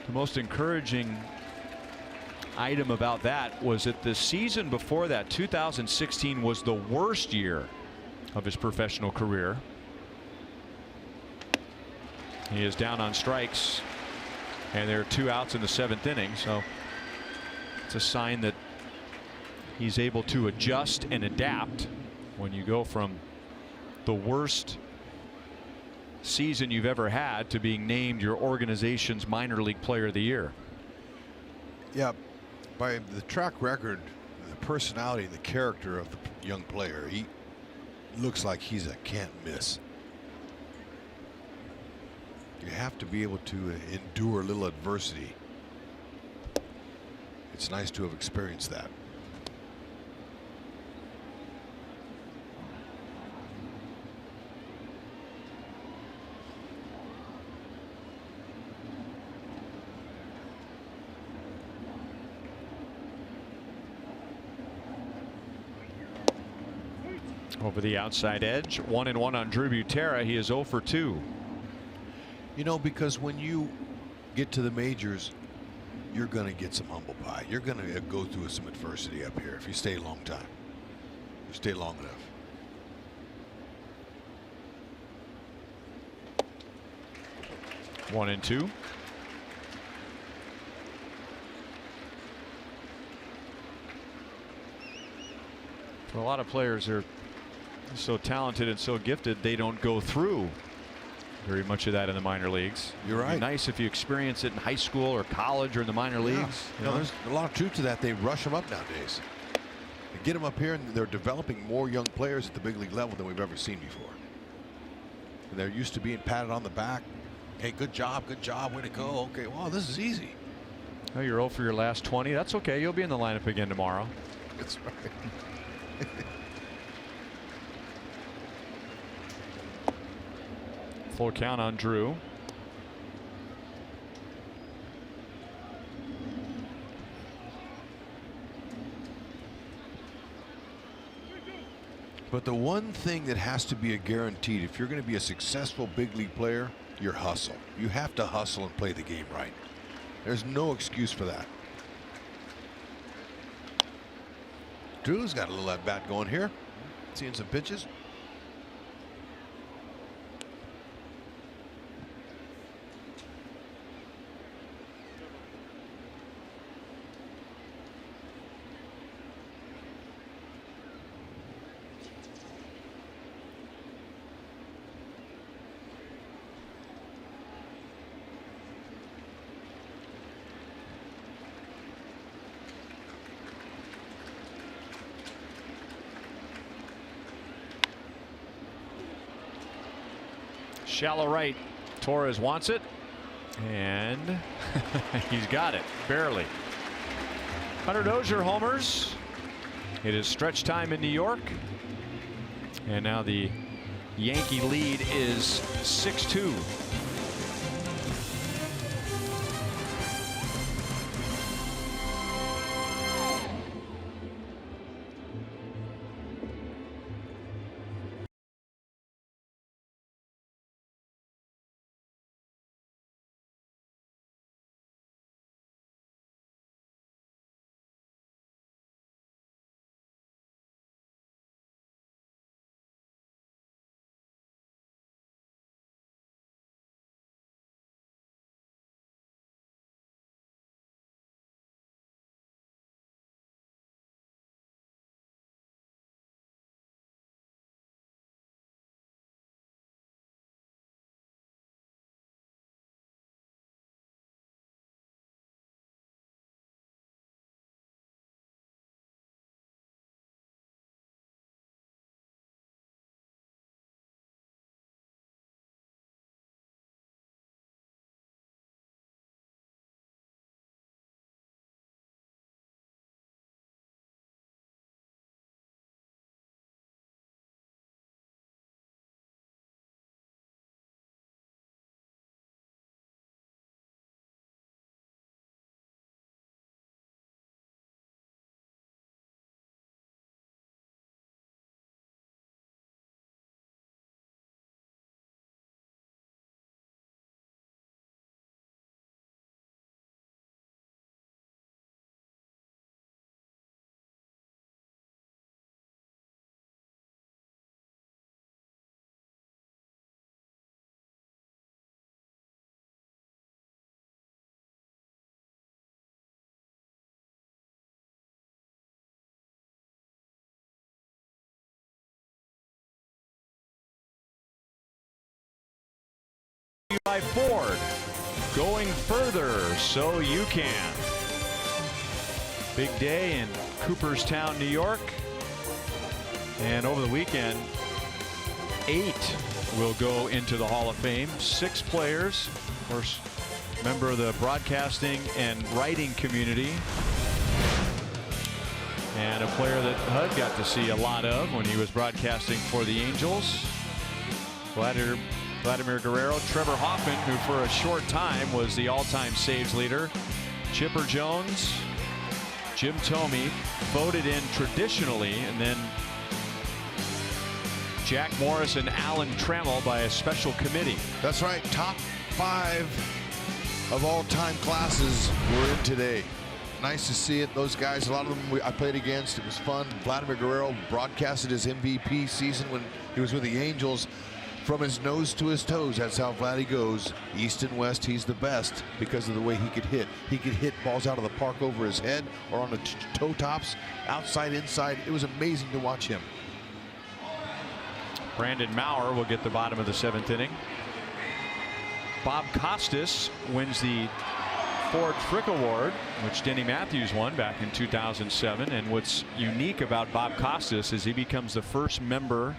the most encouraging item about that was that the season before that, 2016, was the worst year of his professional career. He is down on strikes, and there are 2 outs in the 7th inning, so it's a sign that he's able to adjust and adapt when you go from the worst season you've ever had to being named your organization's minor league player of the year. Yeah. By the track record, the personality, and the character of the young player, he looks like he's a can't miss. You have to be able to endure a little adversity. It's nice to have experienced that. Over the outside edge, 1-1 on Drew Butera. He is 0 for 2. You know, because when you get to the majors, you're going to get some humble pie. You're going to go through some adversity up here if you stay a long time. You stay long enough. One and 2. For a lot of players, they're so talented and so gifted, they don't go through very much of that in the minor leagues. You're right. It'd be nice if you experience it in high school or college or in the minor leagues. You know, there's a lot of truth to that. They rush them up nowadays. They get them up here, and they're developing more young players at the big league level than we've ever seen before. And they're used to being patted on the back. Hey, good job, way to go. Okay, wow, this is easy. Oh, you're 0 for your last 20. That's okay. You'll be in the lineup again tomorrow. That's right. Full count on Drew. But the one thing that has to be a guaranteed if you're going to be a successful big league player, your hustle. You have to hustle and play the game right. There's no excuse for that. Drew's got a little at bat going here. Seeing some pitches. Shallow right. Torres wants it, and he's got it barely. Hunter Dozier homers. It is stretch time in New York, and now the Yankee lead is 6-2. By Ford, going further so you can. Big day in Cooperstown, New York, and over the weekend 8 will go into the Hall of Fame. 6 players, of course, member of the broadcasting and writing community, and a player that HUD got to see a lot of when he was broadcasting for the Angels. Vladimir Guerrero, Trevor Hoffman, who for a short time was the all-time saves leader, Chipper Jones, Jim Thome, voted in traditionally, and then Jack Morris and Alan Trammell by a special committee. That's right. Top 5 of all-time classes were in today. Nice to see it. Those guys, a lot of them I played against. It was fun. Vladimir Guerrero broadcasted his MVP season when he was with the Angels. From his nose to his toes, that's how Vladdy goes. East and West, he's the best because of the way he could hit. He could hit balls out of the park over his head or on the toe tops, outside, inside. It was amazing to watch him. Brandon Maurer will get the bottom of the 7th inning. Bob Costas wins the Ford Frick Award, which Denny Matthews won back in 2007. And what's unique about Bob Costas is he becomes the first member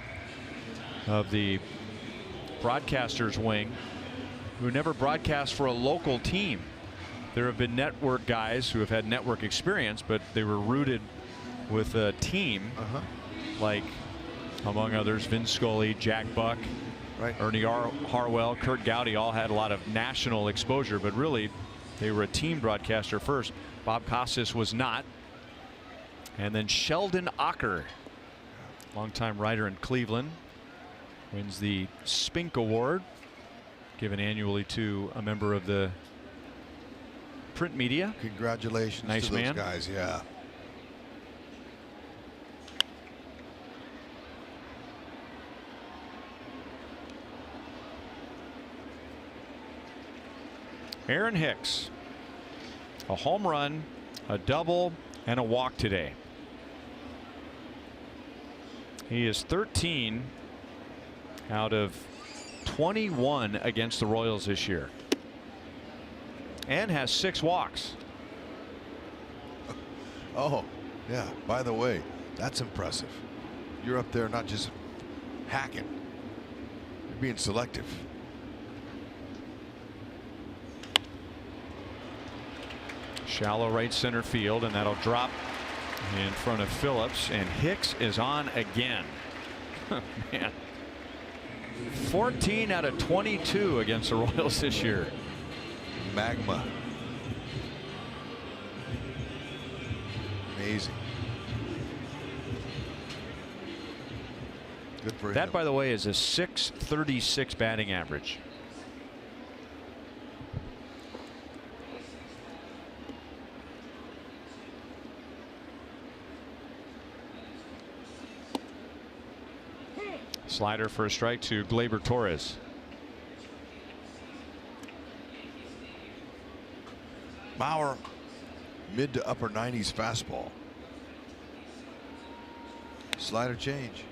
of the broadcasters wing who never broadcast for a local team. There have been network guys who have had network experience, but they were rooted with a team, like among others Vin Scully, Jack Buck, Ernie Harwell, Kurt Gowdy, all had a lot of national exposure, but really they were a team broadcaster first. Bob Costas was not. And then Sheldon Ocker longtime writer in Cleveland, wins the Spink Award, given annually to a member of the print media. Congratulations nice to those man. guys. Yeah. Aaron Hicks, a home run, a double, and a walk today. He is 13 out of 21 against the Royals this year, and has 6 walks. Oh, yeah. By the way, that's impressive. You're up there not just hacking, you're being selective. Shallow right center field, and that'll drop in front of Phillips, and Hicks is on again. Man, 14 out of 22 against the Royals this year. Magma. Amazing. Good for him. That, by the way, is a .636 batting average. Slider for a strike to Gleyber Torres. Bauer, mid to upper 90s fastball. Slider change.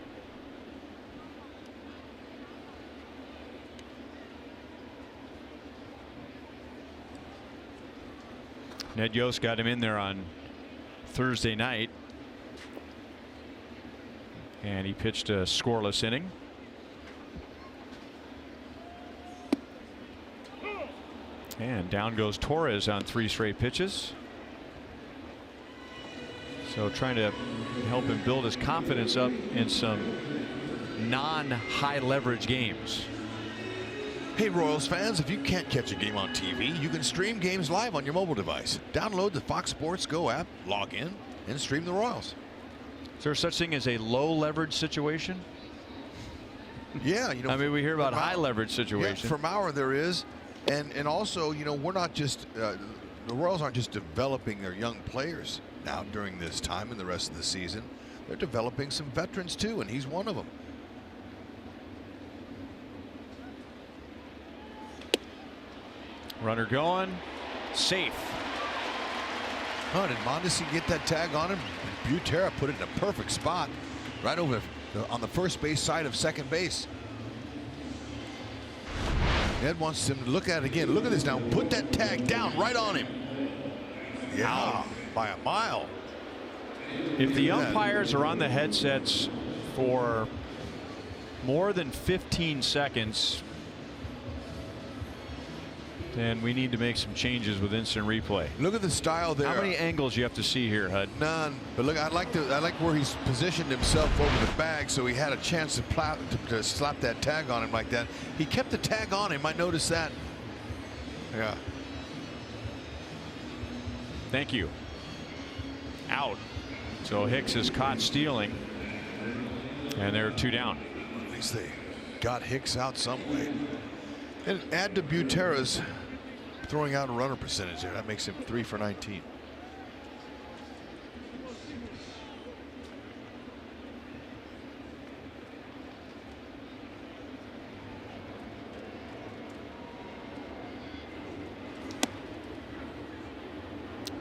Ned Yost got him in there on Thursday night, and he pitched a scoreless inning. And down goes Torres on 3 straight pitches. So trying to help him build his confidence up in some non-high leverage games. Hey, Royals fans, if you can't catch a game on TV, you can stream games live on your mobile device. Download the Fox Sports Go app, log in, and stream the Royals. Is there such thing as a low leverage situation? Yeah, you know. I mean, we hear about high leverage situations. Yeah, for Mauer there is, and also, you know, we're not just the Royals aren't just developing their young players now during this time and the rest of the season. They're developing some veterans too, and he's one of them. Runner going, safe. Oh, did Mondesi get that tag on him? Butera put it in a perfect spot, right over on the first base side of second base. Ed wants him to look at it again. Look at this now. Put that tag down right on him. Yeah, by a mile. If the umpires are on the headsets for more than 15 seconds, then we need to make some changes with instant replay. Look at the style there. How many angles you have to see here, Hud? None. But look, I like where he's positioned himself over the bag, so he had a chance to slap that tag on him like that. He kept the tag on him. I noticed that. Yeah. Thank you. Out. So Hicks is caught stealing, and they're 2 down. At least they got Hicks out some way. And add to Butera's throwing out a runner percentage there. That makes him 3 for 19.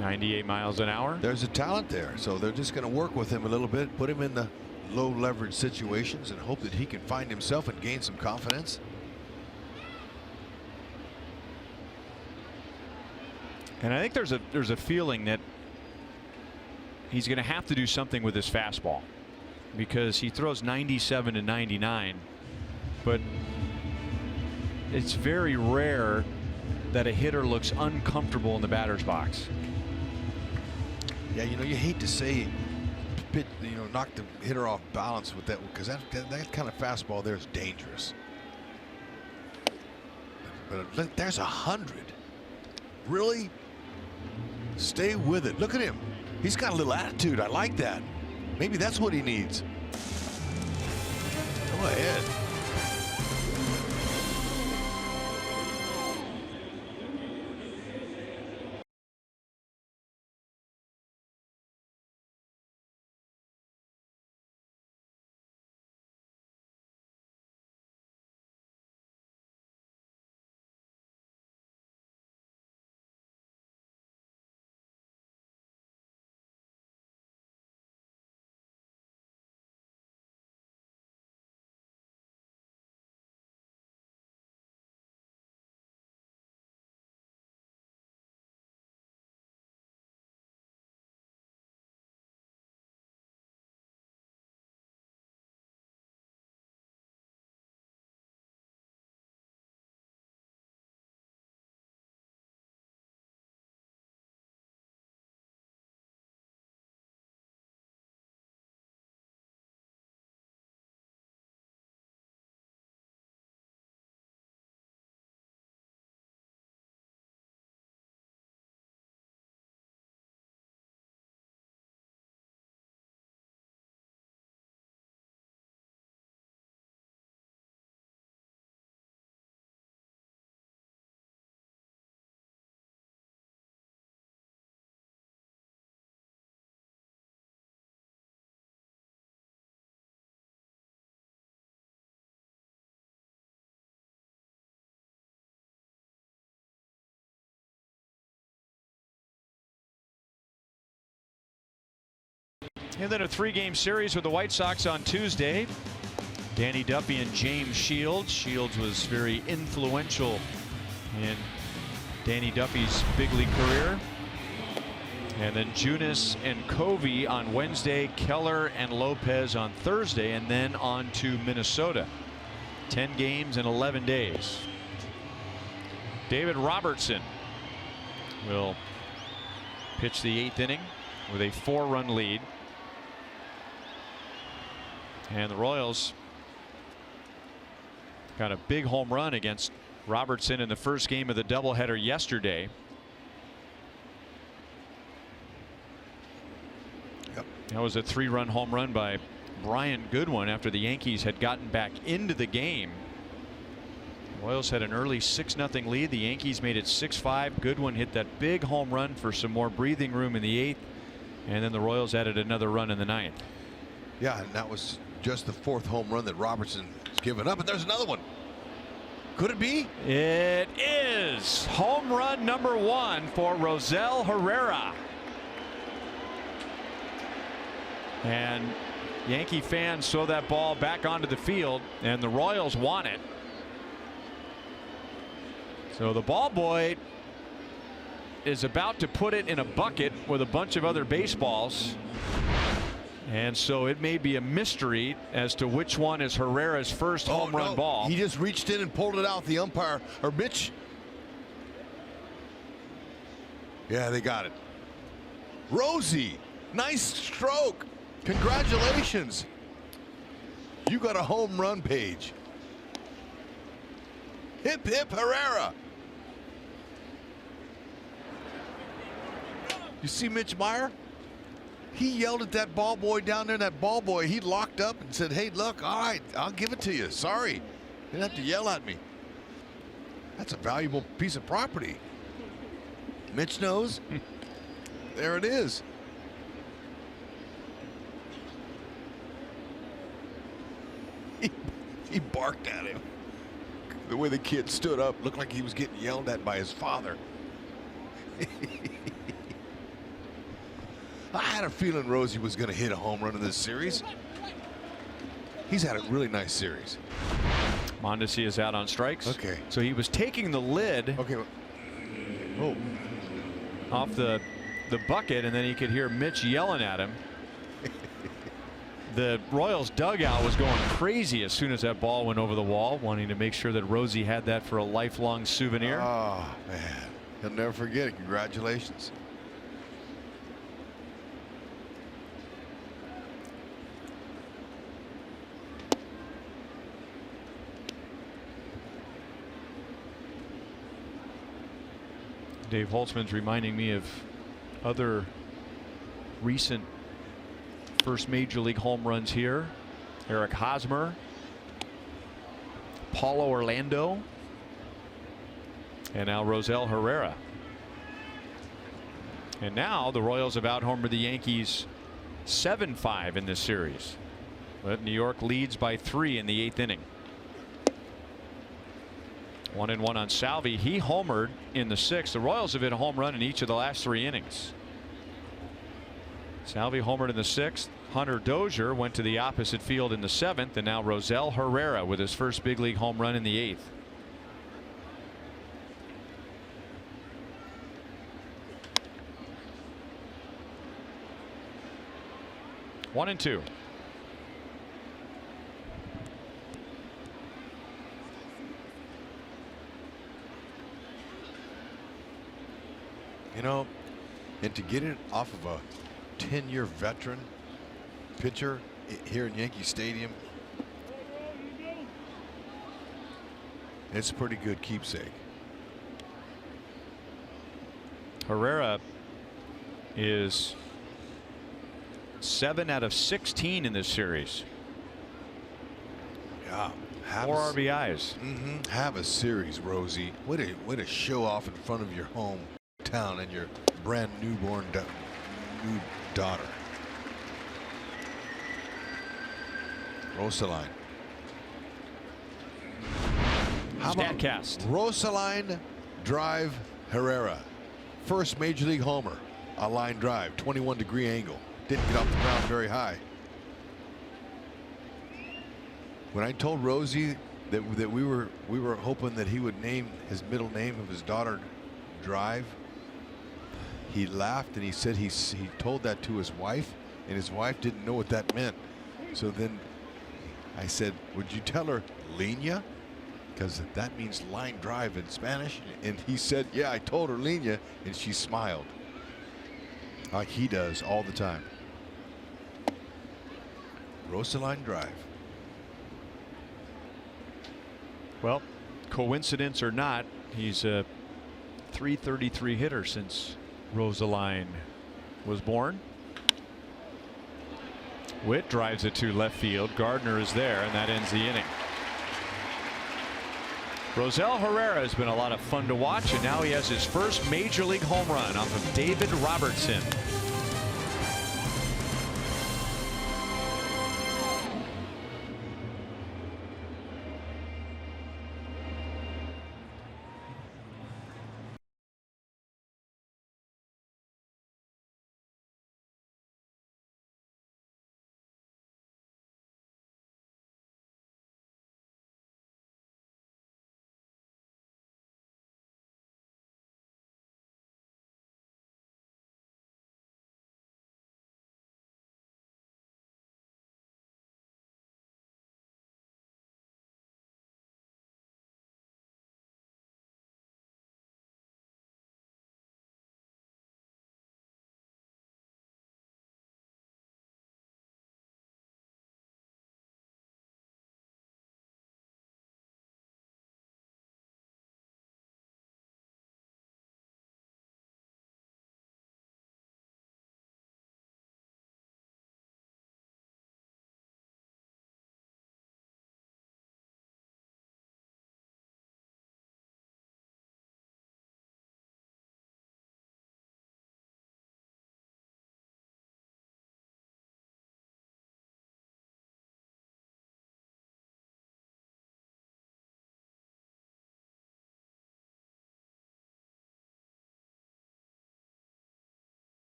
.98 miles an hour. There's a talent there, so they're just going to work with him a little bit, put him in the low leverage situations, and hope that he can find himself and gain some confidence. And I think there's a feeling that he's going to have to do something with his fastball, because he throws 97 to 99, but it's very rare that a hitter looks uncomfortable in the batter's box. Yeah, you know, you hate to say, knock the hitter off balance with that, because that kind of fastball there is dangerous. But look, there's 100. Really? Stay with it. Look at him. He's got a little attitude. I like that. Maybe that's what he needs. And then a 3-game series with the White Sox on Tuesday. Danny Duffy and James Shields. Shields was very influential in Danny Duffy's big league career. And then Junis and Covey on Wednesday, Keller and Lopez on Thursday, and then on to Minnesota. 10 games in 11 days. David Robertson will pitch the 8th inning with a 4-run lead. And the Royals got a big home run against Robertson in the first game of the doubleheader yesterday. That was a 3-run home run by Brian Goodwin after the Yankees had gotten back into the game. The Royals had an early 6-0 lead. The Yankees made it 6-5. Goodwin hit that big home run for some more breathing room in the 8th. And then the Royals added another run in the 9th. Yeah, and that was just the 4th home run that Robertson has given up. And there's another one. Could it be? It is home run number 1 for Rosell Herrera. And Yankee fans throw that ball back onto the field, and the Royals want it. So the ball boy is about to put it in a bucket with a bunch of other baseballs. And so it may be a mystery as to which one is Herrera's first home run ball. He just reached in and pulled it out. The umpire, or Mitch. Yeah, they got it. Rosie, nice stroke. Congratulations. You got a home run page. Hip, hip, Herrera. You see Mitch Meyer? He yelled at that ball boy down there. That ball boy, he locked up and said, hey, look, all right, I'll give it to you. Sorry. You didn't have to yell at me. That's a valuable piece of property. Mitch knows. There it is. He barked at him. The way the kid stood up looked like he was getting yelled at by his father. I had a feeling Rosie was going to hit a home run in this series. He's had a really nice series. Mondesi is out on strikes. Okay. So he was taking the lid off the bucket, and then he could hear Mitch yelling at him. The Royals dugout was going crazy as soon as that ball went over the wall, wanting to make sure that Rosie had that for a lifelong souvenir. Oh, man. He'll never forget it. Congratulations. Dave Holtzman's reminding me of other recent first major league home runs here. Eric Hosmer, Paulo Orlando, and now Rosell Herrera. And now the Royals have out-homered the Yankees 7-5 in this series. But New York leads by 3 in the 8th inning. 1-1 on Salvi. He homered in the 6th. The Royals have hit a home run in each of the last 3 innings. Salvi homered in the 6th. Hunter Dozier went to the opposite field in the 7th, and now Rosell Herrera with his first big league home run in the 8th. One and two. You know, and to get it off of a 10-year veteran pitcher here in Yankee Stadium, it's a pretty good keepsake. Herrera is 7 out of 16 in this series. Yeah, 4 RBIs. Have a series, Rosie. Way to show off in front of your hometown and your brand newborn new daughter. Rosaline. How about Statcast. Rosaline drive Herrera. First major league homer. A line drive, 21-degree angle. didn't get off the ground very high. When I told Rosie that we were hoping that he would name his middle name of his daughter Drive, he laughed and he said he told that to his wife, and his wife didn't know what that meant. So then I said, would you tell her Línea? Because that means line drive in Spanish. And he said, yeah, I told her Línea, and she smiled. Like he does all the time. Rosaline Drive. Well, coincidence or not, he's a .333 hitter since Rosaline was born. Witt drives it to left field. Gardner is there, and that ends the inning. Rosell Herrera has been a lot of fun to watch, and now he has his first major league home run off of David Robertson.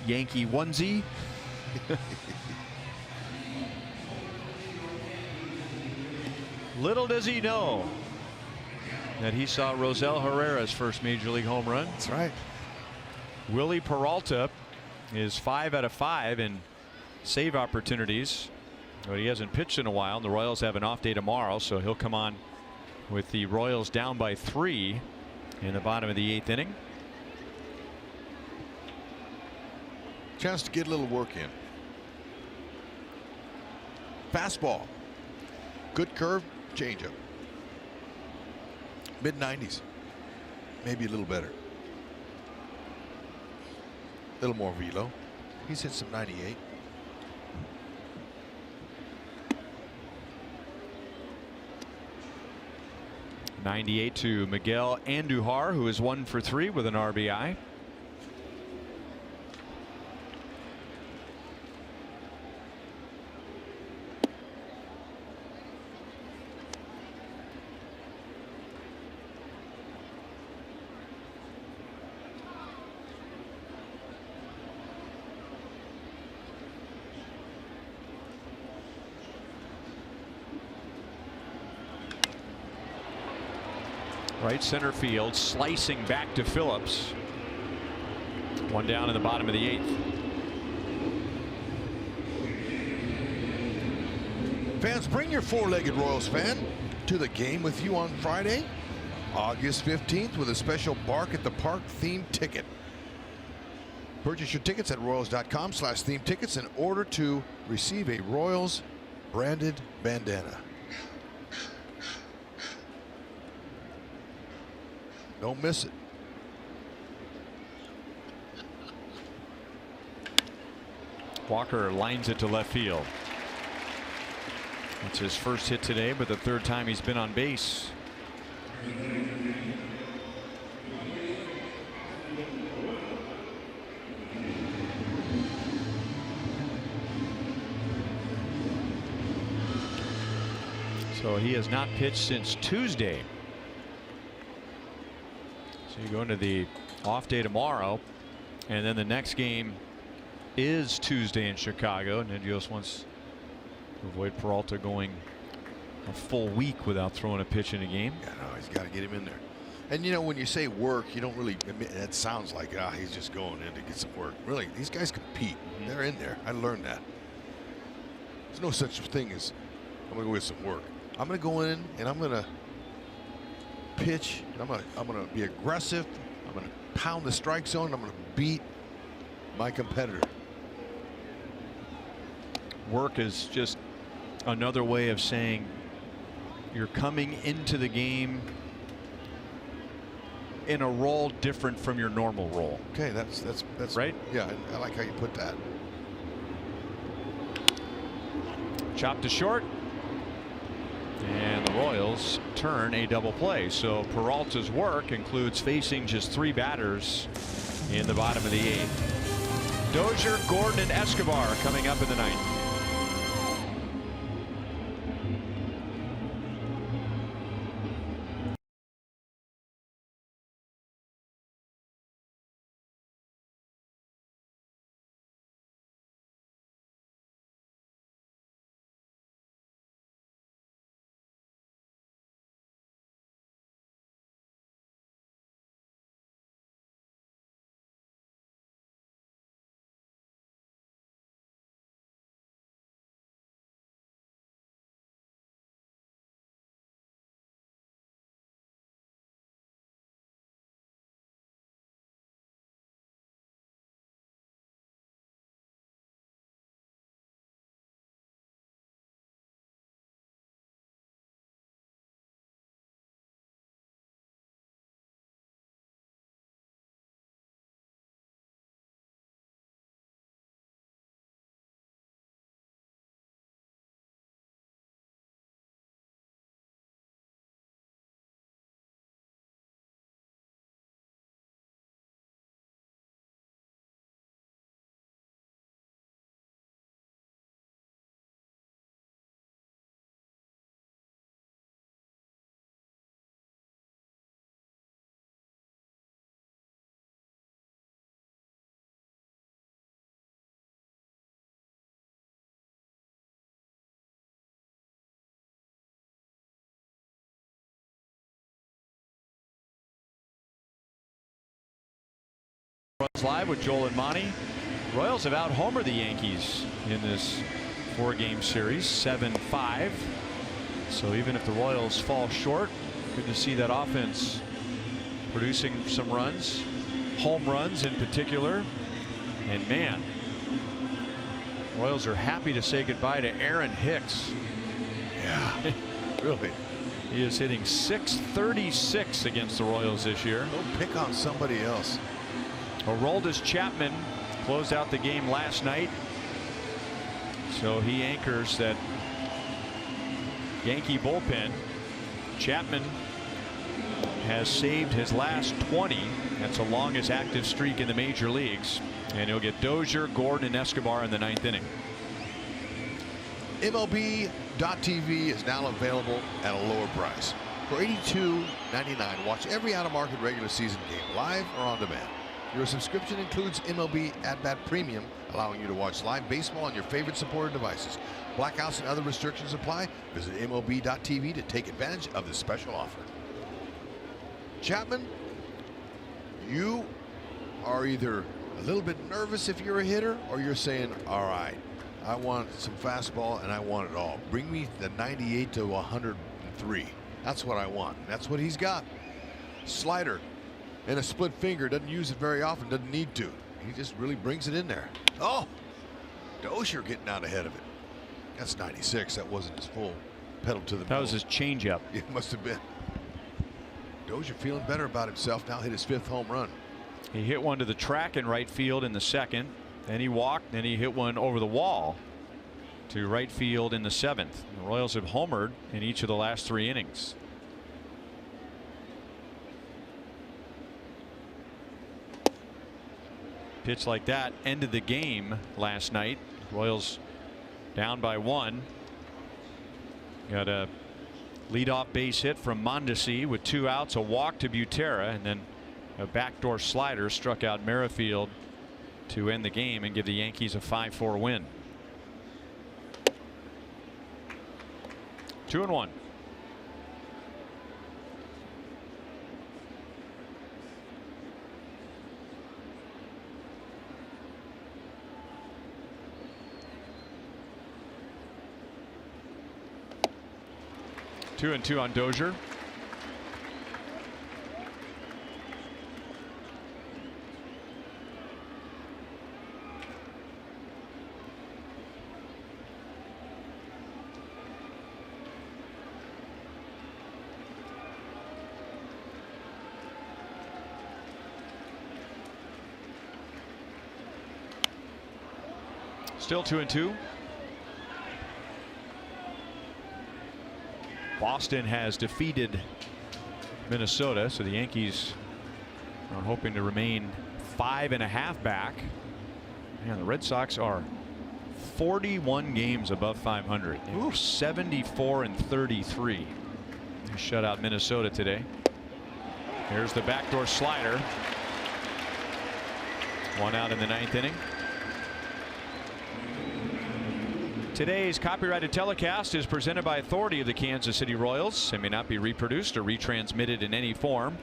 Yankee onesie. Little does he know that he saw Rosell Herrera's first major league home run. That's right. Willie Peralta is 5 out of 5 in save opportunities, but he hasn't pitched in a while. And the Royals have an off day tomorrow, so he'll come on with the Royals down by 3 in the bottom of the 8th inning. Chance to get a little work in. Fastball. Good curve, changeup. Mid-90s. Maybe a little better. A little more velo. He's hit some 98. .98 to Miguel Andujar, who is 1 for 3 with an RBI. Right center field, slicing back to Phillips. One down in the bottom of the 8th. Fans, bring your four-legged Royals fan to the game with you on Friday, August 15th, with a special Bark at the Park themed ticket. Purchase your tickets at royals.com/theme tickets in order to receive a Royals branded bandana. Don't miss it. Walker lines it to left field. It's his first hit today, but the third time he's been on base. So he has not pitched since Tuesday. So you go into the off day tomorrow, and then the next game is Tuesday in Chicago. And Dios wants to avoid Peralta going a full week without throwing a pitch in a game. Yeah, no, he's got to get him in there. And you know, when you say work, you don't really admit, that sounds like he's just going in to get some work. Really, these guys compete. They're in there. I learned that. There's no such thing as I'm gonna go get some work. I'm gonna go in and I'm gonna pitch. And I'm gonna be aggressive. I'm gonna pound the strike zone. I'm gonna beat my competitor. Work is just another way of saying you're coming into the game in a role different from your normal role. Okay, that's right. Yeah, I like how you put that. Chopped to short, and the Royals turn a double play. So Peralta's work includes facing just 3 batters in the bottom of the 8th. Dozier, Gordon, and Escobar coming up in the 9th. Live with Joel and Monty. Royals have out-homered the Yankees in this 4-game series, 7-5. So even if the Royals fall short, good to see that offense producing some runs, home runs in particular. And man, Royals are happy to say goodbye to Aaron Hicks. Yeah, really. He is hitting .636 against the Royals this year. Don't pick on somebody else. Aroldis Chapman closed out the game last night, so he anchors that Yankee bullpen. Chapman has saved his last 20. That's the longest active streak in the major leagues, and he'll get Dozier, Gordon, and Escobar in the 9th inning. MLB.TV is now available at a lower price. For $82.99, watch every out-of-market regular season game live or on demand. Your subscription includes MLB At-Bat Premium, allowing you to watch live baseball on your favorite supported devices. Blackouts and other restrictions apply. Visit MLB.TV to take advantage of this special offer. Chapman, you are either a little bit nervous if you're a hitter, or you're saying, all right, I want some fastball and I want it all. Bring me the 98 to 103. That's what I want. That's what he's got. Slider and a split finger, doesn't use it very often, doesn't need to. He just really brings it in there. Oh, Dozier getting out ahead of it. That's 96. That wasn't his full pedal to the middle. That was his changeup. It must have been. Dozier feeling better about himself now. Hit his 5th home run. He hit one to the track in right field in the 2nd. Then he walked, then he hit one over the wall to right field in the 7th. The Royals have homered in each of the last 3 innings. Pitch like that ended the game last night. Royals down by 1. Got a leadoff base hit from Mondesi with 2 outs, a walk to Butera, and then a backdoor slider struck out Merrifield to end the game and give the Yankees a 5-4 win. 2-1. Two and 2 on Dozier. Still 2 and 2. Boston has defeated Minnesota, so the Yankees are hoping to remain 5.5 back. And the Red Sox are 41 games above 500. 74 and 33. They shut out Minnesota today. Here's the backdoor slider. 1 out in the 9th inning. Today's copyrighted telecast is presented by authority of the Kansas City Royals and may not be reproduced or retransmitted in any form.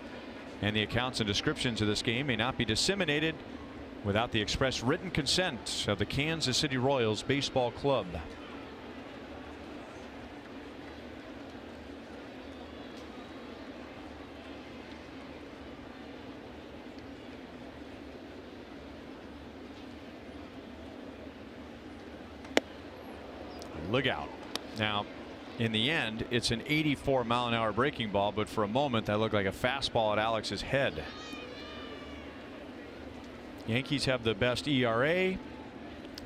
And the accounts and descriptions of this game may not be disseminated without the express written consent of the Kansas City Royals Baseball Club. Look out. Now, in the end, it's an 84-mile-an-hour breaking ball, but for a moment that looked like a fastball at Alex's head. Yankees have the best ERA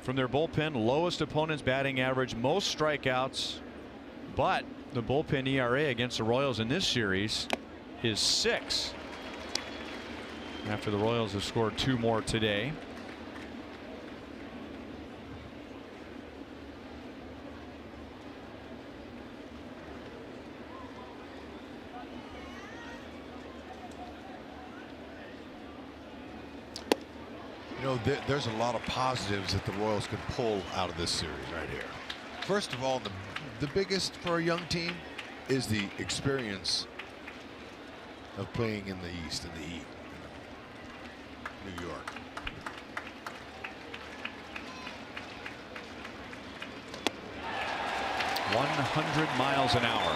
from their bullpen, lowest opponent's batting average, most strikeouts, but the bullpen ERA against the Royals in this series is 6. After the Royals have scored 2 more today. You know, there's a lot of positives that the Royals could pull out of this series right here. First of all, the biggest for a young team is the experience of playing in the East, in the heat, New York. .100 miles an hour.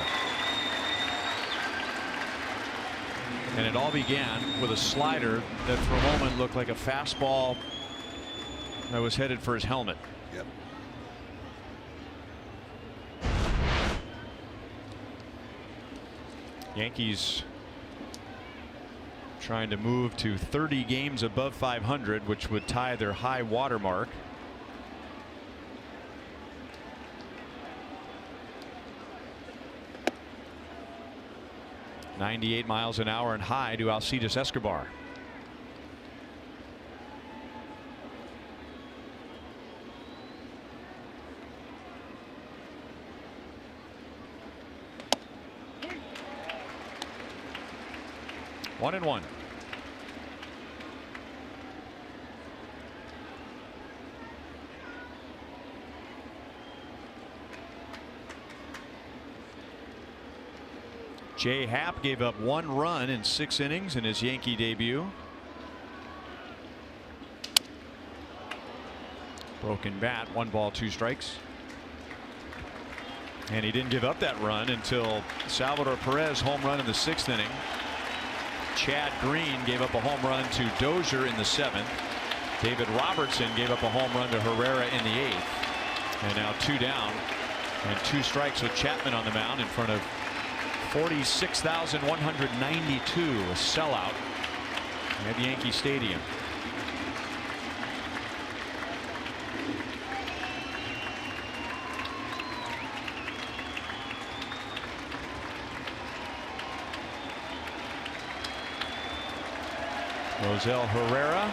And it all began with a slider that for a moment looked like a fastball that was headed for his helmet. Yep. Yankees trying to move to 30 games above 500, which would tie their high water mark. .98 miles an hour and high to Alcides Escobar. One and one. Jay Happ gave up 1 run in 6 innings in his Yankee debut. Broken bat, 1 ball, 2 strikes. And he didn't give up that run until Salvador Perez home run in the 6th inning. Chad Green gave up a home run to Dozier in the 7th. David Robertson gave up a home run to Herrera in the 8th. And now 2 down and 2 strikes with Chapman on the mound in front of 46,192, a sellout at Yankee Stadium. Rosell Herrera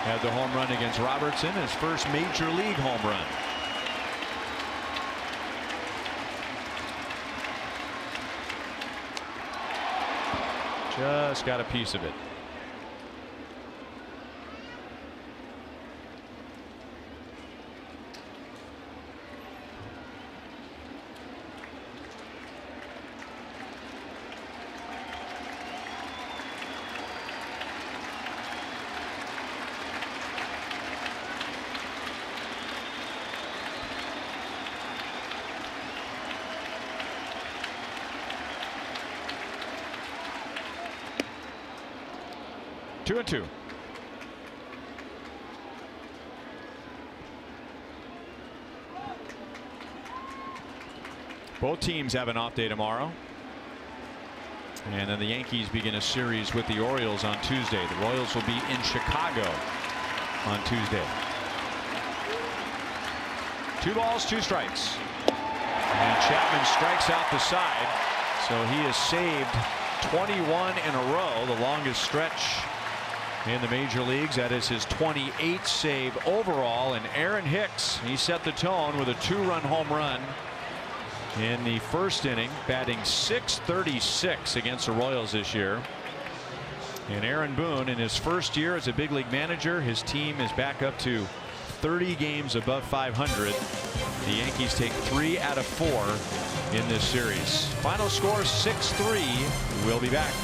had the home run against Robertson, his first major league home run. Just got a piece of it. Two and two. Both teams have an off day tomorrow. And then the Yankees begin a series with the Orioles on Tuesday. The Royals will be in Chicago on Tuesday. 2 balls, 2 strikes. And Chapman strikes out the side. So he has saved 21 in a row, the longest stretch in the major leagues. That is his 28th save overall. And Aaron Hicks, he set the tone with a 2-run home run in the first inning, batting .636 against the Royals this year. And Aaron Boone, in his first year as a big league manager, his team is back up to 30 games above 500. The Yankees take 3 out of 4 in this series. Final score 6-3. We'll be back.